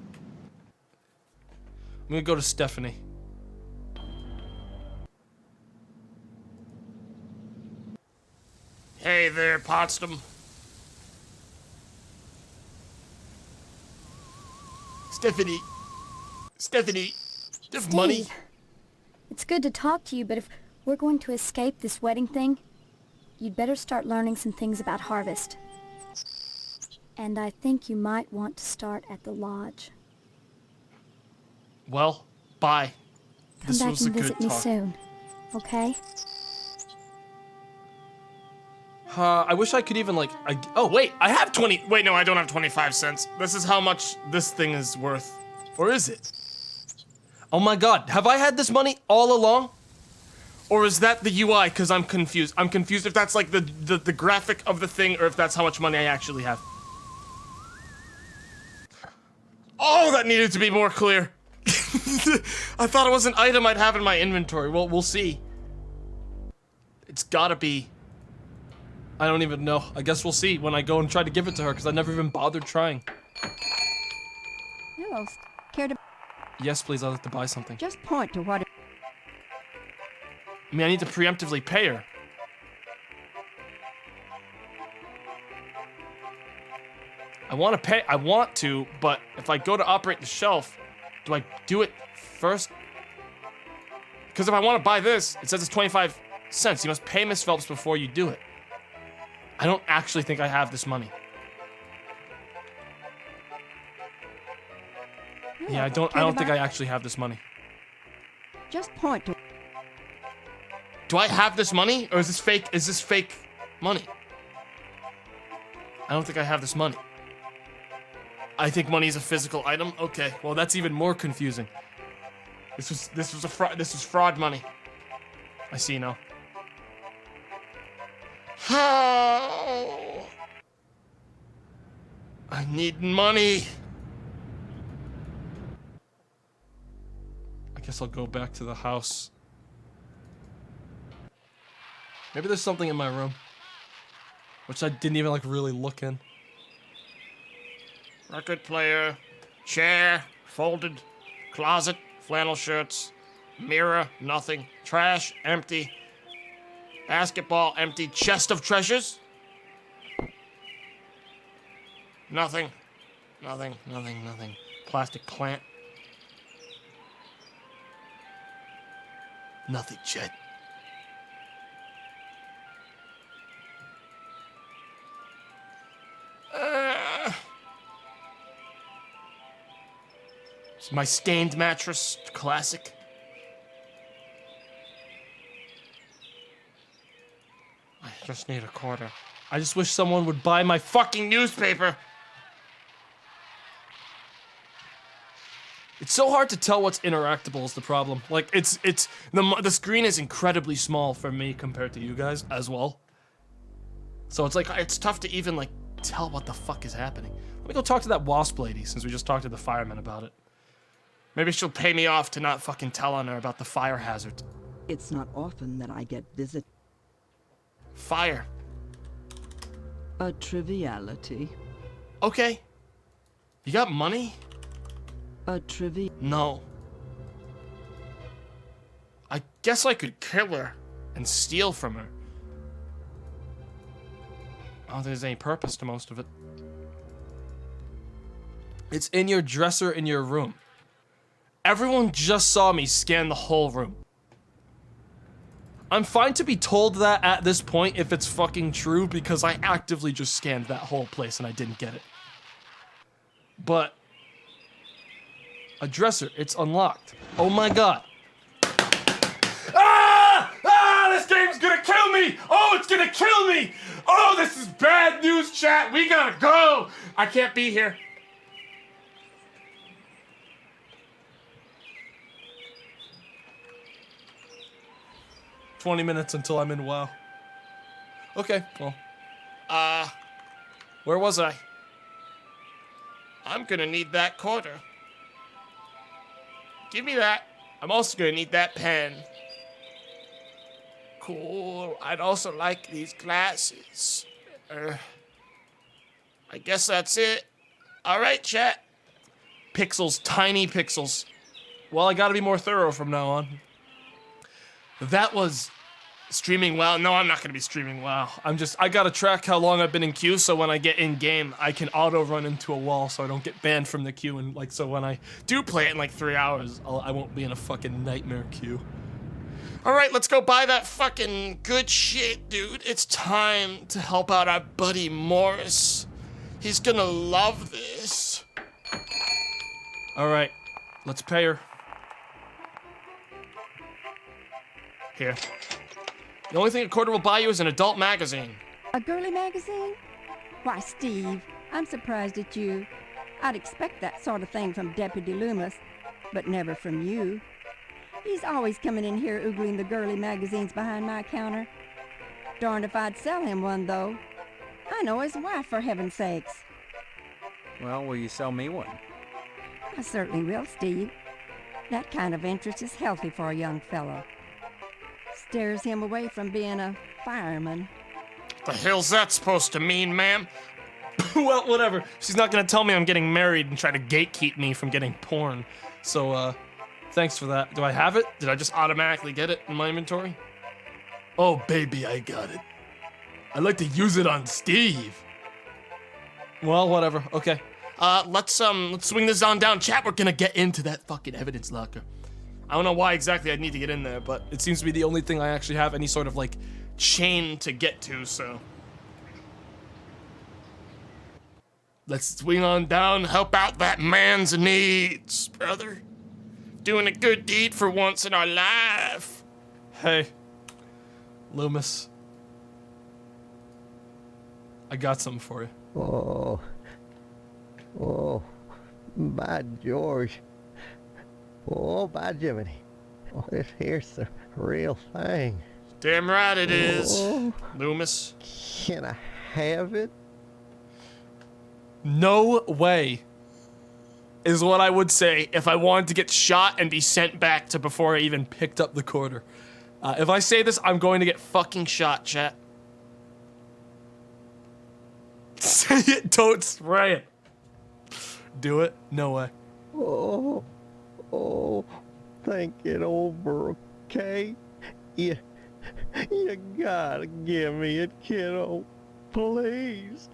I'm gonna go to Stephanie. Hey there, Potsdam. Stephanie. Stephanie. Do you have money? It's good to talk to you, but if we're going to escape this wedding thing, you'd better start learning some things about Harvest. And I think you might want to start at the lodge. Well, bye. Come back and visit me soon, okay? I wish I could even, like, oh, wait, I have 20, wait, no, I don't have 25 cents. This is how much this thing is worth. Or is it? Oh my god, have I had this money all along? Or is that the UI, because I'm confused. I'm confused if that's, like, the graphic of the thing, or if that's how much money I actually have. Oh, that needed to be more clear. I thought it was an item I'd have in my inventory. Well, we'll see. It's gotta be I don't even know. I guess we'll see when I go and try to give it to her, because I never even bothered trying. Hello, care to... Yes, please, I'd like to buy something. Just point to what... I mean, I need to preemptively pay her. I want to, but if I go to operate the shelf, do I do it first? Because if I want to buy this, it says it's 25 cents. You must pay Miss Phelps before you do it. I don't actually think I have this money. Yeah, I don't think I actually have this money. Just point to... Do I have this money, or is this fake money? I don't think I have this money. I think money is a physical item. Okay, well that's even more confusing. This was fraud money. I see now. How? I need money. I guess I'll go back to the house. Maybe there's something in my room, which I didn't even like really look in. Record player, chair, folded, closet, flannel shirts, mirror, nothing, trash, empty, basketball, empty, chest of treasures, nothing, nothing, nothing, nothing, plastic plant, nothing, Chet. It's my stained mattress, classic. I just need a quarter. I just wish someone would buy my fucking newspaper. It's so hard to tell what's interactable is the problem. Like, the screen is incredibly small for me compared to you guys as well. So it's like, it's tough to even like tell what the fuck is happening. Let me go talk to that wasp lady since we just talked to the fireman about it. Maybe she'll pay me off to not fucking tell on her about the fire hazard. It's not often that I get visit. Fire. A triviality. Okay. You got money? A No. I guess I could kill her and steal from her. I don't think there's any purpose to most of it. It's in your dresser in your room. Everyone just saw me scan the whole room. I'm fine to be told that at this point if it's fucking true because I actively just scanned that whole place and I didn't get it. But a dresser, it's unlocked. Oh my god. Ah! Ah! This game's gonna kill me! Oh, it's gonna kill me! Oh, this is bad news, chat. We gotta go. I can't be here. "20 minutes until I'm in WoW." Okay, well. Where was I? I'm gonna need that quarter. Give me that. I'm also gonna need that pen. Cool. I'd also like these glasses. I guess that's it. Alright, chat. Pixels, tiny pixels. Well, I gotta be more thorough from now on. That was streaming WoW. No, I'm not gonna be streaming WoW. I gotta track how long I've been in queue so when I get in game, I can auto run into a wall so I don't get banned from the queue and so when I do play it in like 3 hours, I won't be in a fucking nightmare queue. Alright, let's go buy that fucking good shit, dude. It's time to help out our buddy Morris. He's gonna love this. Alright, let's pay her. Here. The only thing a quarter will buy you is an adult magazine. A girly magazine? Why, Steve, I'm surprised at you. I'd expect that sort of thing from Deputy Loomis, but never from you. He's always coming in here oogling the girly magazines behind my counter. Darned if I'd sell him one, though. I know his wife, for heaven's sakes. Well, will you sell me one? I certainly will, Steve. That kind of interest is healthy for a young fellow. Steers him away from being a fireman. The hell's that supposed to mean, ma'am? Well, whatever. She's not gonna tell me I'm getting married and try to gatekeep me from getting porn. So, thanks for that. Do I have it? Did I just automatically get it in my inventory? Oh, baby, I got it. I'd like to use it on Steve. Well, whatever. Okay. Let's swing this on down. Chat, we're gonna get into that fucking evidence locker. I don't know why exactly I'd need to get in there, but it seems to be the only thing I actually have any sort of, like, chain to get to, so. Let's swing on down, help out that man's needs, brother. Doing a good deed for once in our life. Hey, Loomis. I got something for you. Oh, by George. Oh, by Jiminy. Oh, this here's the real thing. Damn right it is, Loomis. Can I have it? No way is what I would say if I wanted to get shot and be sent back to before I even picked up the quarter. If I say this, I'm going to get fucking shot, chat. Say it, don't spray it. Do it? No way. Oh, think it over, okay? You gotta give me it, kiddo. Please.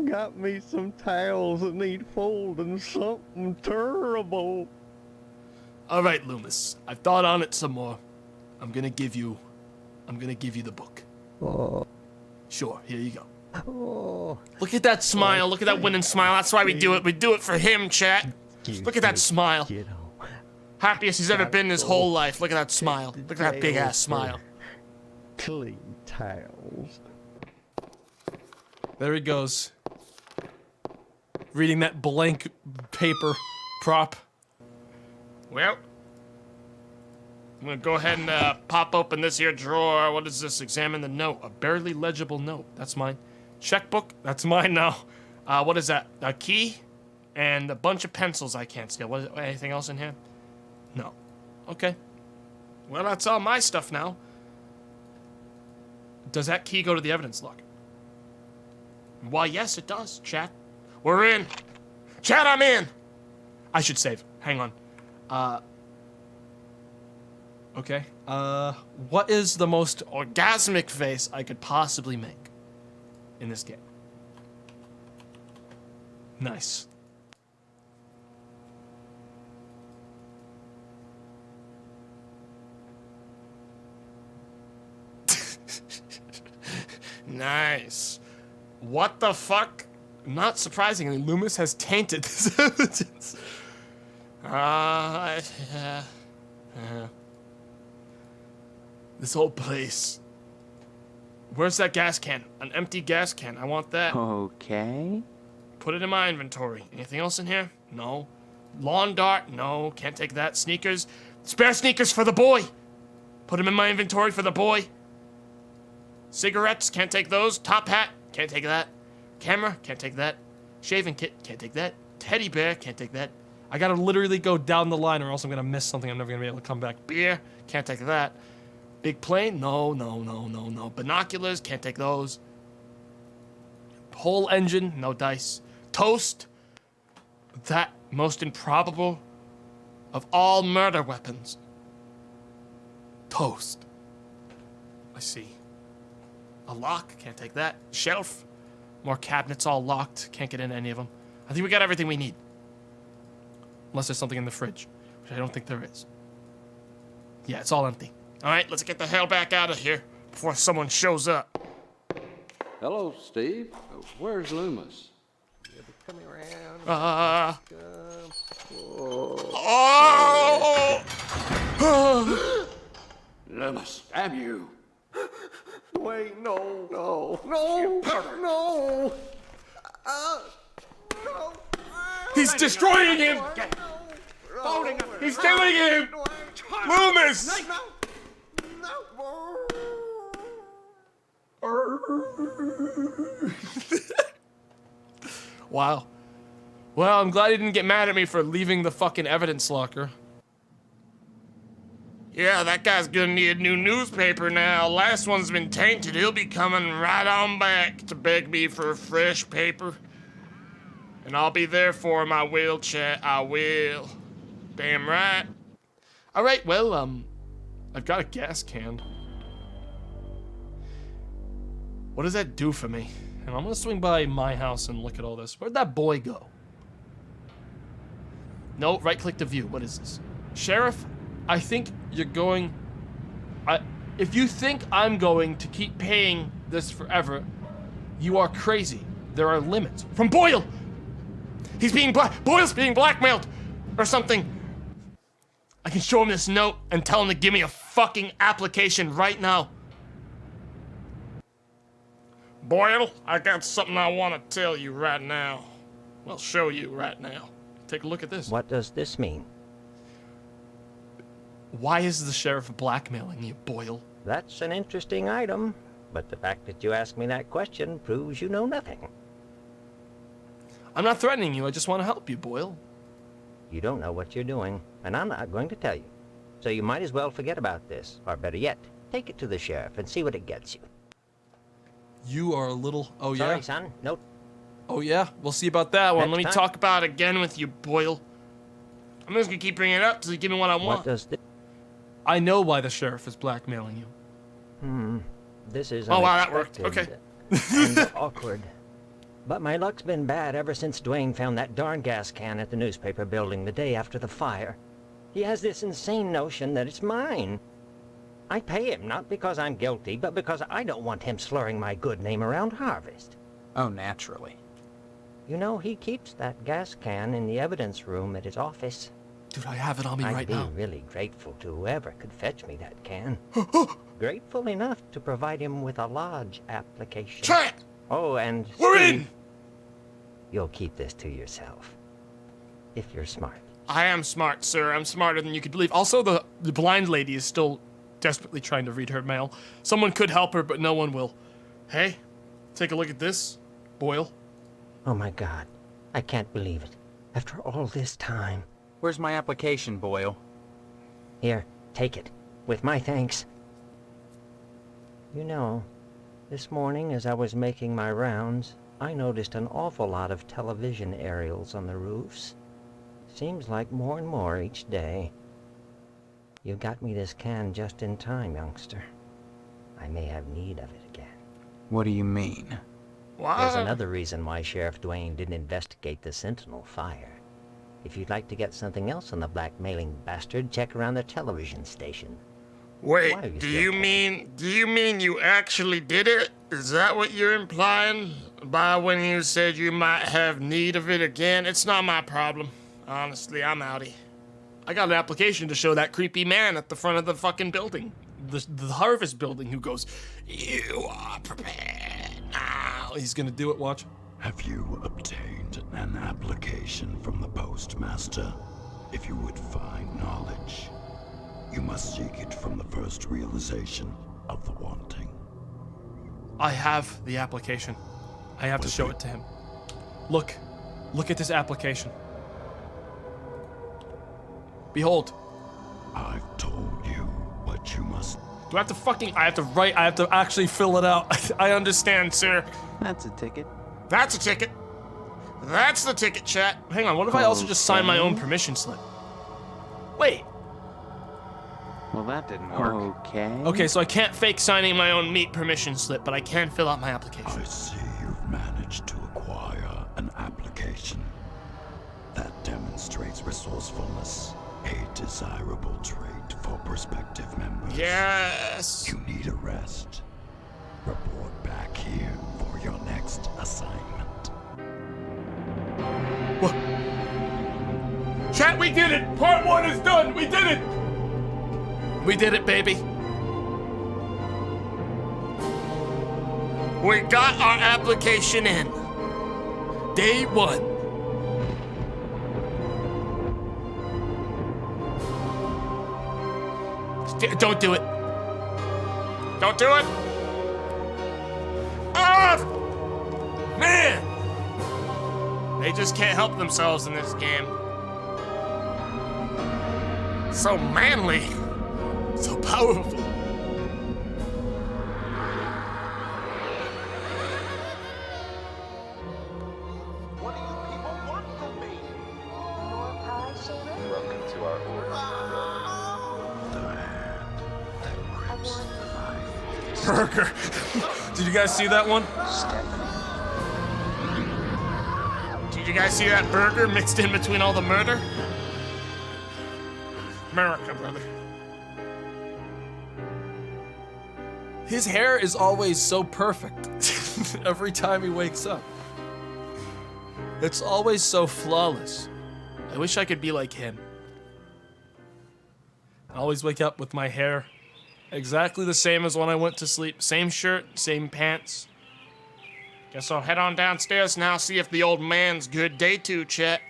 Got me some towels that need folding, something terrible. All right, Loomis. I've thought on it some more. I'm gonna give you the book. Sure, here you go. Look at that smile. Look at that winning smile. That's why we do it. We do it for him, chat. Look at that smile. Happiest he's ever been in his whole life. Look at that smile. Look at that big ass smile. Clean towels. There he goes. Reading that blank paper prop. Well, I'm gonna go ahead and pop open this here drawer. What is this? Examine the note. A barely legible note. That's mine. Checkbook. That's mine now. What is that? A key and a bunch of pencils I can't steal. Anything else in here? No. Okay. Well, that's all my stuff now. Does that key go to the evidence locker? Why, yes, it does, chat. We're in. Chat, I'm in. I should save. Hang on. Okay. What is the most orgasmic face I could possibly make in this game? Nice. Nice. What the fuck? Not surprisingly, Loomis has tainted this evidence. This whole place. Where's that gas can? An empty gas can. I want that. Okay. Put it in my inventory. Anything else in here? No. Lawn dart? No. Can't take that. Sneakers? Spare sneakers for the boy. Put them in my inventory for the boy. Cigarettes? Can't take those. Top hat? Can't take that. Camera? Can't take that. Shaving kit? Can't take that. Teddy bear? Can't take that. I gotta literally go down the line or else I'm gonna miss something. I'm never gonna be able to come back. Beer? Can't take that. Big plane? No. Binoculars? Can't take those. Whole engine? No dice. Toast? That most improbable of all murder weapons. Toast. I see. A lock? Can't take that. Shelf? More cabinets all locked. Can't get in any of them. I think we got everything we need. Unless there's something in the fridge, which I don't think there is. Yeah, it's all empty. All right, let's get the hell back out of here before someone shows up. Hello, Steve. Where's Loomis? Coming around. Loomis, damn you. Wait, no. He's destroying him! He's killing him! Loomis! Wow. Well, I'm glad he didn't get mad at me for leaving the fucking evidence locker. Yeah, that guy's gonna need a new newspaper now. Last one's been tainted. He'll be coming right on back to beg me for a fresh paper. And I'll be there for him, I will, chat, I will. Damn right. Alright, well, I've got a gas can. What does that do for me? And I'm gonna swing by my house and look at all this. Where'd that boy go? No, right-click to view. What is this? Sheriff, I think you're going... if you think I'm going to keep paying this forever, you are crazy. There are limits. From Boyle! He's being Boyle's being blackmailed! Or something. I can show him this note and tell him to give me a fucking application right now. Boyle, I got something I want to tell you right now. Well, show you right now. Take a look at this. What does this mean? Why is the sheriff blackmailing you, Boyle? That's an interesting item, but the fact that you asked me that question proves you know nothing. I'm not threatening you, I just want to help you, Boyle. You don't know what you're doing, and I'm not going to tell you. So you might as well forget about this, or better yet, take it to the sheriff and see what it gets you. You are a little... Oh, yeah? Sorry, son. No. Oh, yeah? We'll see about that one. Next Let me time. talk about it again with you, Boyle. I'm just gonna keep bringing it up till you give me what I want. What does this... I know why the sheriff is blackmailing you. This is Oh, wow, that worked. Okay. And awkward. But my luck's been bad ever since Dwayne found that darn gas can at the newspaper building the day after the fire. He has this insane notion that it's mine. I pay him not because I'm guilty, but because I don't want him slurring my good name around Harvest. Oh, naturally. You know, he keeps that gas can in the evidence room at his office. Dude, I have it on me right now. I'd be really grateful to whoever could fetch me that can. Grateful enough to provide him with a lodge application. Chat! Oh, and we're Steve, in! You'll keep this to yourself. If you're smart. I am smart, sir. I'm smarter than you could believe. Also, the blind lady is still desperately trying to read her mail. Someone could help her, but no one will. Hey, take a look at this, Boyle. Oh my God. I can't believe it. After all this time. Where's my application, Boyle? Here, take it. With my thanks. You know, this morning as I was making my rounds, I noticed an awful lot of television aerials on the roofs. Seems like more and more each day. You got me this can just in time, youngster. I may have need of it again. What do you mean? There's another reason why Sheriff Dwayne didn't investigate the Sentinel fire. If you'd like to get something else on the blackmailing bastard, check around the television station. Wait, do you mean you actually did it? Is that what you're implying by when you said you might have need of it again? It's not my problem. Honestly, I'm outie. I got an application to show that creepy man at the front of the fucking building. The Harvest building who goes, "You are prepared now." He's gonna do it, watch. Have you obtained an application from the postmaster? If you would find knowledge, you must seek it from the first realization of the wanting. I have the application. I have to show it to him. Look at this application. Behold. I've told you what you must... Do I have to actually fill it out. I understand, sir. That's a ticket. That's a ticket. That's the ticket, chat. Hang on, what if I also just sign my own permission slip? Wait. Well, that didn't work. Okay, so I can't fake signing my own meat permission slip, but I can fill out my application. I see you've managed to acquire an application. That demonstrates resourcefulness, a desirable trait for prospective members. Yes! You need a rest. Report back here for your next assignment. What? Chat, we did it! Part 1 is done! We did it! We did it, baby. We got our application in. Day 1. Don't do it. Don't do it. Ah! Man! They just can't help themselves in this game. So manly. So powerful. What do you people want from me? More pie, Shaver? Welcome to our order. Burger. Did you guys see that one? Did you guys see that burger mixed in between all the murder? America, brother. His hair is always so perfect. Every time he wakes up. It's always so flawless. I wish I could be like him. I always wake up with my hair exactly the same as when I went to sleep. Same shirt, same pants. Guess I'll head on downstairs now, see if the old man's good. Day 2, Chet.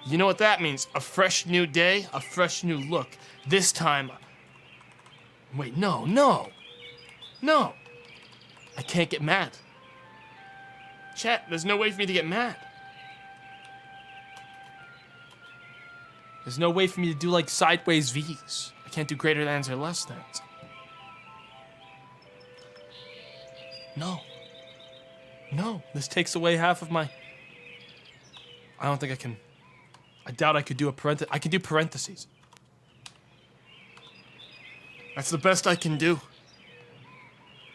You know what that means? A fresh new day, a fresh new look. This time... Wait, no. I can't get mad. Chet, there's no way for me to get mad. There's no way for me to do like sideways V's. I can't do greater thans or less thans. No, this takes away half of my... I don't think I can... I doubt I could do a parenthesis. I can do parentheses. That's the best I can do.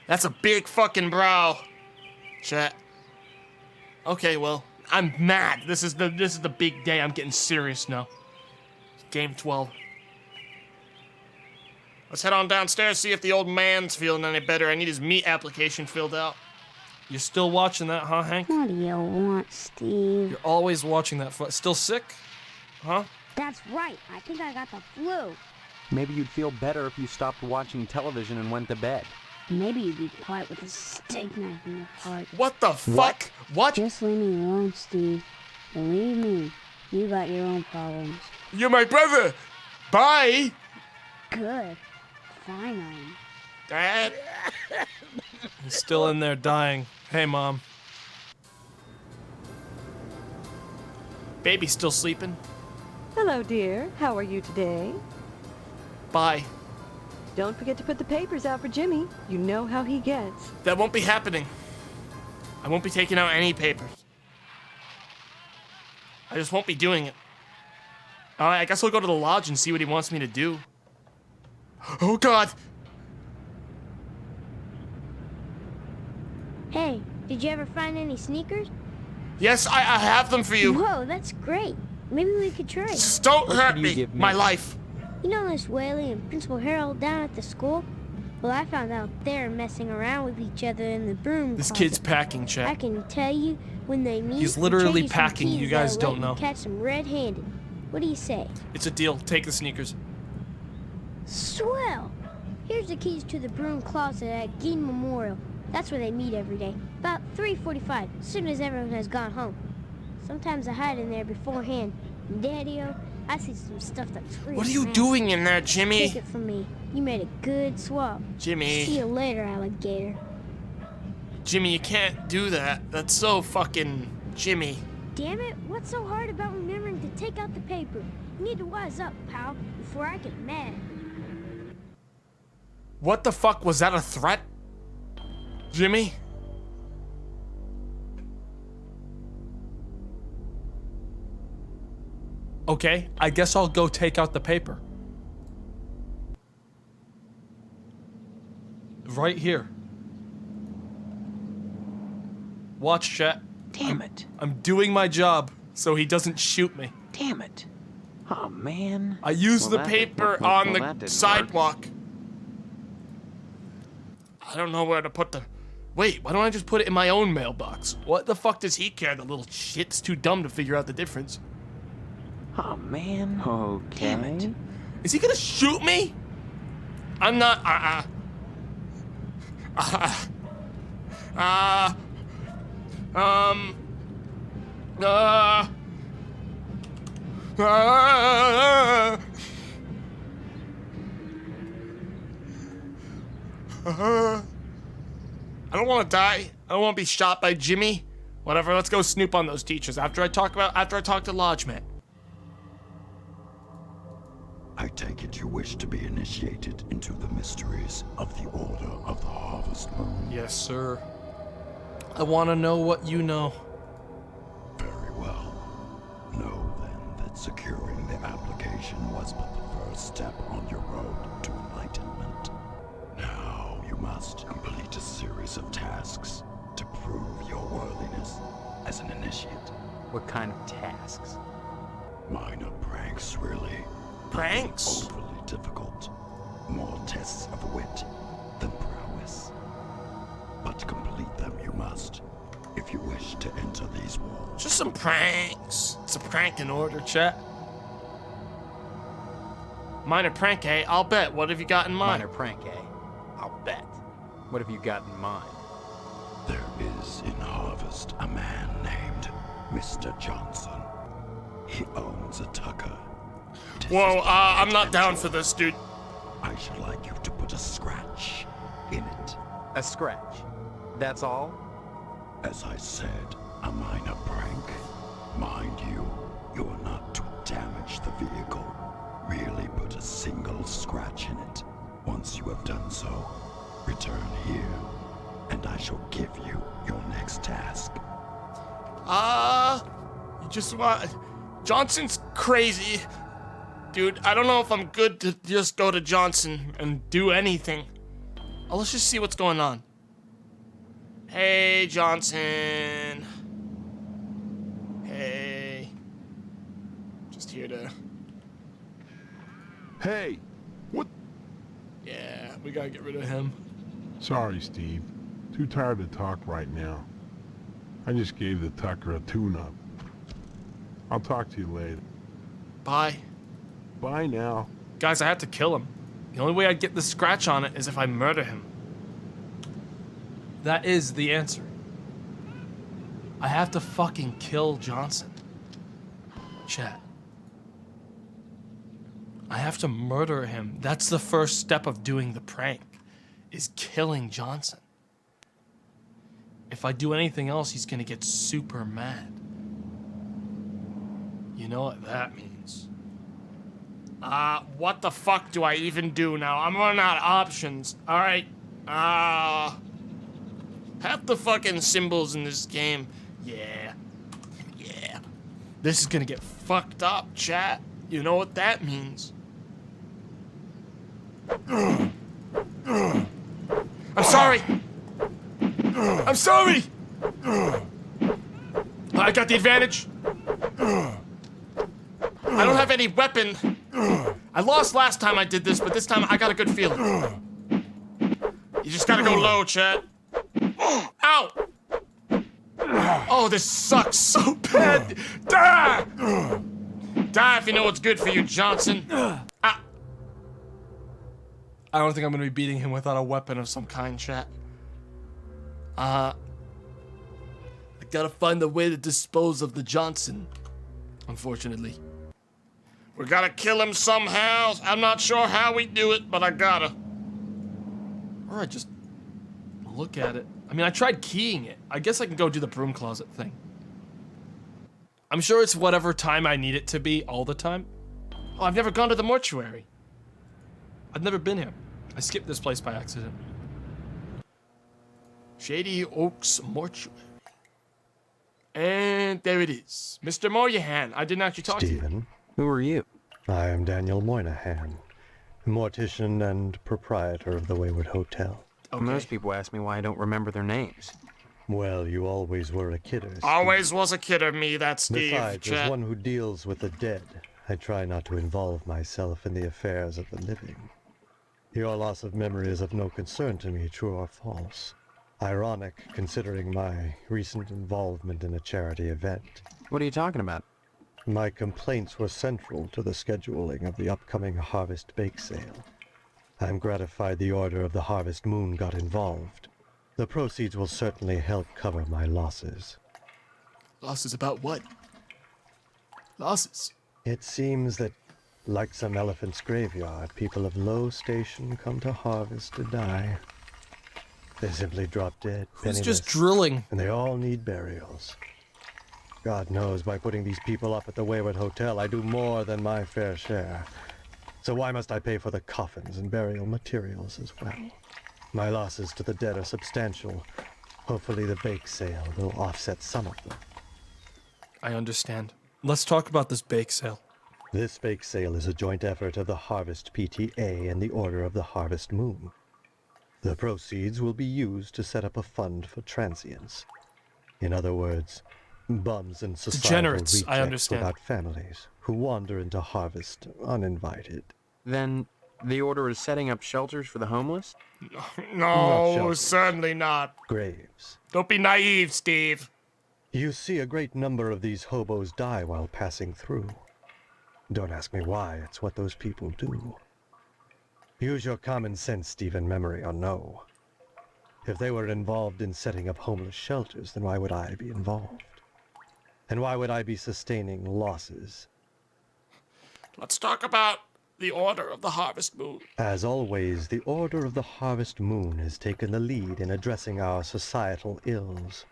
That's a big fucking brow, Chet. Okay, well, I'm mad. This is the big day. I'm getting serious now. Game 12. Let's head on downstairs, see if the old man's feeling any better. I need his meat application filled out. You're still watching that, huh, Hank? What do you want, Steve? You're always watching that. Still sick? Huh? That's right. I think I got the flu. Maybe you'd feel better if you stopped watching television and went to bed. Maybe you'd be quiet with a steak knife in your heart. What the fuck? What? Just leave me alone, Steve. Believe me, you got your own problems. You're my brother! Bye! Good. Finally. Dad? He's still in there dying. Hey, Mom. Baby's still sleeping. Hello, dear. How are you today? Bye. Don't forget to put the papers out for Jimmy. You know how he gets. That won't be happening. I won't be taking out any papers. I just won't be doing it. I guess I'll go to the lodge and see what he wants me to do. Oh, God! Hey, did you ever find any sneakers? Yes, I have them for you. Whoa, that's great. Maybe we could trade. Just don't hurt me. My life. You know Miss Whaley and Principal Harold down at the school? Well, I found out they're messing around with each other in the broom This closet. kid's packing, I Chet. can tell you, when they meet, He's literally they'll trade you some packing. keys You guys that'll don't let know. you catch them red-handed. What do you say? It's a deal. Take the sneakers. Swell! Here's the keys to the broom closet at Gein Memorial. That's where they meet every day. About 3:45, as soon as everyone has gone home. Sometimes I hide in there beforehand. And Daddy-o, I see some stuff that's real What are you nasty. doing in there, Jimmy? Take it from me. You made a good swap. Jimmy. See you later, alligator. Jimmy, you can't do that. That's so fucking... Jimmy. Damn it, what's so hard about remembering to take out the paper? You need to wise up, pal, before I get mad. What the fuck? Was that a threat? Jimmy? Okay, I guess I'll go take out the paper. Right here. Watch, Chet. Damn it. I'm doing my job so he doesn't shoot me. Damn it. Oh, man. I used the paper on the sidewalk. I don't know where to put the... Wait, why don't I just put it in my own mailbox? What the fuck does he care? The little shit's too dumb to figure out the difference. Oh, man. Okay. Damn it. Is he gonna shoot me? I'm not... I don't want to die. I don't want to be shot by Jimmy. Whatever, let's go snoop on those teachers after I talk to Lodge Man. I take it you wish to be initiated into the mysteries of the Order of the Harvest Moon. Yes, sir. I want to know what you know. Very well. Know then that securing the application was but the first step on your road to enlightenment. Now you must complete a series of tasks to prove your worthiness as an initiate. What kind of tasks? Minor pranks, really. Pranks? Nothing overly difficult. More tests of wit than prowess. But to complete them you must, if you wish to enter these walls. Just some pranks. It's a prank in order, chat. Minor prank, eh? I'll bet. What have you got in mind? Minor prank, eh? I'll bet. What have you got in mind? There is in Harvest a man named Mr. Johnson. He owns a tucker. Whoa, I'm not down for this, dude. I should like you to put a scratch in it. A scratch? That's all? As I said, a minor prank. Mind you, you are not to damage the vehicle. Merely put a single scratch in it. Once you have done so, return here, and I shall give you your next task. You just want... Johnson's crazy. Dude, I don't know if I'm good to just go to Johnson and do anything. Let's just see what's going on. Hey, Johnson. Hey. Just here to... Hey! What? Yeah, we gotta get rid of him. Sorry, Steve. Too tired to talk right now. I just gave the Tucker a tune-up. I'll talk to you later. Bye. Bye now. Guys, I have to kill him. The only way I'd get the scratch on it is if I murder him. That is the answer. I have to fucking kill Johnson. Chat. I have to murder him. That's the first step of doing the prank, is killing Johnson. If I do anything else, he's gonna get super mad. You know what that means. What the fuck do I even do now? I'm running out of options. Alright. Half the fucking symbols in this game. Yeah. Yeah. This is gonna get fucked up, chat. You know what that means. I'm sorry. I'm sorry. I got the advantage. I don't have any weapon. I lost last time I did this, but this time I got a good feeling. You just gotta go low, chat. Ow! Oh, this sucks so bad. Die! Die if you know what's good for you, Johnson. I don't think I'm gonna be beating him without a weapon of some kind, chat. I gotta find a way to dispose of the Johnson, unfortunately. We gotta kill him somehow. I'm not sure how we do it, but I gotta. Or I just look at it. I mean, I tried keying it. I guess I can go do the broom closet thing. I'm sure it's whatever time I need it to be all the time. Oh, I've never gone to the mortuary. I've never been here. I skipped this place by accident. Shady Oaks Mortuary. And there it is. Mr. Moynihan, I didn't actually talk to you. Stephen. Who are you? I am Daniel Moynihan, mortician and proprietor of the Wayward Hotel. Okay. Most people ask me why I don't remember their names. Well, you always were a kidder, Steve. Always was a kidder, me, that's Steve. Besides, as one who deals with the dead, I try not to involve myself in the affairs of the living. Your loss of memory is of no concern to me, true or false. Ironic, considering my recent involvement in a charity event. What are you talking about? My complaints were central to the scheduling of the upcoming Harvest Bake Sale. I'm gratified the Order of the Harvest Moon got involved. The proceeds will certainly help cover my losses. Losses about what? Losses? It seems that, like some elephant's graveyard, people of low station come to Harvest to die. They simply drop dead, Who's penniless, just drilling? and they all need burials. God knows, by putting these people up at the Wayward Hotel, I do more than my fair share. So why must I pay for the coffins and burial materials as well? My losses to the dead are substantial. Hopefully the bake sale will offset some of them. I understand. Let's talk about this bake sale. This bake sale is a joint effort of the Harvest PTA and the Order of the Harvest Moon. The proceeds will be used to set up a fund for transients. In other words, bums and societal Degenerates, I rejects understand. without families who wander into Harvest uninvited. Then the Order is setting up shelters for the homeless? No, shelters. certainly not. Graves. Don't be naive, Steve. You see a great number of these hobos die while passing through. Don't ask me why, it's what those people do. Use your common sense, Stephen, memory or no. If they were involved in setting up homeless shelters, then why would I be involved? And why would I be sustaining losses? Let's talk about the Order of the Harvest Moon. As always, the Order of the Harvest Moon has taken the lead in addressing our societal ills.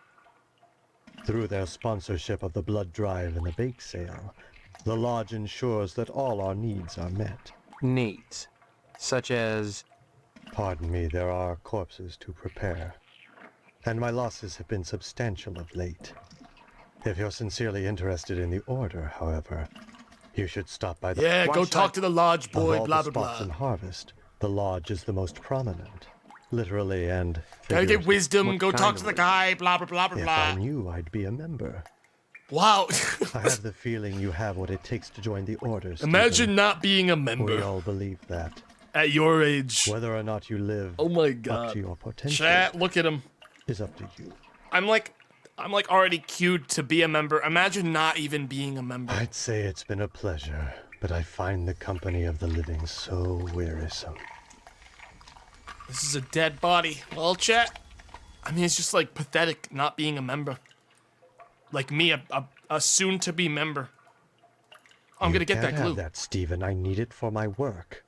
Through their sponsorship of the blood drive and the bake sale, the lodge ensures that all our needs are met. Needs? Such as? Pardon me, there are corpses to prepare. And my losses have been substantial of late. If you're sincerely interested in the Order, however, you should stop by the... Yeah, go talk to the lodge boy, of all blah, the blah, spots blah. in Harvest, the lodge is the most prominent. Literally and Gotta get figuratively. wisdom, go talk to the guy, blah, blah, blah, blah, If blah. I knew, I'd be a member. Wow. I have the feeling you have what it takes to join the Order, Stephen. Imagine not being a We member all believe that. at your age. Whether or not you live Oh my up god. to your potential Chat, look at him. is up to you. I'm like already queued to be a member. Imagine not even being a member. I'd say it's been a pleasure, but I find the company of the living so wearisome. This is a dead body. Well, chat. I mean, it's just like pathetic not being a member. Like me, a soon-to-be member. I'm gonna get that You glue. can't have that, Stephen. I need it for my work.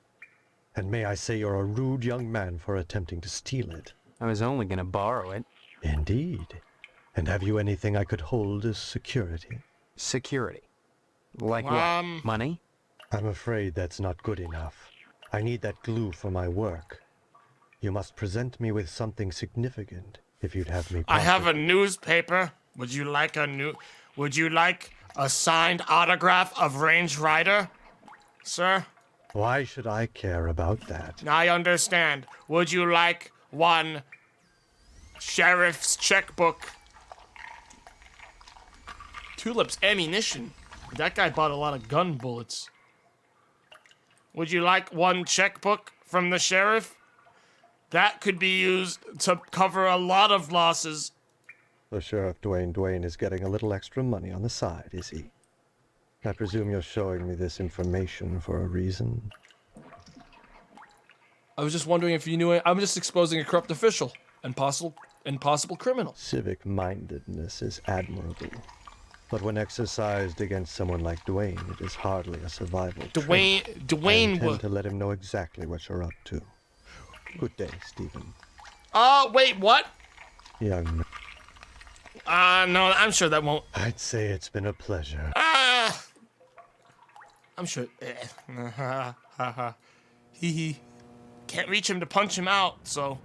And may I say you're a rude young man for attempting to steal it. I was only gonna borrow it. Indeed. And have you anything I could hold as security? Security? Like Um, what? Money? I'm afraid that's not good enough. I need that glue for my work. You must present me with something significant if you'd have me. I have part a newspaper. Would you like a signed autograph of Range Rider, sir? Why should I care about that? I understand. Would you like one sheriff's checkbook? Tulip's ammunition. That guy bought a lot of gun bullets. Would you like one checkbook from the sheriff? That could be used to cover a lot of losses. The Sheriff Dwayne is getting a little extra money on the side, is he? I presume you're showing me this information for a reason? I was just wondering if you knew it. I'm just exposing a corrupt official and possible criminal. Civic-mindedness is admirable. But when exercised against someone like Dwayne, it is hardly a survival trait. I intend to let him know exactly what you're up to. Good day, Stephen. Wait, what? Young man. No, I'm sure that won't. I'd say it's been a pleasure. I'm sure. Hee. Can't reach him to punch him out, so.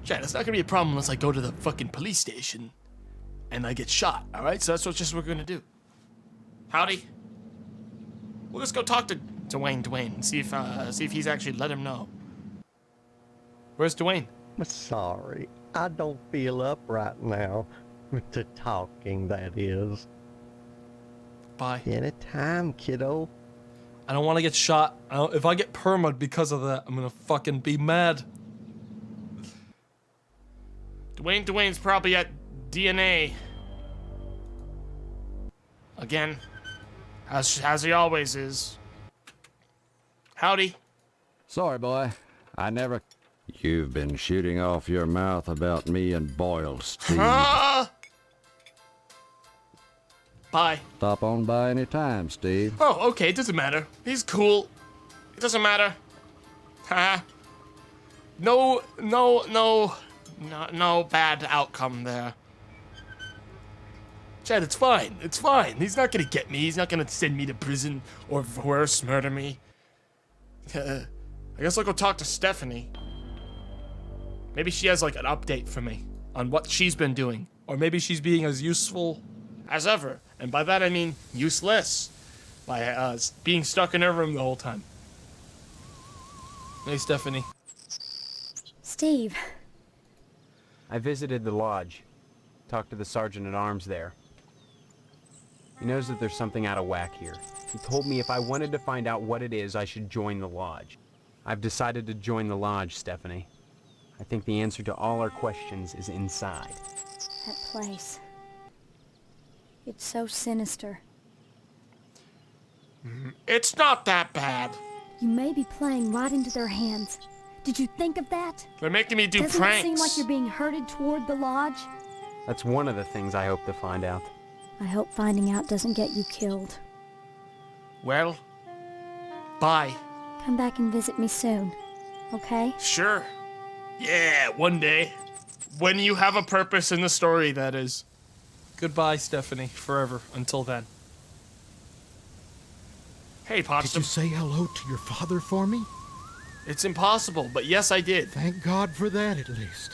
Chat, it's not gonna be a problem unless I go to the fucking police station and I get shot, alright? So that's what we're gonna do. Howdy. We'll just go talk to Dwayne and see if he's actually let him know. Where's Dwayne? I'm sorry. I don't feel up right now. To talking, that is. Bye. Anytime, kiddo. I don't want to get shot. If I get perma'd because of that, I'm gonna fucking be mad. Dwayne's probably at DNA. Again. As he always is. Howdy. Sorry, boy. I never... You've been shooting off your mouth about me and Boyle, Steve. Bye. Stop on by any time, Steve. Oh, okay, it doesn't matter. He's cool. It doesn't matter. No bad outcome there. Chad, it's fine. It's fine. He's not gonna get me. He's not gonna send me to prison or worse, murder me. I guess I'll go talk to Stephanie. Maybe she has like an update for me on what she's been doing. Or maybe she's being as useful as ever. And by that I mean useless. By being stuck in her room the whole time. Hey, Stephanie. Steve. I visited the lodge. Talked to the sergeant at arms there. He knows that there's something out of whack here. He told me if I wanted to find out what it is, I should join the lodge. I've decided to join the lodge, Stephanie. I think the answer to all our questions is inside. That place. It's so sinister. It's not that bad. You may be playing right into their hands. Did you think of that? They're making me do Doesn't pranks. it seem like you're being herded toward the lodge? That's one of the things I hope to find out. I hope finding out doesn't get you killed. Well, bye. Come back and visit me soon, okay? Sure. Yeah, one day. When you have a purpose in the story, that is. Goodbye, Stephanie, forever, until then. Hey, Potsdam. Did you say hello to your father for me? It's impossible, but yes, I did. Thank God for that, at least.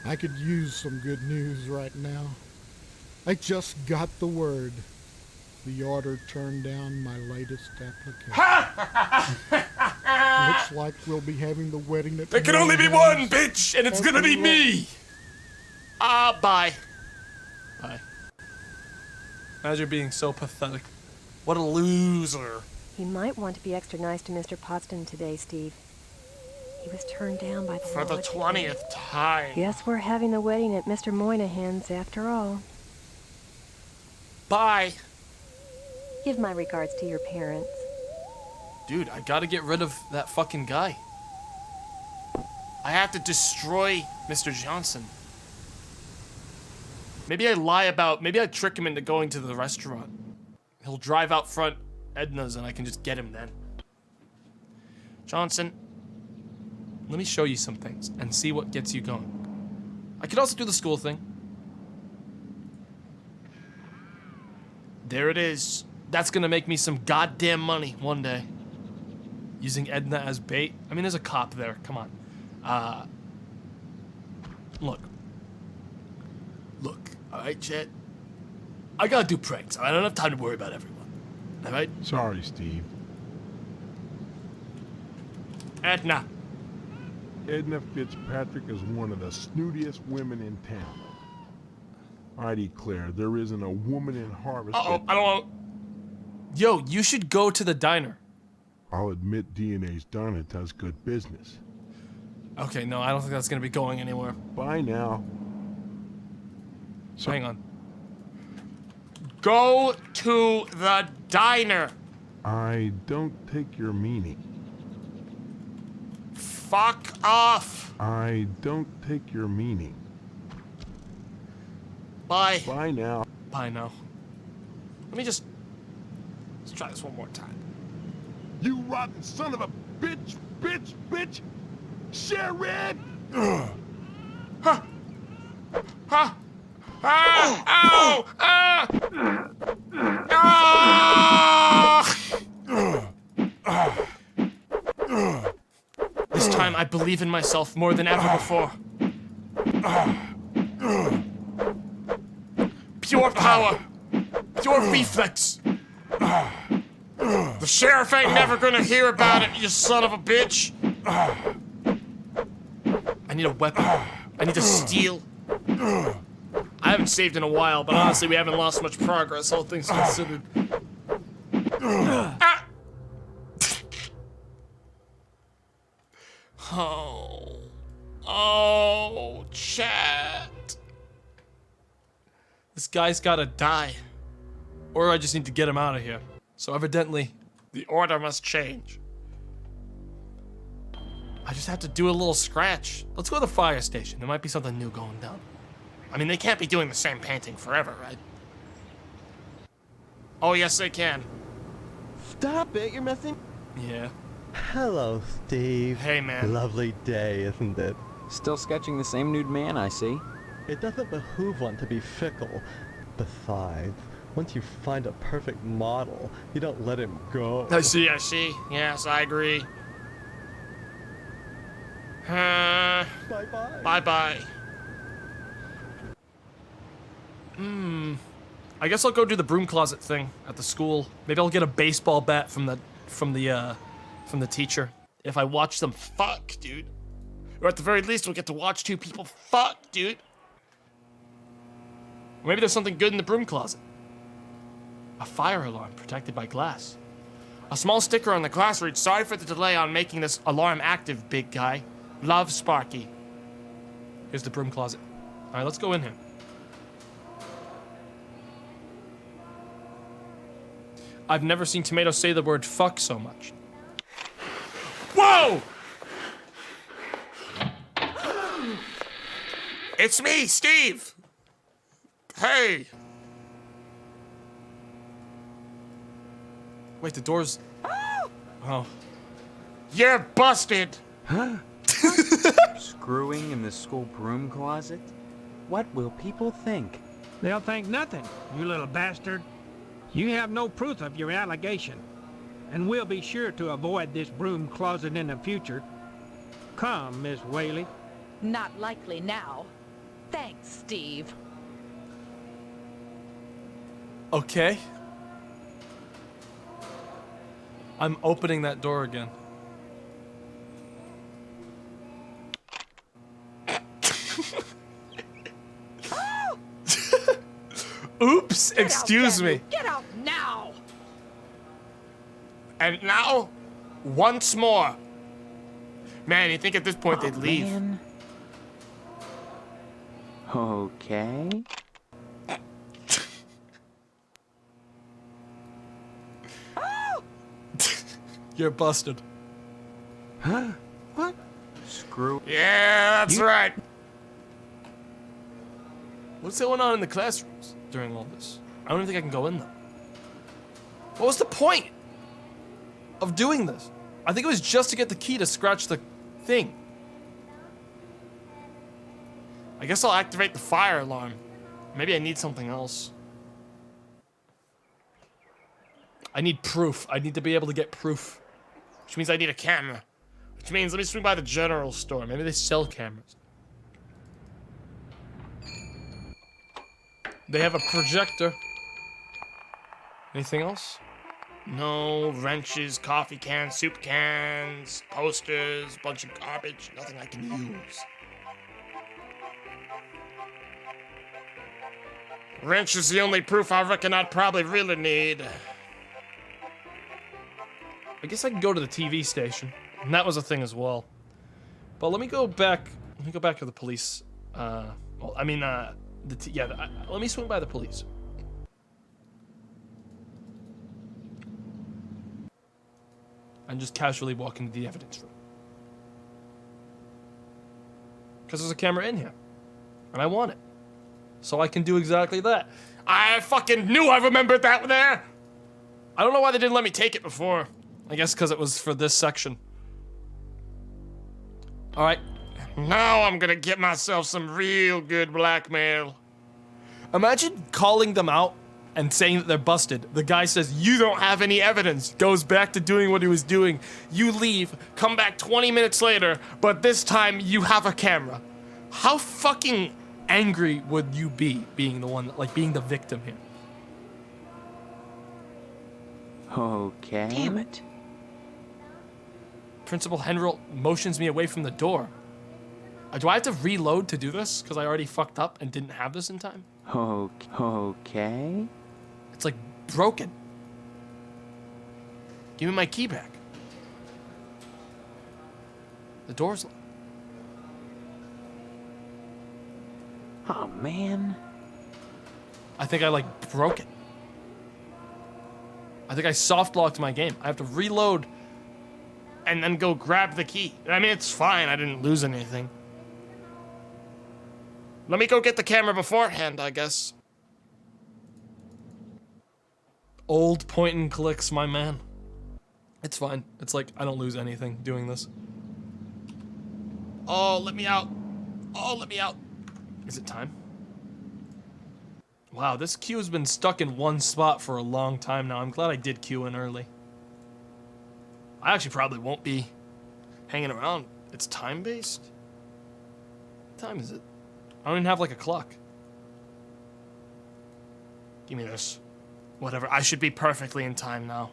I could use some good news right now. I just got the word. The order turned down my latest application. Looks like we'll be having the wedding that... There can only be one, bitch, and it's gonna be me! Bye. Bye. As you're being so pathetic. What a loser. You might want to be extra nice to Mr. Potsdam today, Steve. He was turned down by the For the lodge 20th time. Guess we're having the wedding at Mr. Moynihan's after all. Bye. Give my regards to your parents. Dude, I gotta get rid of that fucking guy. I have to destroy Mr. Johnson. Maybe I trick him into going to the restaurant. He'll drive out front Edna's and I can just get him then. Johnson, let me show you some things and see what gets you going. I could also do the school thing. There it is. That's gonna make me some goddamn money one day. Using Edna as bait. I mean, there's a cop there. Come on. Look. Alright, Chet? I gotta do pranks. I don't have time to worry about everyone. Alright? Sorry, Steve. Edna. Edna Fitzpatrick is one of the snootiest women in town. I declare, there isn't a woman in Harvestin. Uh-oh, I don't want... Yo, you should go to the diner. I'll admit DNA's done it, does good business. Okay, no, I don't think that's gonna be going anywhere. Bye now. So hang on. Go to the diner. I don't take your meaning. Fuck off. I don't take your meaning. Bye. Bye now. Bye now. Let's try this one more time. You rotten son of a bitch! Sheriff! Ha! Ha! Ah! Ow! Ah! Ah! This time I believe in myself more than ever before. Pure power! Pure reflex! The sheriff ain't never gonna hear about it, you son of a bitch! I need a weapon. I need to steal. I haven't saved in a while, but honestly, we haven't lost much progress, all things considered. Ah! Oh, chat. This guy's gotta die. Or I just need to get him out of here. So evidently, the order must change. I just have to do a little scratch. Let's go to the fire station. There might be something new going down. I mean, they can't be doing the same painting forever, right? Oh, yes, they can. Stop it, you're messing... Yeah. Hello, Steve. Hey, man. Lovely day, isn't it? Still sketching the same nude man, I see. It doesn't behoove one to be fickle. Besides, once you find a perfect model, you don't let him go. I see. Yes, I agree. Bye-bye. Bye-bye. I guess I'll go do the broom closet thing at the school. Maybe I'll get a baseball bat from the teacher. If I watch them fuck, dude. Or at the very least, we'll get to watch two people fuck, dude. Or maybe there's something good in the broom closet. A fire alarm protected by glass. A small sticker on the glass reads, "Sorry for the delay on making this alarm active, big guy. Love, Sparky." Here's the broom closet. All right, let's go in here. I've never seen Tomato say the word fuck so much. Whoa! It's me, Steve! Hey! Wait, the door's... Oh. You're busted! Huh? Screwing in the school broom closet? What will people think? They'll think nothing, you little bastard. You have no proof of your allegation, and we'll be sure to avoid this broom closet in the future. Come, Miss Whaley. Not likely now. Thanks, Steve. Okay. I'm opening that door again. Oops, excuse me. Get out now! And now, once more. Man, you think at this point they'd leave. Man. Okay. You're busted. Huh? What? Screw. Yeah, that's right. What's going on in the classrooms during all this? I don't even think I can go in them. What was the point of doing this? I think it was just to get the key to scratch the thing. I guess I'll activate the fire alarm. Maybe I need something else. I need proof. I need to be able to get proof. Which means I need a camera. Which means let me swing by the general store. Maybe they sell cameras. They have a projector. Anything else? No, wrenches, coffee cans, soup cans, posters, bunch of garbage. Nothing I can use. Wrench is the only proof I reckon I'd probably really need. I guess I can go to the TV station. And that was a thing as well. But let me go back. Let me go back to the police. Let me swing by the police. And just casually walk into the evidence room. Because there's a camera in here. And I want it. So I can do exactly that. I fucking knew I remembered that there! I don't know why they didn't let me take it before. I guess because it was for this section. Alright. Now I'm gonna get myself some real good blackmail. Imagine calling them out and saying that they're busted. The guy says, "You don't have any evidence." Goes back to doing what he was doing. You leave, come back 20 minutes later, but this time you have a camera. How fucking angry would you be being the one, like being the victim here? Okay. Damn it. Principal Henrel motions me away from the door. Do I have to reload to do this? Because I already fucked up and didn't have this in time? Okay. It's like broken. Give me my key back. The door's locked. Oh, man. I think I like broke it. I think I soft locked my game. I have to reload and then go grab the key. I mean, it's fine. I didn't lose anything. Let me go get the camera beforehand, I guess. Old point and clicks, my man. It's fine. It's like, I don't lose anything doing this. Oh, let me out. Oh, let me out. Is it time? Wow, this queue has been stuck in one spot for a long time now. I'm glad I did queue in early. I actually probably won't be hanging around. It's time-based? What time is it? I don't even have like a clock. Give me this. Whatever, I should be perfectly in time now.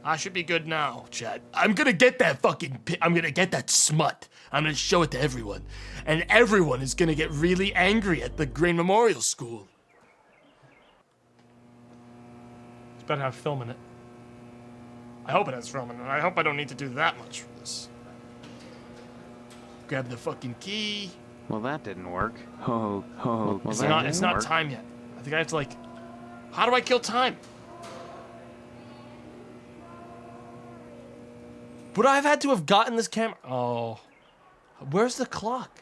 I should be good now, chat. I'm gonna get that I'm gonna get that smut. I'm gonna show it to everyone. And everyone is gonna get really angry at the Grain Memorial School. It's better have film in it. I hope it has film in it. I hope I don't need to do that much for this. Grab the fucking key. Well, that didn't work. Well, It's not time yet. I think I have to like... How do I kill time? Would I have had to have gotten this camera? Oh. Where's the clock?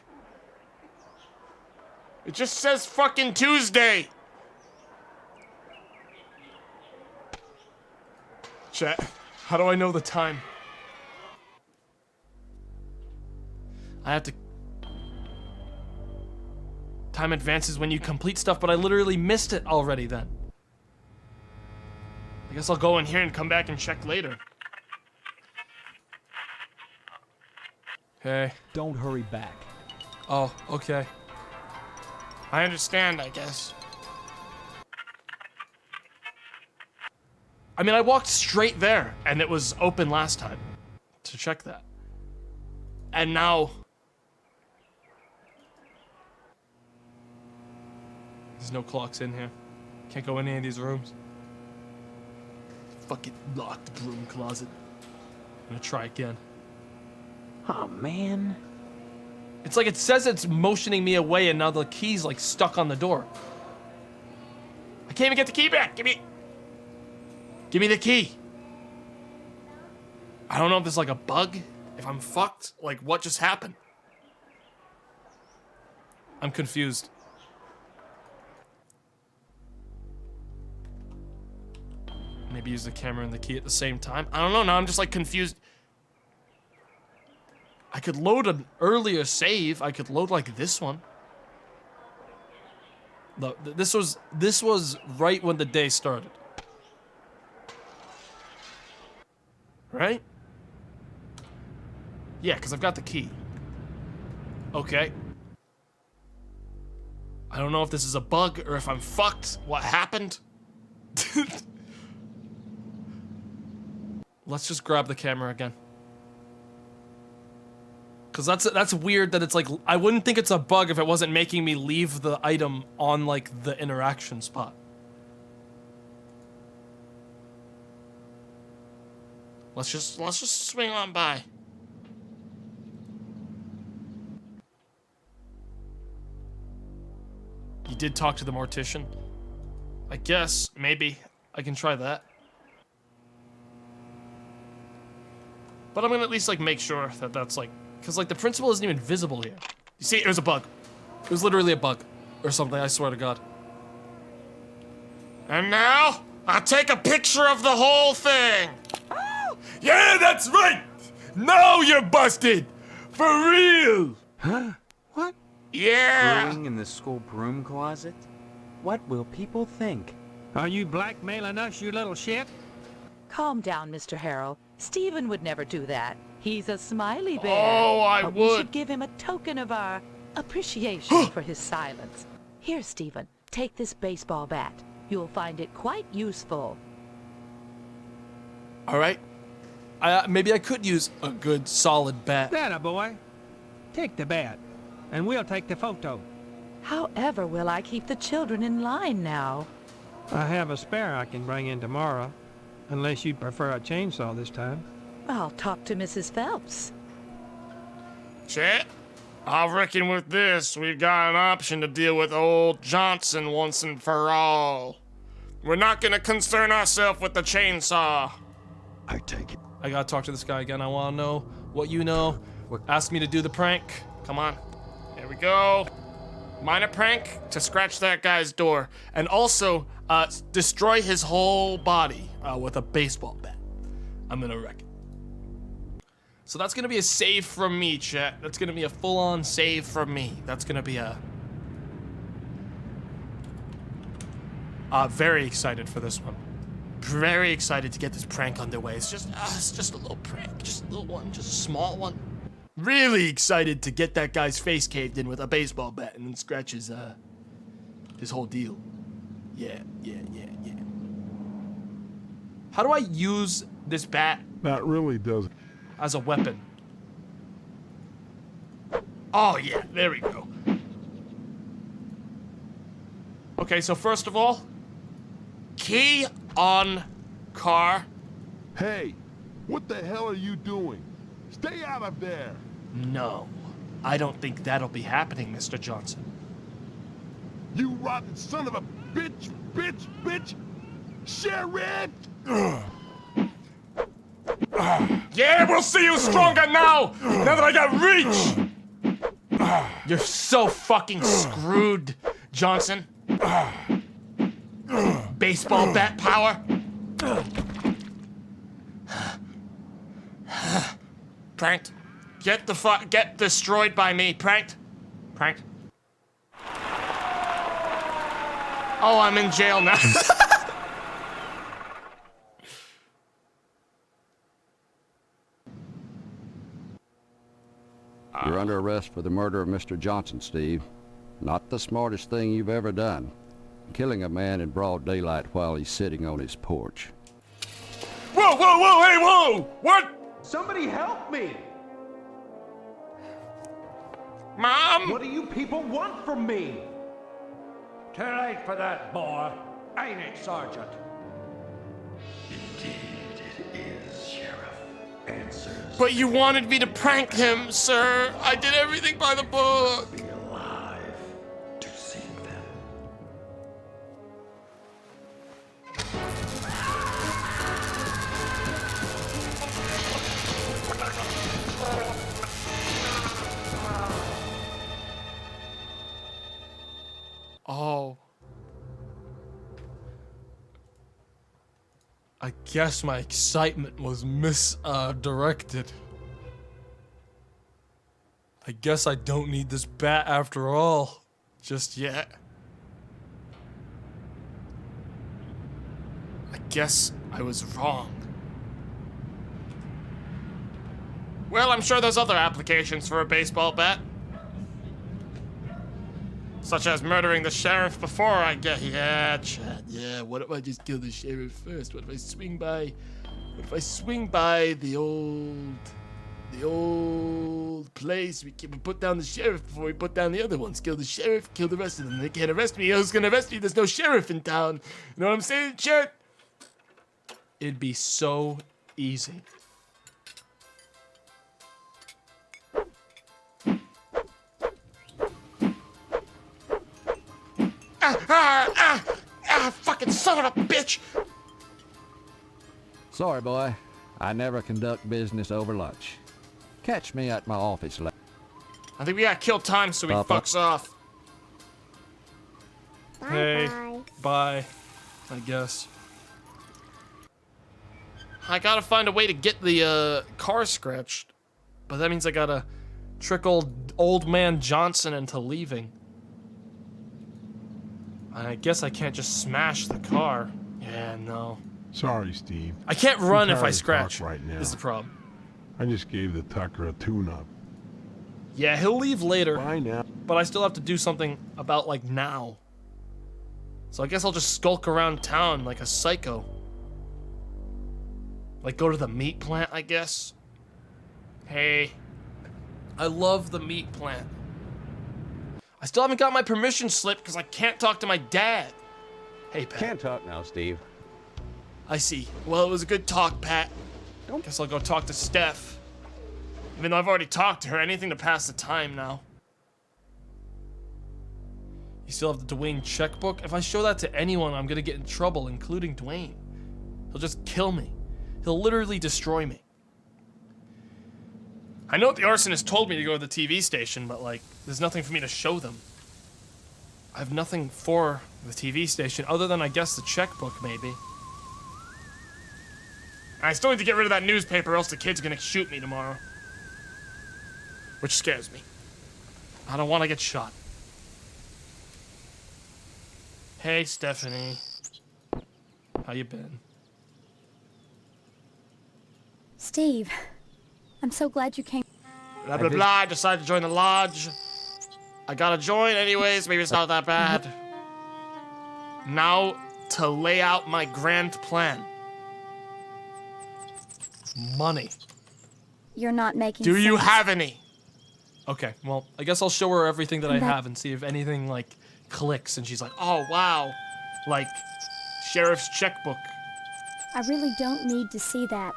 It just says fucking Tuesday. Chat, how do I know the time? I have to... Time advances when you complete stuff, but I literally missed it already then. I guess I'll go in here and come back and check later. Okay. Don't hurry back. Oh, okay. I understand, I guess. I mean, I walked straight there, and it was open last time to check that. And now... There's no clocks in here. Can't go in any of these rooms. Fucking locked broom closet. I'm gonna try again. Oh, man. It's like it says it's motioning me away and now the key's like stuck on the door. I can't even get the key back. Give me the key. I don't know if there's like a bug. If I'm fucked. Like what just happened? I'm confused. Maybe use the camera and the key at the same time. I don't know. Now I'm just like confused. I could load an earlier save. I could load like this one. No, this was right when the day started. Right? Yeah, because I've got the key. Okay. I don't know if this is a bug or if I'm fucked. What happened? Let's just grab the camera again. Cause that's weird that it's like, I wouldn't think it's a bug if it wasn't making me leave the item on like the interaction spot. Let's just swing on by. You did talk to the mortician? I guess, maybe. I can try that. But I'm gonna at least like make sure that that's like, because like the principal isn't even visible here. You see, it was a bug. It was literally a bug or something, I swear to God. And now, I'll take a picture of the whole thing. Yeah, that's right. Now you're busted. For real. Huh? What? Yeah. Brewing in the school broom closet? What will people think? Are you blackmailing us, you little shit? Calm down, Mr. Harrell. Stephen would never do that. He's a smiley bear. Oh, I but would. We should give him a token of our appreciation for his silence. Here, Stephen, take this baseball bat. You'll find it quite useful. All right. Maybe I could use a good solid bat. That boy. Take the bat, and we'll take the photo. However will I keep the children in line now? I have a spare I can bring in tomorrow, unless you'd prefer a chainsaw this time. I'll talk to Mrs. Phelps. Chet, I reckon with this, we've got an option to deal with old Johnson once and for all. We're not gonna concern ourselves with the chainsaw. I take it. I gotta talk to this guy again. I wanna know what you know. Ask me to do the prank. Come on. Here we go. Minor prank to scratch that guy's door. And also, destroy his whole body with a baseball bat. I'm gonna wreck it. So that's gonna be a save from me, chat. That's gonna be a full-on save from me. That's gonna be a... Very excited for this one. Very excited to get this prank underway. It's just a little prank, just a little one, just a small one. Really excited to get that guy's face caved in with a baseball bat and then scratch his whole deal. Yeah. How do I use this bat? That really does. As a weapon. Oh yeah, there we go. Okay, so first of all, key on car. Hey, what the hell are you doing? Stay out of there! No, I don't think that'll be happening, Mr. Johnson. You rotten son of a bitch! Sheriff! Yeah, we'll see you stronger now that I got reach! You're so fucking screwed, Johnson. Baseball bat power. Pranked. Get destroyed by me. Pranked. Oh, I'm in jail now. You're under arrest for the murder of Mr. Johnson, Steve. Not the smartest thing you've ever done. Killing a man in broad daylight while he's sitting on his porch. Whoa, hey, whoa! What? Somebody help me! Mom? What do you people want from me? Too late for that, boy. Ain't it, Sergeant? Indeed, it is, Sheriff. Answers. But you wanted me to prank him, sir. I did everything by the book. Be alive to see them. Oh. I guess my excitement was misdirected. I guess I don't need this bat after all. Just yet. I guess I was wrong. Well, I'm sure there's other applications for a baseball bat. Such as murdering the sheriff before I get here. Yeah, Chad, yeah. What if I just kill the sheriff first? What if I swing by the old place? We put down the sheriff before we put down the other ones. Kill the sheriff, kill the rest of them. They can't arrest me. Who's gonna arrest me? There's no sheriff in town. You know what I'm saying, Chad? It'd be so easy. Fucking son of a bitch! Sorry, boy. I never conduct business over lunch. Catch me at my office later. I think we gotta kill time so he fucks off. Hey, bye. I guess. I gotta find a way to get the car scratched. But that means I gotta trick old man Johnson into leaving. I guess I can't just smash the car. Yeah, no. Sorry, Steve. I can't run if I scratch. Right now. Is the problem. I just gave the Tucker a tune-up. Yeah, he'll leave later. Bye now. But I still have to do something about, like, now. So I guess I'll just skulk around town like a psycho. Like, go to the meat plant, I guess. Hey. I love the meat plant. I still haven't got my permission slip because I can't talk to my dad. Hey, Pat. Can't talk now, Steve. I see. Well, it was a good talk, Pat. Guess I'll go talk to Steph. Even though I've already talked to her, anything to pass the time now. You still have the Dwayne checkbook? If I show that to anyone, I'm gonna get in trouble, including Dwayne. He'll just kill me. He'll literally destroy me. I know the arsonist told me to go to the TV station, but, like, there's nothing for me to show them. I have nothing for the TV station other than, I guess, the checkbook, maybe. I still need to get rid of that newspaper, or else the kid's gonna shoot me tomorrow. Which scares me. I don't want to get shot. Hey, Stephanie. How you been? Steve, I'm so glad you came. Blah, blah, blah. I decided to join the lodge. I gotta join anyways. Maybe it's not that bad. Now to lay out my grand plan. Money. You're not making Do you sense. have any? Okay, well, I guess I'll show her everything that I have and see if anything, like, clicks. And she's like, oh, wow. Like, sheriff's checkbook. I really don't need to see that.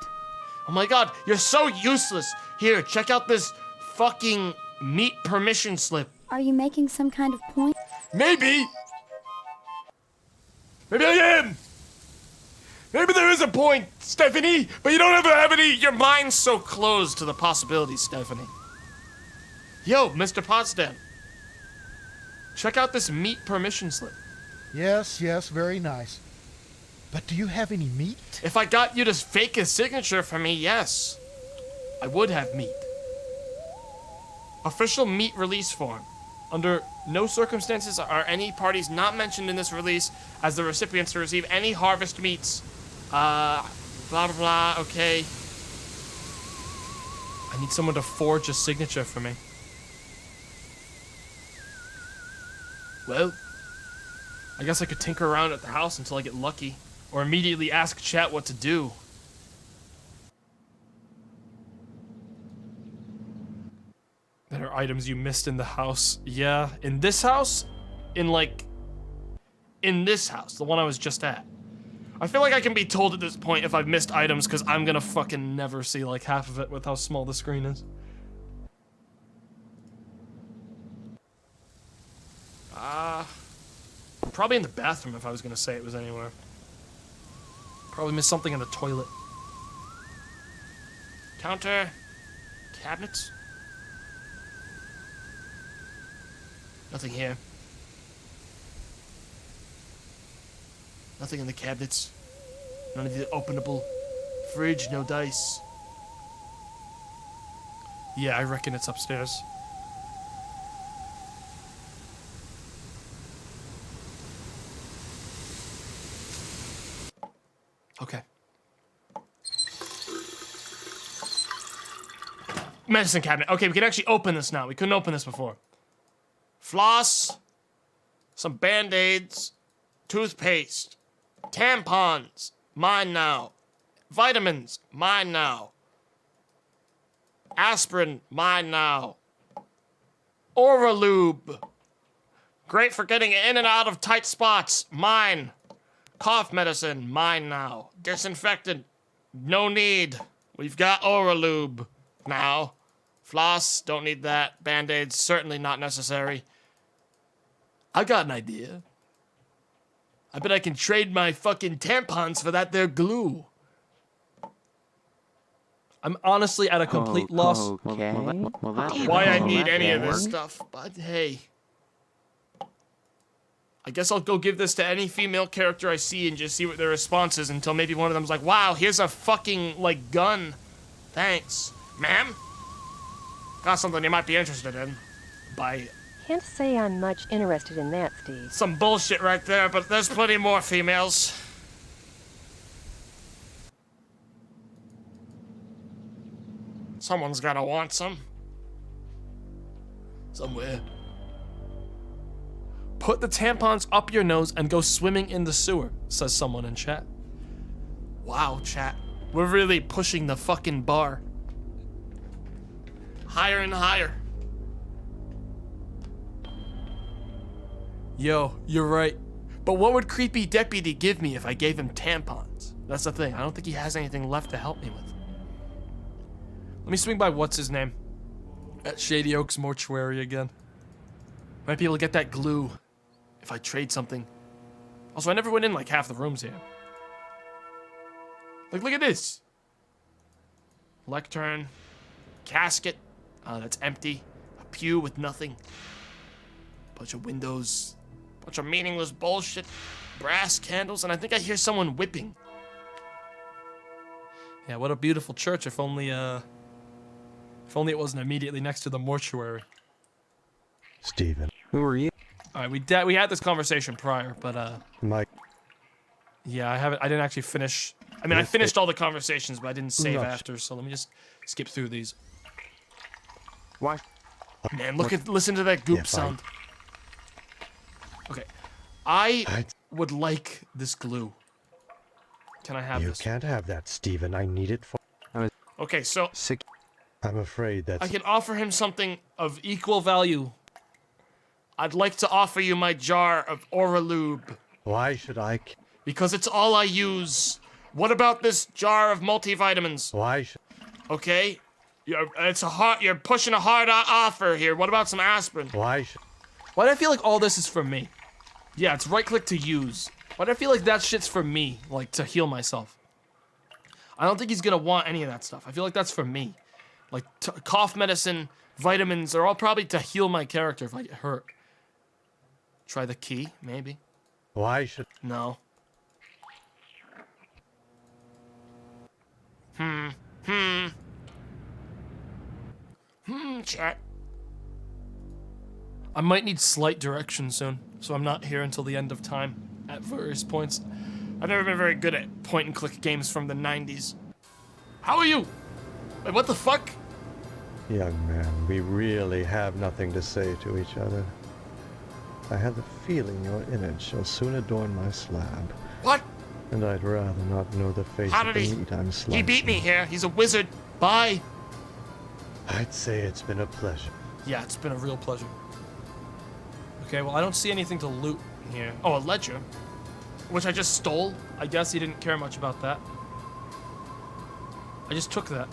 Oh my god, you're so useless. Here, check out this fucking meat permission slip. Are you making some kind of point? Maybe. Maybe I am. Maybe there is a point, Stephanie, but you don't ever have any. Your mind's so closed to the possibilities, Stephanie. Yo, Mr. Potsdam. Check out this meat permission slip. Yes, yes, very nice. But do you have any meat? If I got you to fake a signature for me, yes. I would have meat. Official meat release form. Under no circumstances are any parties not mentioned in this release as the recipients to receive any harvest meats. Blah, blah, blah, okay. I need someone to forge a signature for me. Well, I guess I could tinker around at the house until I get lucky. Or immediately ask chat what to do. There are items you missed in the house. Yeah, in this house? In this house, the one I was just at. I feel like I can be told at this point if I've missed items because I'm gonna fucking never see like half of it with how small the screen is. Probably in the bathroom if I was gonna say it was anywhere. Probably missed something in the toilet. Counter. Cabinets. Nothing here. Nothing in the cabinets. None of the openable. Fridge, no dice. Yeah, I reckon it's upstairs. Okay. Medicine cabinet. Okay, we can actually open this now. We couldn't open this before. Floss. Some Band-Aids. Toothpaste. Tampons. Mine now. Vitamins. Mine now. Aspirin. Mine now. Oralube. Great for getting in and out of tight spots. Mine. Cough medicine, mine now. Disinfectant, no need. We've got Oralube now. Floss, don't need that. Band-Aids, certainly not necessary. I got an idea. I bet I can trade my fucking tampons for that there glue. I'm honestly at a complete loss. Okay. Why I need any of this stuff, but hey. I guess I'll go give this to any female character I see and just see what their response is until maybe one of them's like, wow, here's a fucking, like, gun. Thanks. Ma'am? Got something you might be interested in. Buy. Can't say I'm much interested in that, Steve. Some bullshit right there, but there's plenty more females. Someone's gotta want some. Somewhere. Put the tampons up your nose and go swimming in the sewer, says someone in chat. Wow, chat. We're really pushing the fucking bar. Higher and higher. Yo, you're right. But what would creepy deputy give me if I gave him tampons? That's the thing. I don't think he has anything left to help me with. Let me swing by what's his name? At Shady Oaks Mortuary again. Might be able to get that glue. If I trade something. Also, I never went in like half the rooms here. Like, look at this. Lectern. Casket. That's empty. A pew with nothing. Bunch of windows. Bunch of meaningless bullshit. Brass candles. And I think I hear someone whipping. Yeah, what a beautiful church. If only it wasn't immediately next to the mortuary. Steven. Who are you? All right, we had this conversation prior, but Mike. Yeah, I haven't. I didn't actually finish. I mean, I finished all the conversations, but I didn't save after. So let me just skip through these. Why? Man, listen to that goop sound. Okay, I would like this glue. Can I have this? You can't have that, Stephen. I need it for... Okay, so... I'm afraid that's... I can offer him something of equal value. I'd like to offer you my jar of Oralube. Why should I... Because it's all I use. What about this jar of multivitamins? Why should... Okay? You're pushing a hard offer here. What about some aspirin? Why should... Why do I feel like all this is for me? Yeah, it's right-click to use. Why do I feel like that shit's for me? Like, to heal myself. I don't think he's gonna want any of that stuff. I feel like that's for me. Like, cough medicine, vitamins, are all probably to heal my character if I get hurt. Try the key, maybe. Why should... No. Chat. I might need slight direction soon, so I'm not here until the end of time at various points. I've never been very good at point-and-click games from the 90s. How are you? Wait, what the fuck? Young man, we really have nothing to say to each other. I have the feeling your image shall soon adorn my slab. What? And I'd rather not know the face How of did the he? meat I'm slicing. He beat me here. He's a wizard. Bye. I'd say it's been a pleasure. Yeah, it's been a real pleasure. Okay, well, I don't see anything to loot here. Oh, a ledger. Which I just stole. I guess he didn't care much about that. I just took that.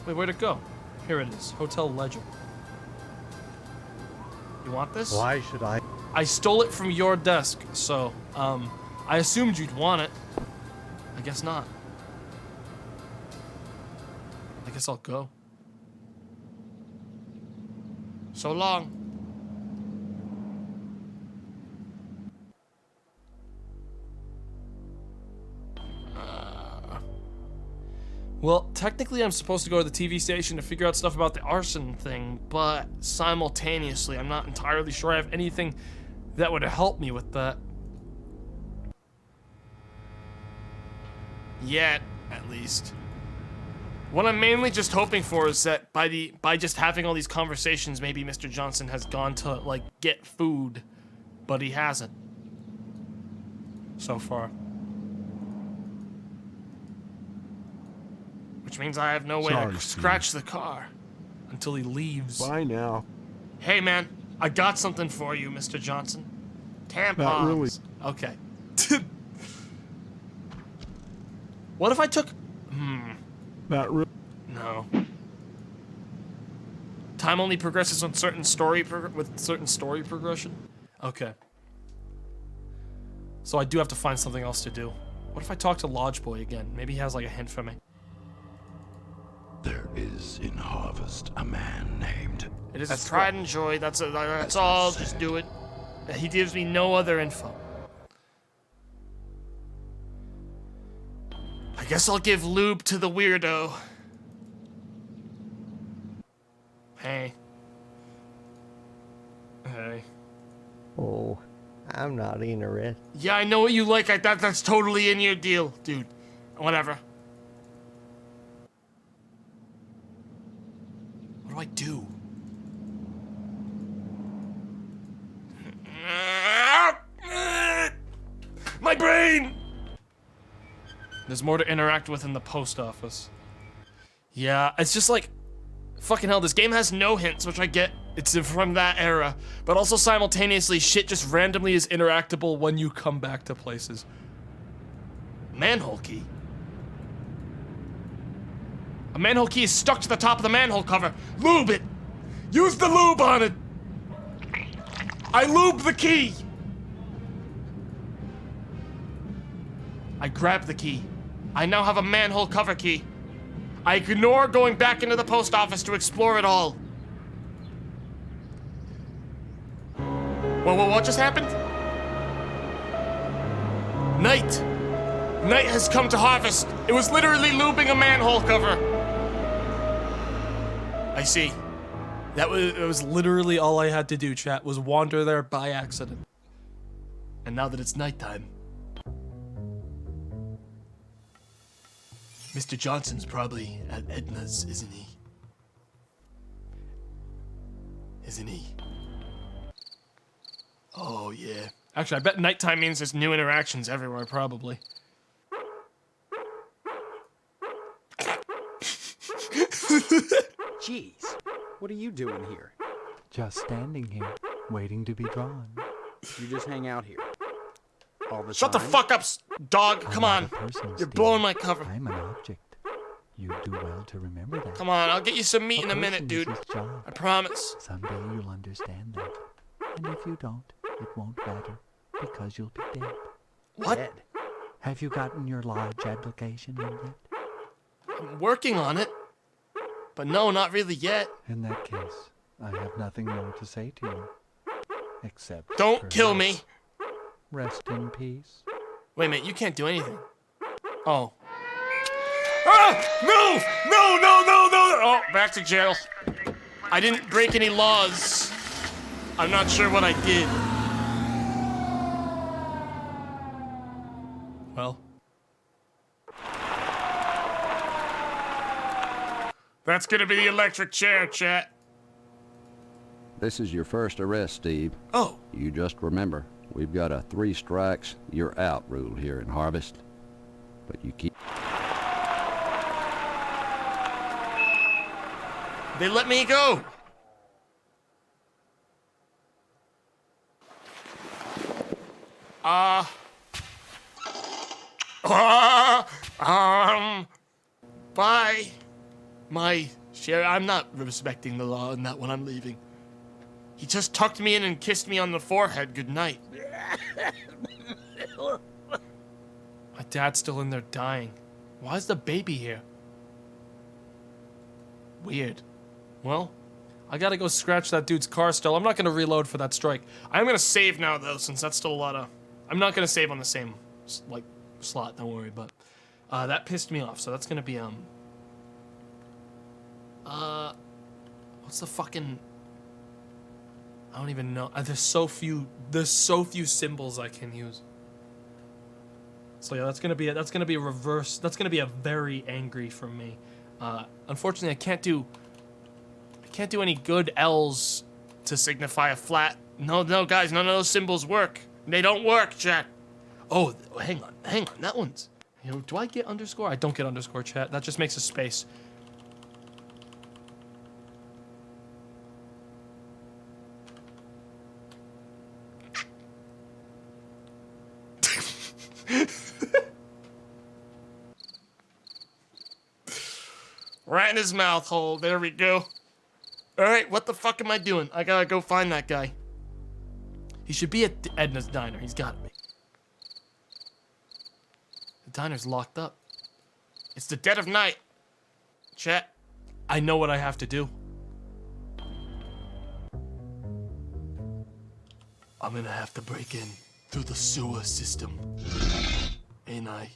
Wait, where'd it go? Here it is. Hotel ledger. You want this? Why should I? I stole it from your desk, so, I assumed you'd want it. I guess not. I guess I'll go. So long. Well, technically I'm supposed to go to the TV station to figure out stuff about the arson thing, but simultaneously I'm not entirely sure I have anything that would help me with that. Yet, at least. What I'm mainly just hoping for is that by just having all these conversations, maybe Mr. Johnson has gone to, like, get food, but he hasn't. So far. Which means I have no way to scratch the car until he leaves. Bye now. Hey man, I got something for you, Mr. Johnson. Tampons. Not really. Okay. What if I took... Not really. No. Time only progresses on certain story with certain story progression? Okay. So I do have to find something else to do. What if I talk to Lodge Boy again? Maybe he has like a hint for me. There is in Harvest a man named... It is his pride and joy. That's all. Just do it. He gives me no other info. I guess I'll give lube to the weirdo. Hey. Hey. Oh, I'm not interested. Yeah, I know what you like. That's totally in your deal, dude. Whatever. What do I do? My brain! There's more to interact with in the post office. Yeah, it's just like... Fucking hell, this game has no hints, which I get. It's from that era. But also simultaneously, shit just randomly is interactable when you come back to places. Manhole key? A manhole key is stuck to the top of the manhole cover. Lube it! Use the lube on it! I lube the key! I grab the key. I now have a manhole cover key. I ignore going back into the post office to explore it all. Whoa, what just happened? Night! Night has come to Harvest. It was literally lubing a manhole cover. I see. It was literally all I had to do, chat, was wander there by accident. And now that it's nighttime, Mr. Johnson's probably at Edna's, isn't he? Isn't he? Oh, yeah. Actually, I bet nighttime means there's new interactions everywhere, probably. Jeez, what are you doing here? Just standing here, waiting to be drawn. You just hang out here all the Shut time? the fuck up, dog. Come I'm on. not a person, You're Steve. blowing my cover. I'm an object. You do well to remember that. Come on, I'll get you some meat in a person minute, is dude. his job. I promise. Someday you'll understand that. And if you don't, it won't matter, because you'll be dead. What? Dead. Have you gotten your lodge application in yet? I'm working on it. But no, not really yet. In that case, I have nothing more to say to you. Except... Don't kill me. Rest in peace. Wait a minute, you can't do anything. Oh. Ah! No! No, no, no, no! Oh, back to jail. I didn't break any laws. I'm not sure what I did. Well. That's gonna be the electric chair, chat. This is your first arrest, Steve. Oh. You just remember, we've got a 3 strikes, you're out rule here in Harvest. But you keep... They let me go. Bye. My share, I'm not respecting the law in that when I'm leaving. He just tucked me in and kissed me on the forehead. Good night. My dad's still in there dying. Why is the baby here? Weird. Well, I gotta go scratch that dude's car still. I'm not gonna reload for that strike. I'm gonna save now though, since that's still a lot of... I'm not gonna save on the same, like, slot, don't worry, but... that pissed me off, so that's gonna be, what's the fucking... I don't even know. There's so few symbols I can use. So yeah, that's gonna be a reverse. That's gonna be a very angry from me. Unfortunately, I can't do any good L's to signify a flat. No, guys, none of those symbols work. They don't work, chat. Oh, hang on. That one's. You know, do I get underscore? I don't get underscore, chat. That just makes a space. Right in his mouth hole. There we go. Alright, what the fuck am I doing? I gotta go find that guy. He should be at Edna's diner. He's gotta be. The diner's locked up. It's the dead of night. Chat, I know what I have to do. I'm gonna have to break in through the sewer system. Ain't I?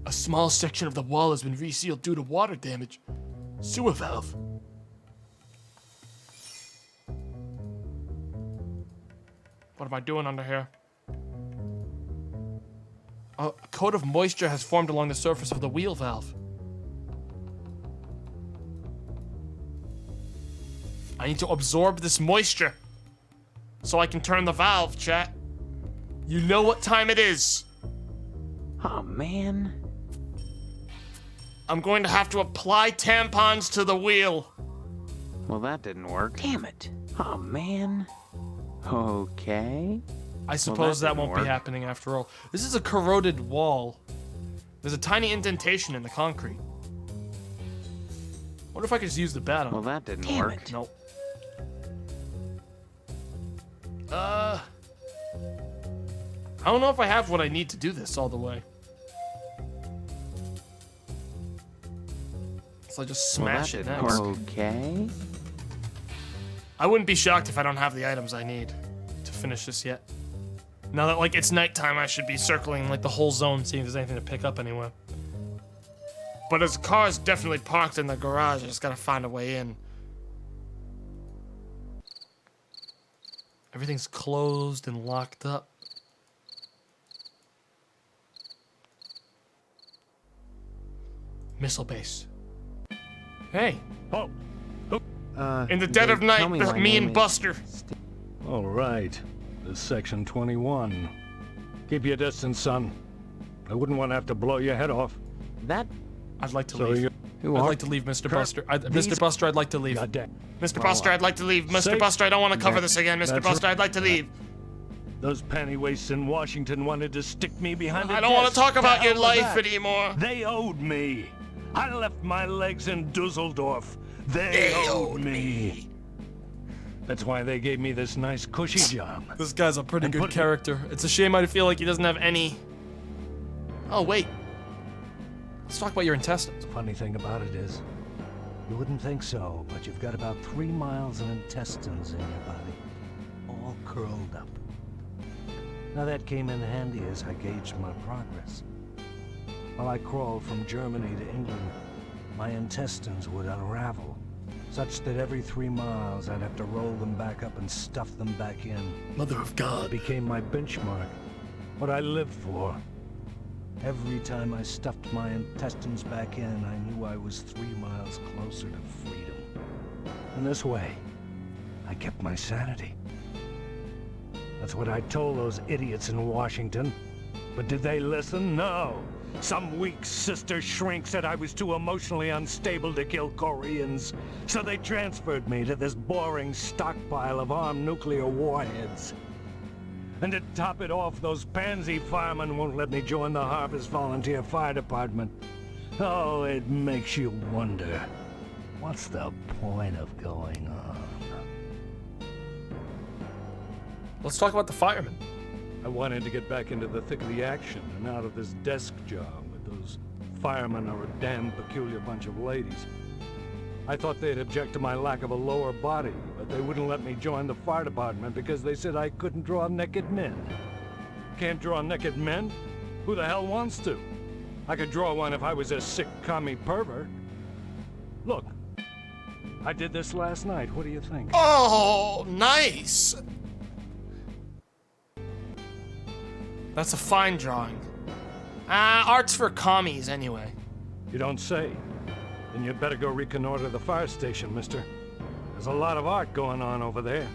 A small section of the wall has been resealed due to water damage. Sewer valve. What am I doing under here? A coat of moisture has formed along the surface of the wheel valve. I need to absorb this moisture so I can turn the valve, chat. You know what time it is. Oh, man. I'm going to have to apply tampons to the wheel. Well, that didn't work. Damn it. Oh, man. Okay. I suppose that won't be happening after all. This is a corroded wall. There's a tiny indentation in the concrete. Wonder if I could just use the bat on it. Well, that didn't work. Nope. I don't know if I have what I need to do this all the way. So I just smash it next. Okay. I wouldn't be shocked if I don't have the items I need to finish this yet. Now that, like, it's nighttime, I should be circling, like, the whole zone, seeing if there's anything to pick up anywhere. But his car is definitely parked in the garage. I just gotta find a way in. Everything's closed and locked up. Missile base. Hey. Oh. In the dead of night, me and Buster. All right. This is Section 21. Keep your distance, son. I wouldn't want to have to blow your head off. That... I'd like to leave. I'd like to leave, Mr. Buster. Mr. Buster, I'd like to leave. Mr. Buster, I'd like to leave. Mr. Buster, I don't want to cover this again. Mr. Buster, I'd like to leave. Those pantywaists in Washington wanted to stick me behind a desk. I don't want to talk about your life anymore. They owed me. I left my legs in Dusseldorf. They owed me. That's why they gave me this nice cushy job. This guy's a pretty good character. It's a shame I feel like he doesn't have any... Oh, wait. Let's talk about your intestines. The funny thing about it is, you wouldn't think so, but you've got about 3 miles of intestines in your body, all curled up. Now that came in handy as I gauged my progress. While I crawled from Germany to England, my intestines would unravel, such that every 3 miles I'd have to roll them back up and stuff them back in. Mother of God. It became my benchmark, what I lived for. Every time I stuffed my intestines back in, I knew I was 3 miles closer to freedom. And this way, I kept my sanity. That's what I told those idiots in Washington. But did they listen? No. Some weak sister shrink said I was too emotionally unstable to kill Koreans, so they transferred me to this boring stockpile of armed nuclear warheads. And to top it off, those pansy firemen won't let me join the Harvest Volunteer Fire Department. Oh, it makes you wonder, what's the point of going on? Let's talk about the firemen. I wanted to get back into the thick of the action and out of this desk job, but those firemen are a damn peculiar bunch of ladies. I thought they'd object to my lack of a lower body, but they wouldn't let me join the fire department because they said I couldn't draw naked men. Can't draw naked men? Who the hell wants to? I could draw one if I was a sick commie pervert. Look, I did this last night. What do you think? Oh, nice! That's a fine drawing. Art's for commies, anyway. You don't say. Then you'd better go reconnoiter the fire station, mister. There's a lot of art going on over there.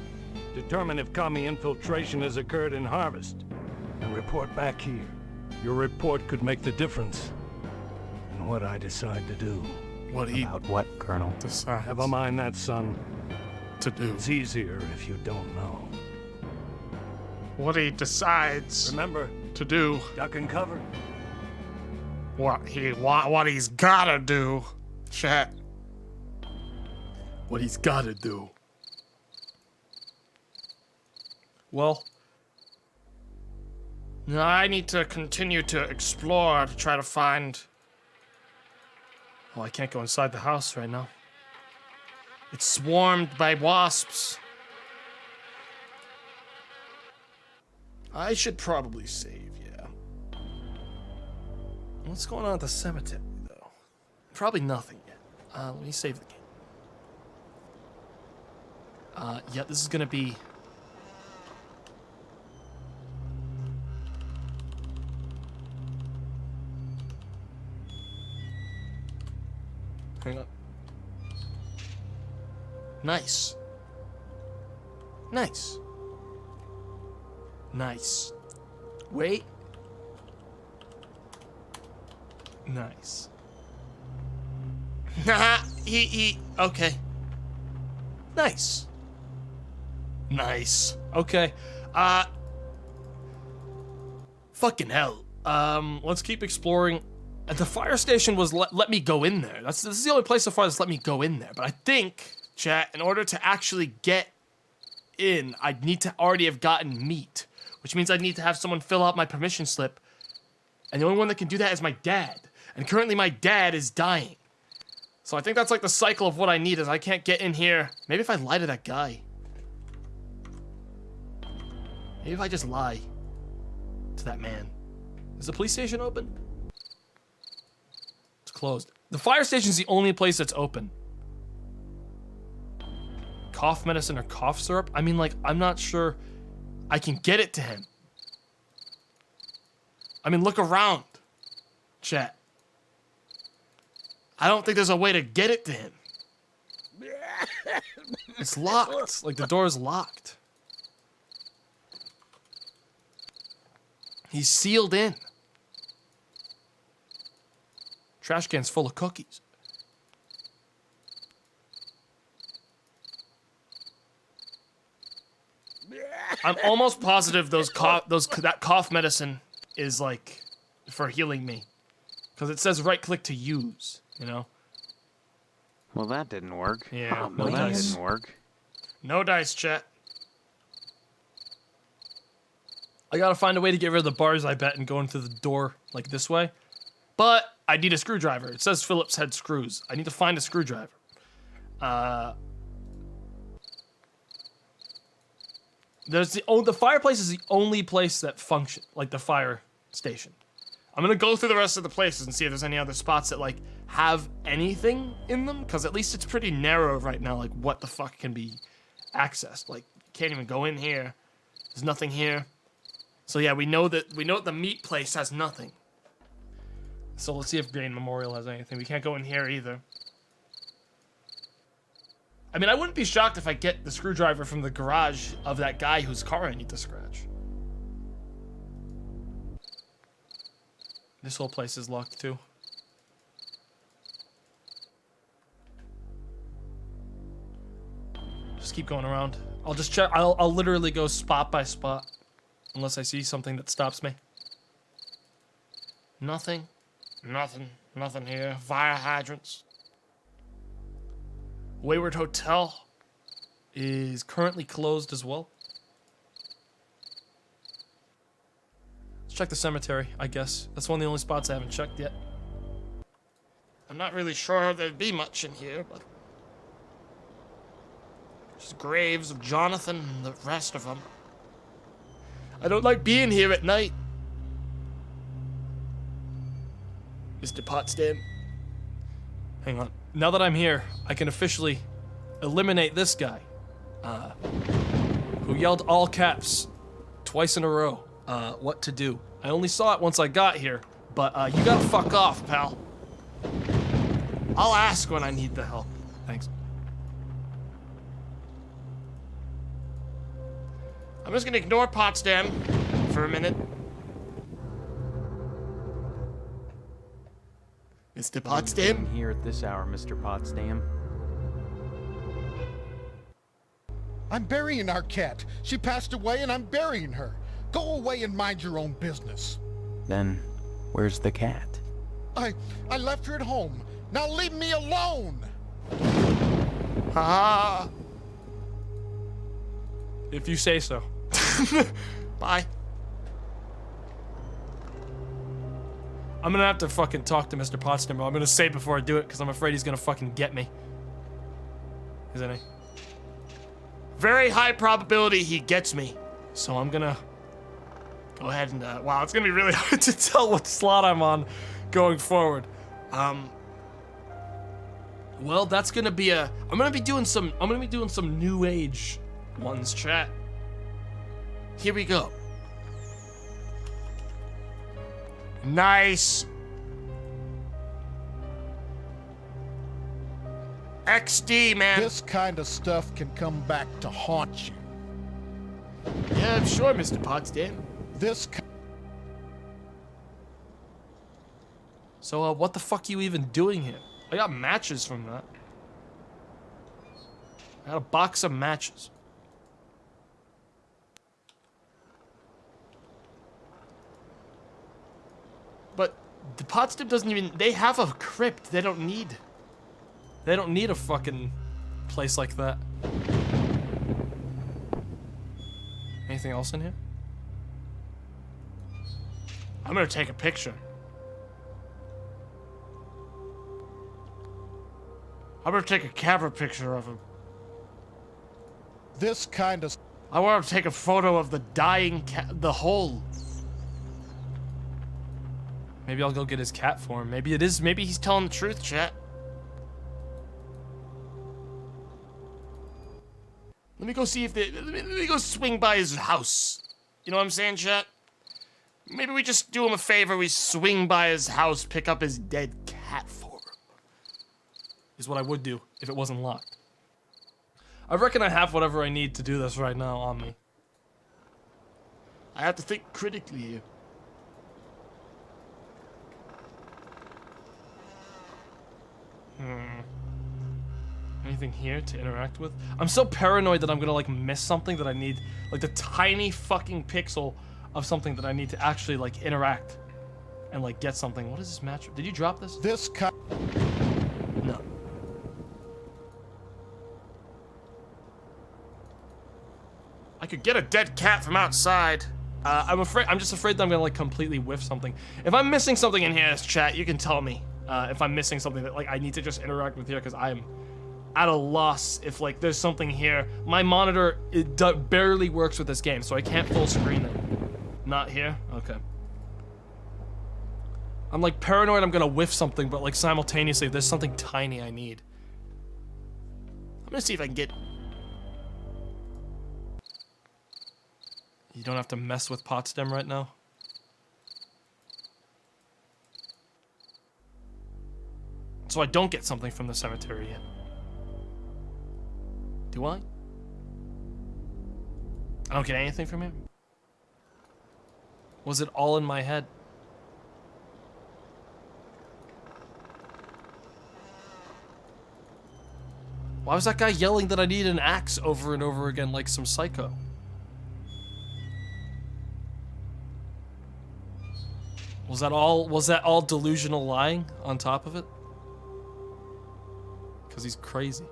Determine if commie infiltration has occurred in Harvest. And report back here. Your report could make the difference in what I decide to do. About what, Colonel? Decides. Never mind that, son. To do. It's easier if you don't know. What he decides. Remember. To do. Duck and cover. What he's gotta do. Chat. What he's gotta do. Well, now I need to continue to explore to try to find... Oh, I can't go inside the house right now. It's swarmed by wasps. I should probably save, yeah. What's going on at the cemetery, though? Probably nothing yet. Let me save the game. Yeah, this is gonna be... Hang on. Nice. Nice. Nice. Wait. Nice. Nah, okay. Nice. Nice. Okay. Fucking hell. Let's keep exploring. The fire station was let me go in there. This is the only place so far that's let me go in there. But I think, chat, in order to actually get in, I'd need to already have gotten meat. Which means I need to have someone fill out my permission slip. And the only one that can do that is my dad. And currently my dad is dying. So I think that's like the cycle of what I need is I can't get in here. Maybe if I lie to that guy. Maybe if I just lie to that man. Is the police station open? It's closed. The fire station's the only place that's open. Cough medicine or cough syrup? I mean, like, I'm not sure I can get it to him. I mean, look around, chat. I don't think there's a way to get it to him. It's locked. Like, the door is locked. He's sealed in. Trash can's full of cookies. I'm almost positive that cough medicine is like for healing me, because it says right click to use. You know. Well, that didn't work. Yeah. Oh, no, that didn't work. No dice, chat. I gotta find a way to get rid of the bars, I bet, and go into the door like this way. But I need a screwdriver. It says Phillips head screws. I need to find a screwdriver. The fireplace is the only place that function, like the fire station. I'm gonna go through the rest of the places and see if there's any other spots that like have anything in them, because at least it's pretty narrow right now. Like, what the fuck can be accessed? Like, you can't even go in here. There's nothing here. So yeah, we know that the meat place has nothing. So let's see if Grain Memorial has anything. We can't go in here either. I mean, I wouldn't be shocked if I get the screwdriver from the garage of that guy whose car I need to scratch. This whole place is locked too. Just keep going around. I'll just check. I'll literally go spot by spot. Unless I see something that stops me. Nothing. Nothing here. Fire hydrants. Wayward Hotel is currently closed as well. Let's check the cemetery, I guess. That's one of the only spots I haven't checked yet. I'm not really sure there'd be much in here, but... just graves of Jonathan and the rest of them. I don't like being here at night. Mr. Potsdam. Hang on. Now that I'm here, I can officially eliminate this guy. Who yelled all caps twice in a row. What to do. I only saw it once I got here, but you gotta fuck off, pal. I'll ask when I need the help. Thanks. I'm just gonna ignore Potsdam for a minute. Mr. Potsdam? Here at this hour, Mr. Potsdam. I'm burying our cat. She passed away and I'm burying her. Go away and mind your own business. Then, where's the cat? I left her at home. Now leave me alone! Ah. If you say so. Bye. I'm gonna have to fucking talk to Mr. Potsdam. I'm gonna say it before I do it, because I'm afraid he's gonna fucking get me. Isn't he? Very high probability he gets me. So I'm gonna go ahead and, wow, it's gonna be really hard to tell what slot I'm on going forward. Well, that's gonna be I'm gonna be doing some new age ones, chat. Here we go. Nice. XD, man. This kind of stuff can come back to haunt you. Yeah, I'm sure, Mr. Potsdam. So, what the fuck are you even doing here? I got matches from that. I got a box of matches. But the Potsdam doesn't even... They have a crypt. They don't need a fucking place like that. Anything else in here? I'm gonna take a picture. I'm gonna take a camera picture of him. This kind of... I want to take a photo of the dying cat, the hole. Maybe I'll go get his cat for him. Maybe he's telling the truth, chat. Let me go see if let me go swing by his house. You know what I'm saying, chat? Maybe we just do him a favor. We swing by his house, pick up his dead cat for him. is what I would do if it wasn't locked. I reckon I have whatever I need to do this right now on me. I have to think critically here. Anything here to interact with? I'm so paranoid that I'm gonna like miss something that I need, like the tiny fucking pixel of something that I need to actually like interact and like get something. What is this match? Did you drop this? This cut. No. I could get a dead cat from outside. I'm just afraid that I'm gonna like completely whiff something. If I'm missing something in here, chat, you can tell me. If I'm missing something that like I need to just interact with here, because I'm at a loss if like there's something here. My monitor barely works with this game, so I can't full screen it. Not here? Okay. I'm like paranoid I'm gonna whiff something, but like simultaneously there's something tiny I need. I'm gonna see if I can get... You don't have to mess with Potsdam right now? So I don't get something from the cemetery yet. Do I? I don't get anything from him? Was it all in my head? Why was that guy yelling that I need an axe over and over again like some psycho? Was that all delusional lying on top of it? Because he's crazy.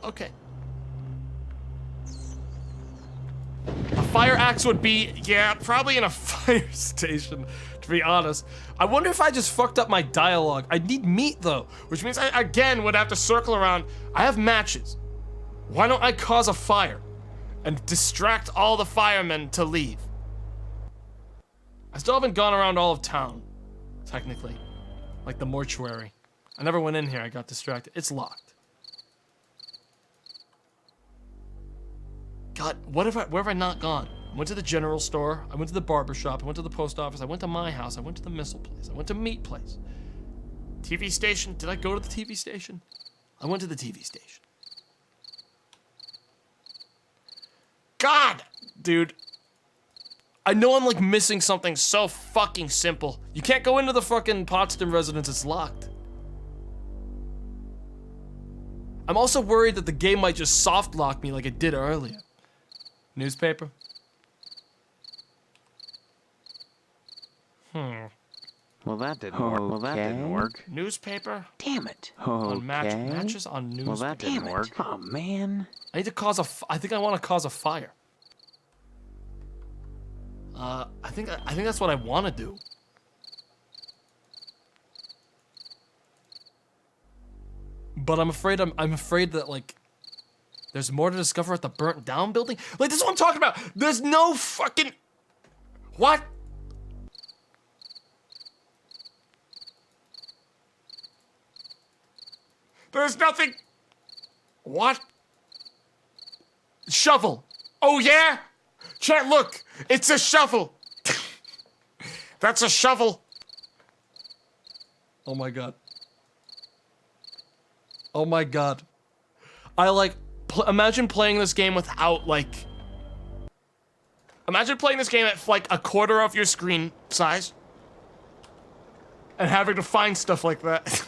Okay. A fire axe would be, yeah, probably in a fire station, to be honest. I wonder if I just fucked up my dialogue. I need meat, though, which means I, again, would have to circle around. I have matches. Why don't I cause a fire and distract all the firemen to leave? I still haven't gone around all of town, technically. Like the mortuary. I never went in here, I got distracted. It's locked. God, where have I not gone? I went to the general store, I went to the barber shop, I went to the post office, I went to my house, I went to the missile place, I went to meat place. TV station, did I go to the TV station? I went to the TV station. God, dude. I know I'm like missing something so fucking simple. You can't go into the fucking Potsdam residence, it's locked. I'm also worried that the game might just soft lock me like it did earlier. Newspaper? Well, that didn't work. Well, that didn't work. Newspaper? Damn it. On matches on newspaper. Well, that didn't work. Oh, man. I need to cause I think I want to cause a fire. I think that's what I want to do. But I'm afraid that like there's more to discover at the burnt down building. Like this is what I'm talking about. There's no fucking what? There's nothing. What? Shovel. Oh yeah? Chat, look. It's a shovel. That's a shovel. Oh my god. Oh my god. I like, imagine playing this game without like, imagine playing this game at like a quarter of your screen size and having to find stuff like that.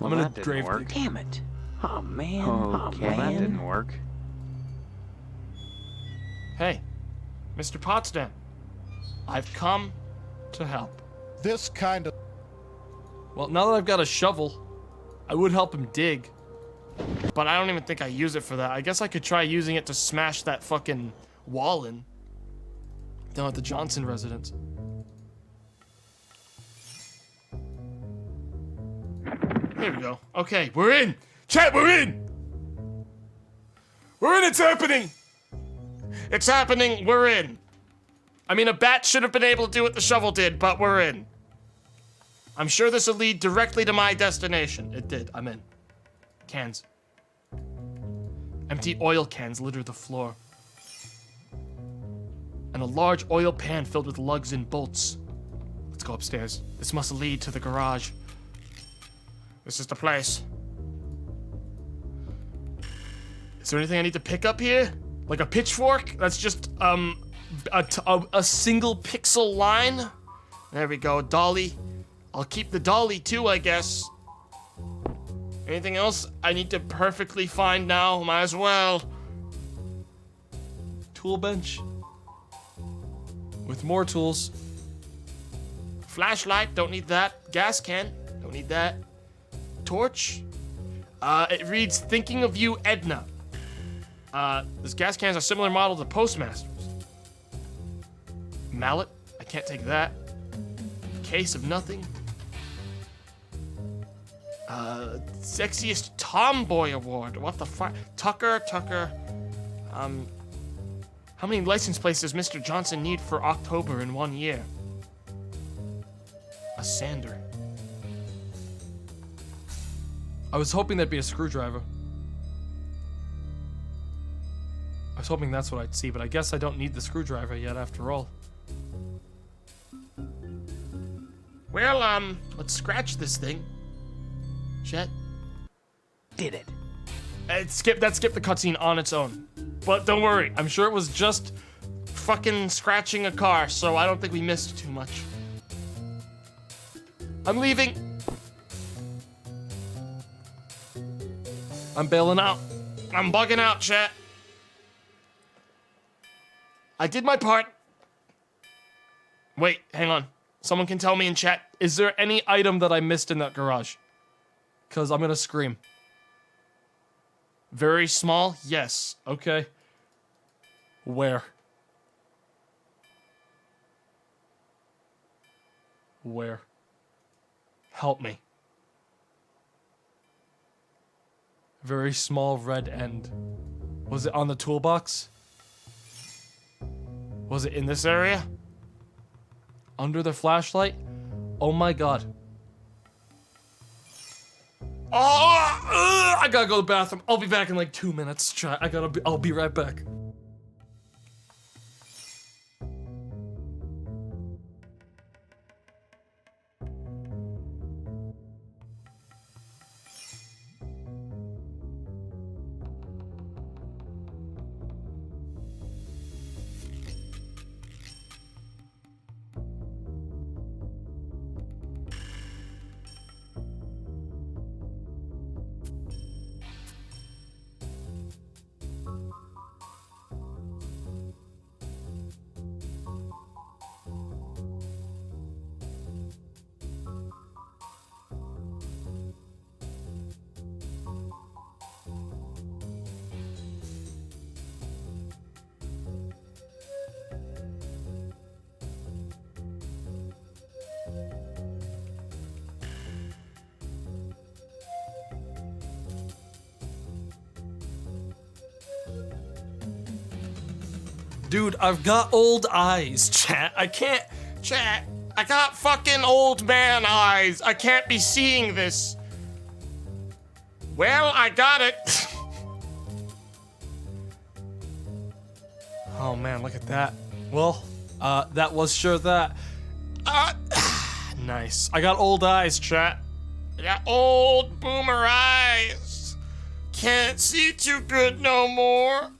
Well, I'm gonna that didn't work. Damn it. Oh man. Okay. Well, that didn't work. Hey, Mr. Potsdam, I've come to help. This kind of... Well, now that I've got a shovel, I would help him dig. But I don't even think I use it for that. I guess I could try using it to smash that fucking wall in. Down at the Johnson residence. Here we go. Okay, we're in! Chat, we're in! We're in, it's happening! It's happening, we're in. I mean, a bat should have been able to do what the shovel did, but we're in. I'm sure this will lead directly to my destination. It did, I'm in. Cans. Empty oil cans litter the floor. And a large oil pan filled with lugs and bolts. Let's go upstairs. This must lead to the garage. This is the place. Is there anything I need to pick up here? Like a pitchfork? That's just, a single pixel line? There we go, dolly. I'll keep the dolly too, I guess. Anything else I need to perfectly find now? Might as well. Tool bench. With more tools. Flashlight, don't need that. Gas can, don't need that. Torch. It reads, thinking of you, Edna. This gas can is a similar model to Postmaster's. Mallet, I can't take that. Case of nothing. Sexiest tomboy award. What the fuck? Tucker. How many license plates does Mr. Johnson need for October in 1 year? A sander. I was hoping that'd be a screwdriver. I was hoping that's what I'd see, but I guess I don't need the screwdriver yet after all. Well, let's scratch this thing. Chet. Did it. That skipped the cutscene on its own. But don't worry, I'm sure it was just fucking scratching a car, so I don't think we missed too much. I'm leaving. I'm bailing out. I'm bugging out, chat. I did my part. Wait, hang on. Someone can tell me in chat, is there any item that I missed in that garage? Because I'm gonna scream. Very small? Yes. Okay. Where? Where? Help me. Very small red end. Was it on the toolbox? Was it in this area? Under the flashlight? Oh my god. Oh, I gotta go to the bathroom. I'll be back in like 2 minutes. I'll be right back. Dude, I've got old eyes, chat. I can't... Chat, I got fucking old man eyes. I can't be seeing this. Well, I got it. Oh man, look at that. Well, that was sure that. Nice. I got old eyes, chat. I got old boomer eyes. Can't see too good no more.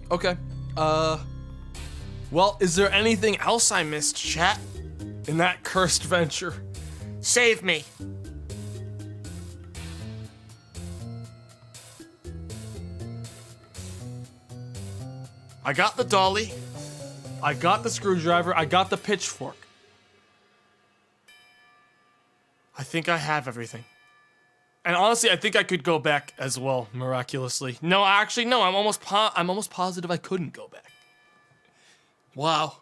Okay. Well, is there anything else I missed, chat? In that cursed venture? Save me. I got the dolly. I got the screwdriver. I got the pitchfork. I think I have everything. And honestly, I think I could go back as well, miraculously. No, actually, no. I'm almost positive I couldn't go back. Wow.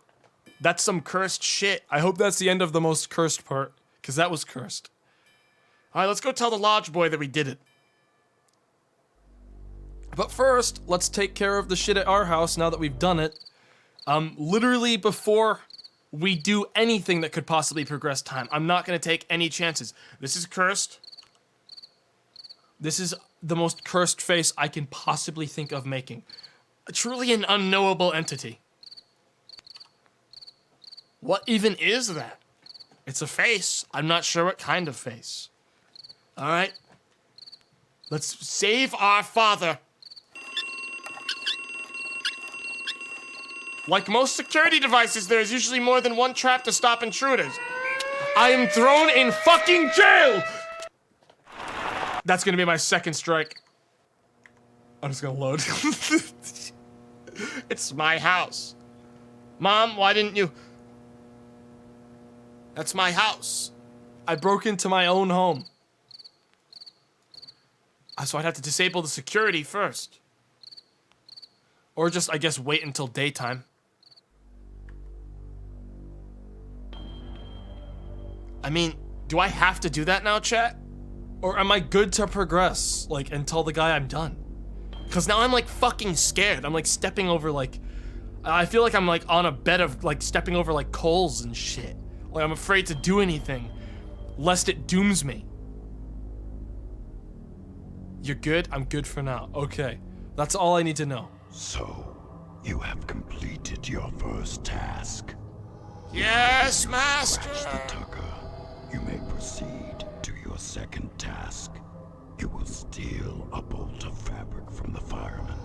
That's some cursed shit. I hope that's the end of the most cursed part, because that was cursed. Alright, let's go tell the lodge boy that we did it. But first, let's take care of the shit at our house now that we've done it. Literally before we do anything that could possibly progress time. I'm not gonna take any chances. This is cursed. This is the most cursed face I can possibly think of making. Truly an unknowable entity. What even is that? It's a face. I'm not sure what kind of face. All right. Let's save our father. Like most security devices, there is usually more than one trap to stop intruders. I am thrown in fucking jail! That's gonna be my second strike. I'm just gonna load. It's my house. Mom, why didn't you? That's my house. I broke into my own home. So I'd have to disable the security first. Or just, I guess, wait until daytime. I mean, do I have to do that now, chat? Or am I good to progress, like, and tell the guy I'm done? Because now I'm, like, fucking scared. I'm, like, stepping over, like... I feel like I'm, like, on a bed of, like, stepping over, like, coals and shit. Like, I'm afraid to do anything, lest it dooms me. You're good? I'm good for now. Okay. That's all I need to know. So, you have completed your first task. Yes, master! Scratch the tucker. You may proceed to your second task. You will steal a bolt of fabric from the fireman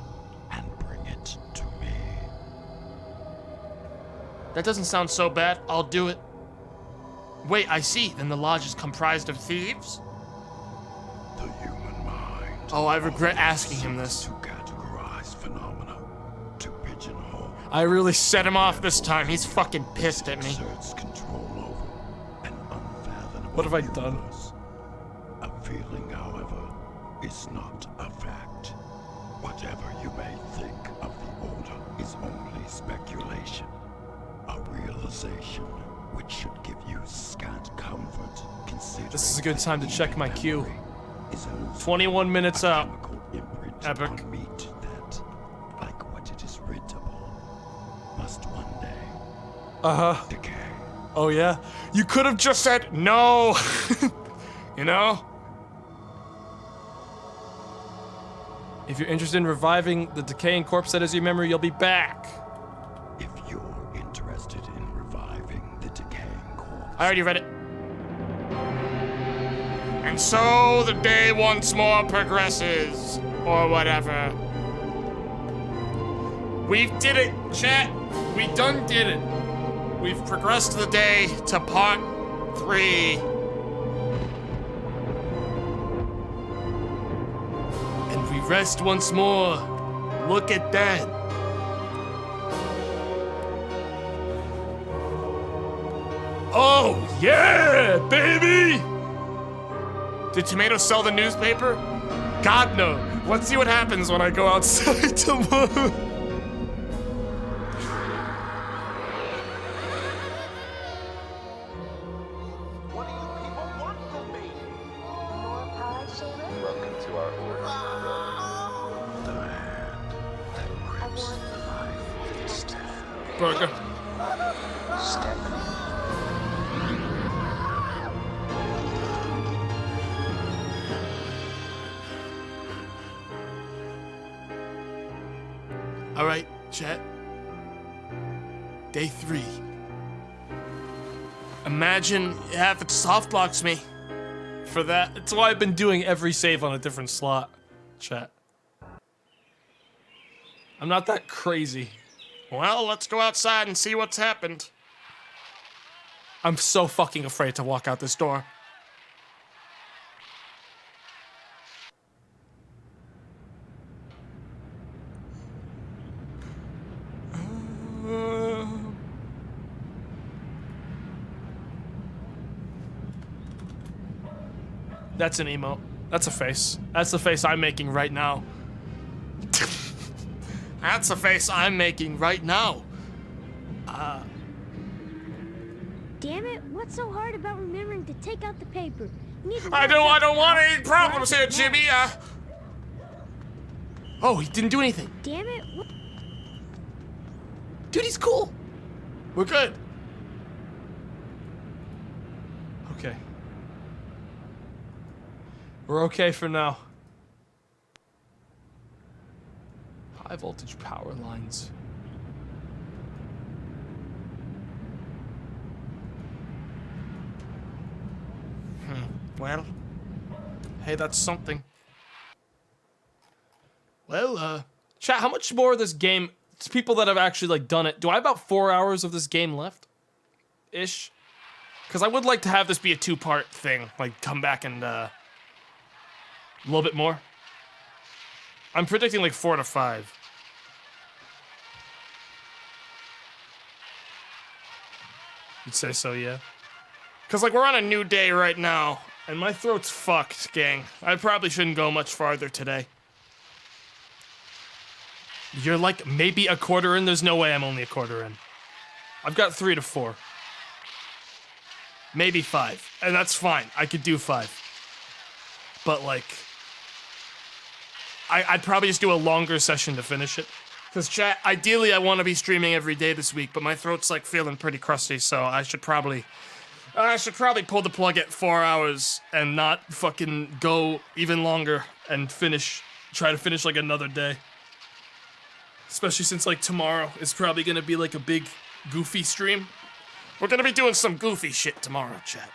and bring it to me. That doesn't sound so bad. I'll do it. Wait, I see. Then the lodge is comprised of thieves? The human mind. Oh, I regret asking him this. To categorize phenomena, to pigeonhole. I really set him off this time. He's fucking pissed at me. Exerts control over an unfathomable What have I done? universe. A feeling, however, is not a fact. Whatever you may think of the order is only speculation. A realization which should give you scant comfort. This is a good time to check my queue. 21 minutes out. Epic. On meat that, like what it is writ upon, must one day decay. Oh yeah? You could have just said no! You know? If you're interested in reviving the decaying corpse that is your memory, you'll be back. If you're interested in reviving the decaying corpse... I already read it. And so the day once more progresses, or whatever. We did it, chat. We done did it. We've progressed the day to part 3. And we rest once more. Look at that. Oh, yeah, baby! Did Tomato sell the newspaper? God, no. Let's see what happens when I go outside tomorrow. Welcome to our order. The hand that grips my fist. Burger. All right, chat. Day 3. Imagine if it soft locks me. For that, that's why I've been doing every save on a different slot, chat. I'm not that crazy. Well, let's go outside and see what's happened. I'm so fucking afraid to walk out this door. That's an emote. That's a face. That's the face I'm making right now. That's the face I'm making right now. Damn it, what's so hard about remembering to take out the paper? You need to I don't want any problems here, Jimmy. Oh, he didn't do anything. Damn it. Dude, he's cool. We're good. Okay. We're okay for now. High voltage power lines. Well, hey, that's something. Well, chat, how much more of this game, it's people that have actually, like, done it, do I have about 4 hours of this game left? Ish? Because I would like to have this be a two-part thing, like, come back and, a little bit more. I'm predicting, like, 4 to 5. You'd say so, yeah? Because, like, we're on a new day right now, and my throat's fucked, gang. I probably shouldn't go much farther today. You're, like, maybe a quarter in? There's no way I'm only a quarter in. I've got 3 to 4. Maybe 5. And that's fine. I could do 5. But, like, I'd probably just do a longer session to finish it. Because, chat, ideally I want to be streaming every day this week, but my throat's, like, feeling pretty crusty, so I should probably pull the plug at 4 hours and not fucking go even longer and try to finish, like, another day. Especially since, like, tomorrow is probably gonna be, like, a big, goofy stream. We're gonna be doing some goofy shit tomorrow, chat.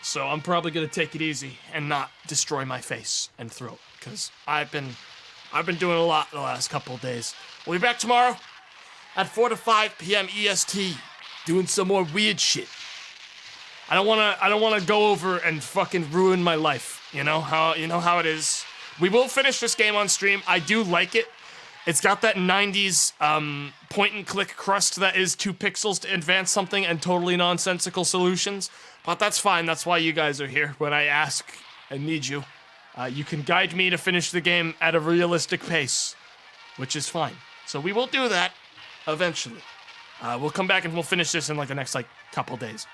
So I'm probably gonna take it easy and not destroy my face and throat, because I've been doing a lot the last couple of days. We'll be back tomorrow at 4 to 5 p.m. EST, doing some more weird shit. I don't wanna go over and fucking ruin my life. You know how it is. We will finish this game on stream. I do like it. It's got that 90s point and click crust that is 2 pixels to advance something and totally nonsensical solutions. But that's fine. That's why you guys are here when I ask and need you. You can guide me to finish the game at a realistic pace, which is fine. So we will do that eventually. We'll come back and we'll finish this in like the next like couple days.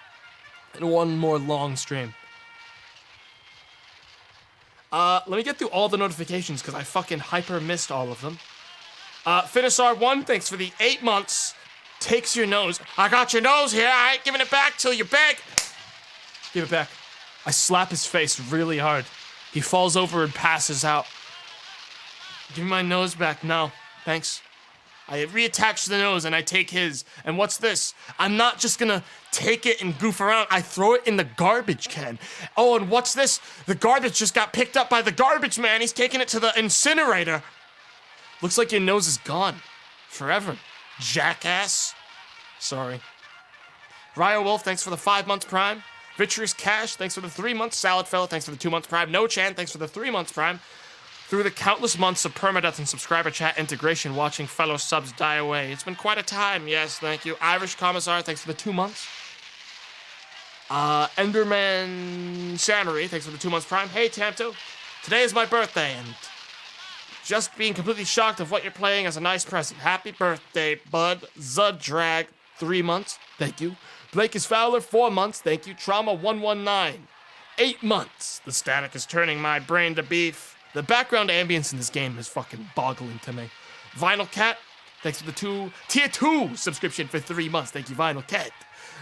And one more long stream. Let me get through all the notifications because I fucking hyper missed all of them. Finisar1, thanks for the 8 months. Takes your nose. I got your nose here. I ain't giving it back till you beg. Give it back. I slap his face really hard. He falls over and passes out. Give me my nose back. No, thanks. I reattach the nose and I take his. And what's this? I'm not just gonna take it and goof around. I throw it in the garbage can. Oh, and what's this? The garbage just got picked up by the garbage man. He's taking it to the incinerator. Looks like your nose is gone. Forever. Jackass. Sorry. Ryo Wolf, thanks for the 5 months prime. Vitreous Cash, thanks for the 3 months. Salad Fella, thanks for the 2 months prime. No Chan, thanks for the 3 months prime. Through the countless months of permadeath and subscriber chat integration, watching fellow subs die away. It's been quite a time. Yes, thank you. Irish Commissar, thanks for the 2 months. Enderman Samurai, thanks for the 2 months prime. Hey, Tamto. Today is my birthday, and just being completely shocked of what you're playing as a nice present. Happy birthday, bud. Zudrag, 3 months. Thank you. Blake is Fowler, 4 months. Thank you. Trauma 119, 8 months. The static is turning my brain to beef. The background ambience in this game is fucking boggling to me. Vinyl Cat, thanks for the tier 2 subscription for 3 months. Thank you, Vinyl Cat.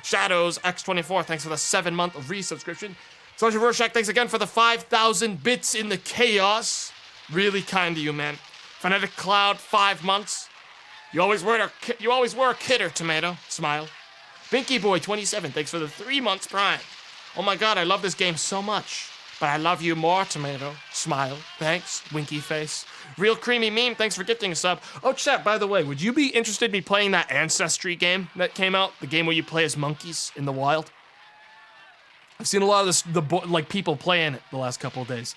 Shadows X24, thanks for the 7-month resubscription. Sergeant Rorschach, thanks again for the 5,000 bits in the chaos. Really kind of you, man. Phonetic Cloud, 5 months. You always were a kidder, Tomato. Smile. Binky Boy, 27, thanks for the 3 months prime. Oh my god, I love this game so much. But I love you more, Tomato. Smile. Thanks, winky face. Real Creamy Meme, thanks for gifting a sub. Oh, chat, by the way, would you be interested in me playing that Ancestry game that came out? The game where you play as monkeys in the wild? I've seen a lot of people playing it the last couple of days.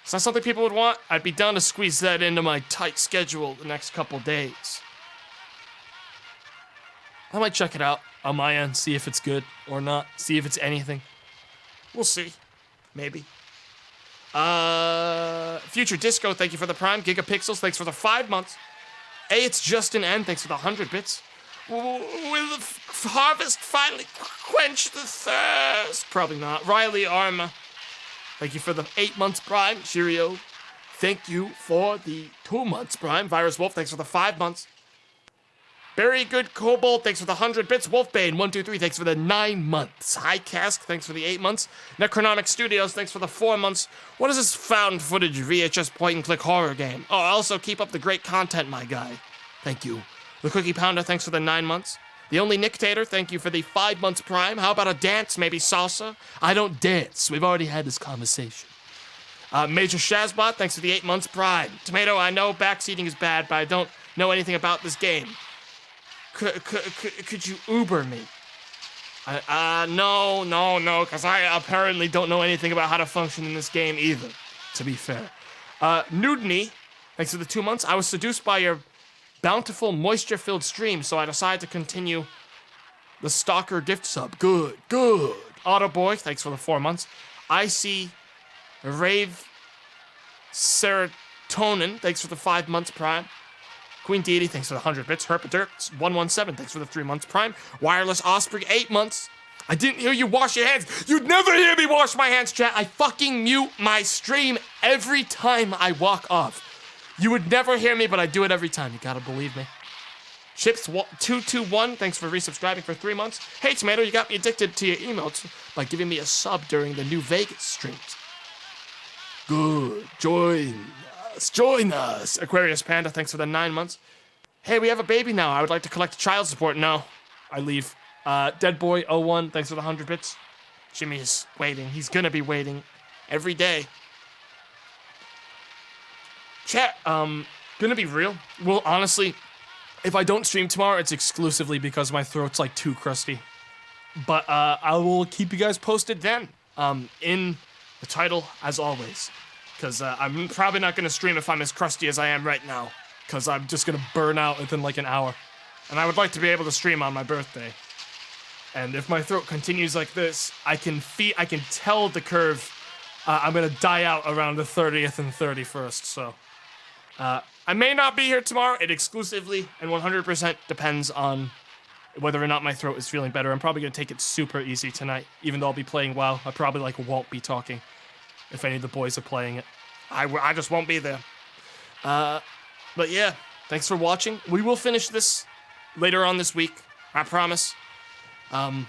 Is that something people would want? I'd be down to squeeze that into my tight schedule the next couple days. I might check it out on my end, see if it's good or not, see if it's anything. We'll see. Maybe. Future Disco, thank you for the prime. Gigapixels, thanks for the 5 months. Hey, it's Justin N, thanks for the 100 bits. Will the harvest finally quench the thirst? Probably not. Riley Arma, thank you for the 8 months prime. Cheerio, thank you for the 2 months prime. Virus Wolf, thanks for the 5 months. Very good Kobold, thanks for the 100 bits. Wolfbane123, thanks for the 9 months. High Cask, thanks for the 8 months. Necronomic Studios, thanks for the 4 months. What is this found footage VHS point and click horror game? Oh, also keep up the great content, my guy. Thank you. The Cookie Pounder, thanks for the 9 months. The Only Nictator, thank you for the 5 months Prime. How about a dance, maybe salsa? I don't dance. We've already had this conversation. Major Shazbot, thanks for the 8 months Prime. Tomato, I know backseating is bad, but I don't know anything about this game. Could you Uber me? No, because I apparently don't know anything about how to function in this game either, to be fair. Nudney, thanks for the 2 months. I was seduced by your bountiful, moisture-filled stream, so I decided to continue the Stalker gift sub. Good. Autoboy, thanks for the 4 months. I see Rave Serotonin, thanks for the 5 months Prime. Queen Deity, thanks for the 100 bits. Herpadirk, 117, thanks for the 3 months Prime. Wireless Osprey, 8 months. I didn't hear you wash your hands. You'd never hear me wash my hands, chat. I fucking mute my stream every time I walk off. You would never hear me, but I do it every time. You gotta believe me. Chips221, thanks for resubscribing for 3 months. Hey, Tomato, you got me addicted to your emails by giving me a sub during the New Vegas streams. Good. Join us. Aquarius Panda, thanks for the 9 months. Hey, we have a baby now. I would like to collect child support. No, I leave. Deadboy01, thanks for the 100 bits. Jimmy is waiting. He's gonna be waiting every day. Chat, gonna be real. Well, honestly, if I don't stream tomorrow, it's exclusively because my throat's like too crusty. But I will keep you guys posted then. In the title, as always. Because I'm probably not gonna stream if I'm as crusty as I am right now. Because I'm just gonna burn out within like an hour. And I would like to be able to stream on my birthday. And if my throat continues like this, I can tell the curve. I'm gonna die out around the 30th and 31st, so. I may not be here tomorrow. It exclusively and 100% depends on whether or not my throat is feeling better. I'm probably gonna take it super easy tonight, even though I'll be playing WoW. I probably won't be talking if any of the boys are playing it. I just won't be there. But yeah, thanks for watching. We will finish this later on this week, I promise. Yeah,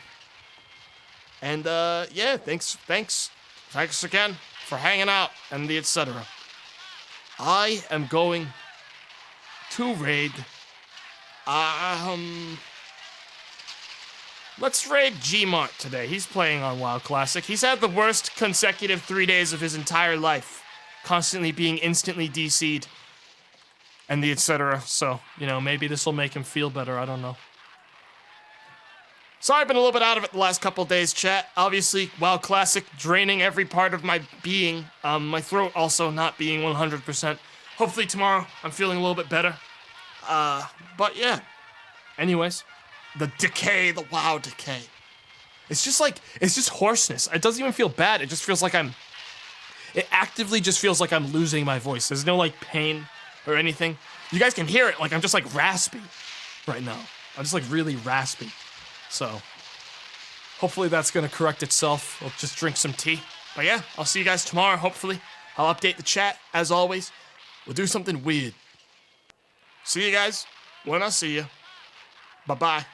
thanks again for hanging out and the etc. I am going to raid, let's raid Gmart today. He's playing on WoW Classic. He's had the worst consecutive 3 days of his entire life, constantly being instantly DC'd and the etc. So, maybe this will make him feel better. I don't know. Sorry, I've been a little bit out of it the last couple days, chat. Obviously, WoW Classic draining every part of my being. My throat also not being 100%. Hopefully tomorrow I'm feeling a little bit better. But yeah. Anyways, the WoW decay. It's just hoarseness. It doesn't even feel bad. It just feels like it actively just feels like I'm losing my voice. There's no pain or anything. You guys can hear it. I'm just raspy right now. I'm just really raspy. So, hopefully that's gonna correct itself. I'll just drink some tea. But yeah, I'll see you guys tomorrow, hopefully. I'll update the chat, as always. We'll do something weird. See you guys when I see you. Bye-bye.